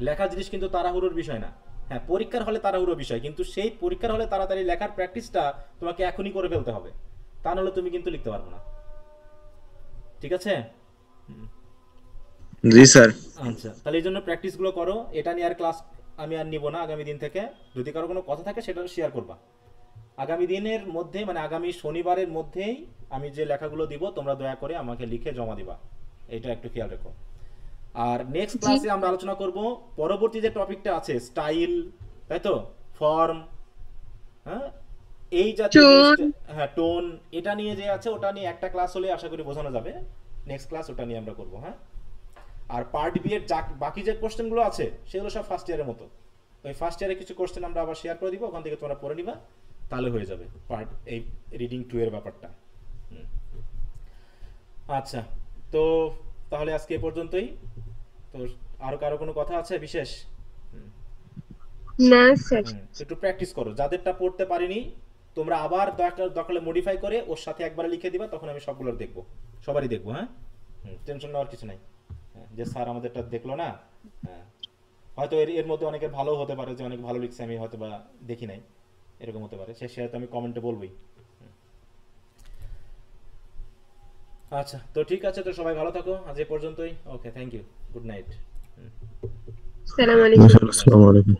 লেখার জিনিস কিন্তু তাড়াহুড়োর বিষয় না। হ্যাঁ পরীক্ষার হলে তাড়াহুড়োর বিষয়, কিন্তু সেই পরীক্ষার হলে তাড়াতাড়ি লেখার প্র্যাকটিসটা তোমাকে এখনই করে ফেলতে হবে, তা নাহলে তুমি কিন্তু লিখতে পারবে না, ঠিক আছে? জি স্যার। আচ্ছা, তাহলে এই জন্য প্র্যাকটিসগুলো করো। এটা নিয়ে আর ক্লাস আমি আর নিব না আগামী দিন থেকে। যদি কারো কোনো কথা থাকে সেটা শেয়ার করবা। আগামী দিনের মধ্যে, মানে আগামী শনিবারের মধ্যেই আমি যে লেখাগুলো দিব তোমরা দয়া করে আমাকে লিখে জমা দিবা, এটা একটু খেয়াল রেখো। আর নেক্সট ক্লাসে আমরা আলোচনা করব পরবর্তী যে টপিকটা আছে, স্টাইল, তাই তো, ফর্ম, হ্যাঁ এই জাতীয়, হ্যাঁ টোন, এটা নিয়ে যে আছে ওটা নিয়ে একটা ক্লাস হলে আশা করি বোঝানো যাবে। নেক্সট ক্লাস ওটা নিয়ে আমরা করব। হ্যাঁ, আর পার্ট বি এর বাকি যে কোশ্চেনগুলো আছে সেগুলো সব ফার্স্ট ইয়ারের মতো। ওই ফার্স্ট ইয়ারে কিছু কোশ্চেন আমরা আবার শেয়ার করে দিব, ওখান থেকে তোমরা পড়ে নিবা, তাহলে হয়ে যাবে পার্ট এই রিডিং 2 এর ব্যাপারটা। আচ্ছা, তো তাহলে আজকে এ পর্যন্তই। তো আরো কারো কোনো কথা আছে বিশেষ? না স্যার। একটু প্র্যাকটিস করো, যাদেরটা পড়তে পারিনি তোমরা আবার দরকার মডিফাই করে ওর সাথে একবার লিখে দিবা, তখন আমি সবগুলোর দেখবো, সবারই দেখবো। হ্যাঁ, টেনশন নেওয়ার কিছু নাই, যে স্যার আমাদেরটা দেখলো না। হ্যাঁ, হয়তো এর মধ্যে অনেকের ভালো হতে পারে, যে অনেক ভালো লিখছে আমি হয়তো বা দেখি নাই, এরকম হতে পারে, সেটা তো আমি কমেন্টে বলবোই। আচ্ছা, তো ঠিক আছে, তো সবাই ভালো থাকো, আজ এ পর্যন্তই। ওকে, থ্যাংক ইউ, গুড নাইট। আসসালামু আলাইকুম। আসসালামু আলাইকুম।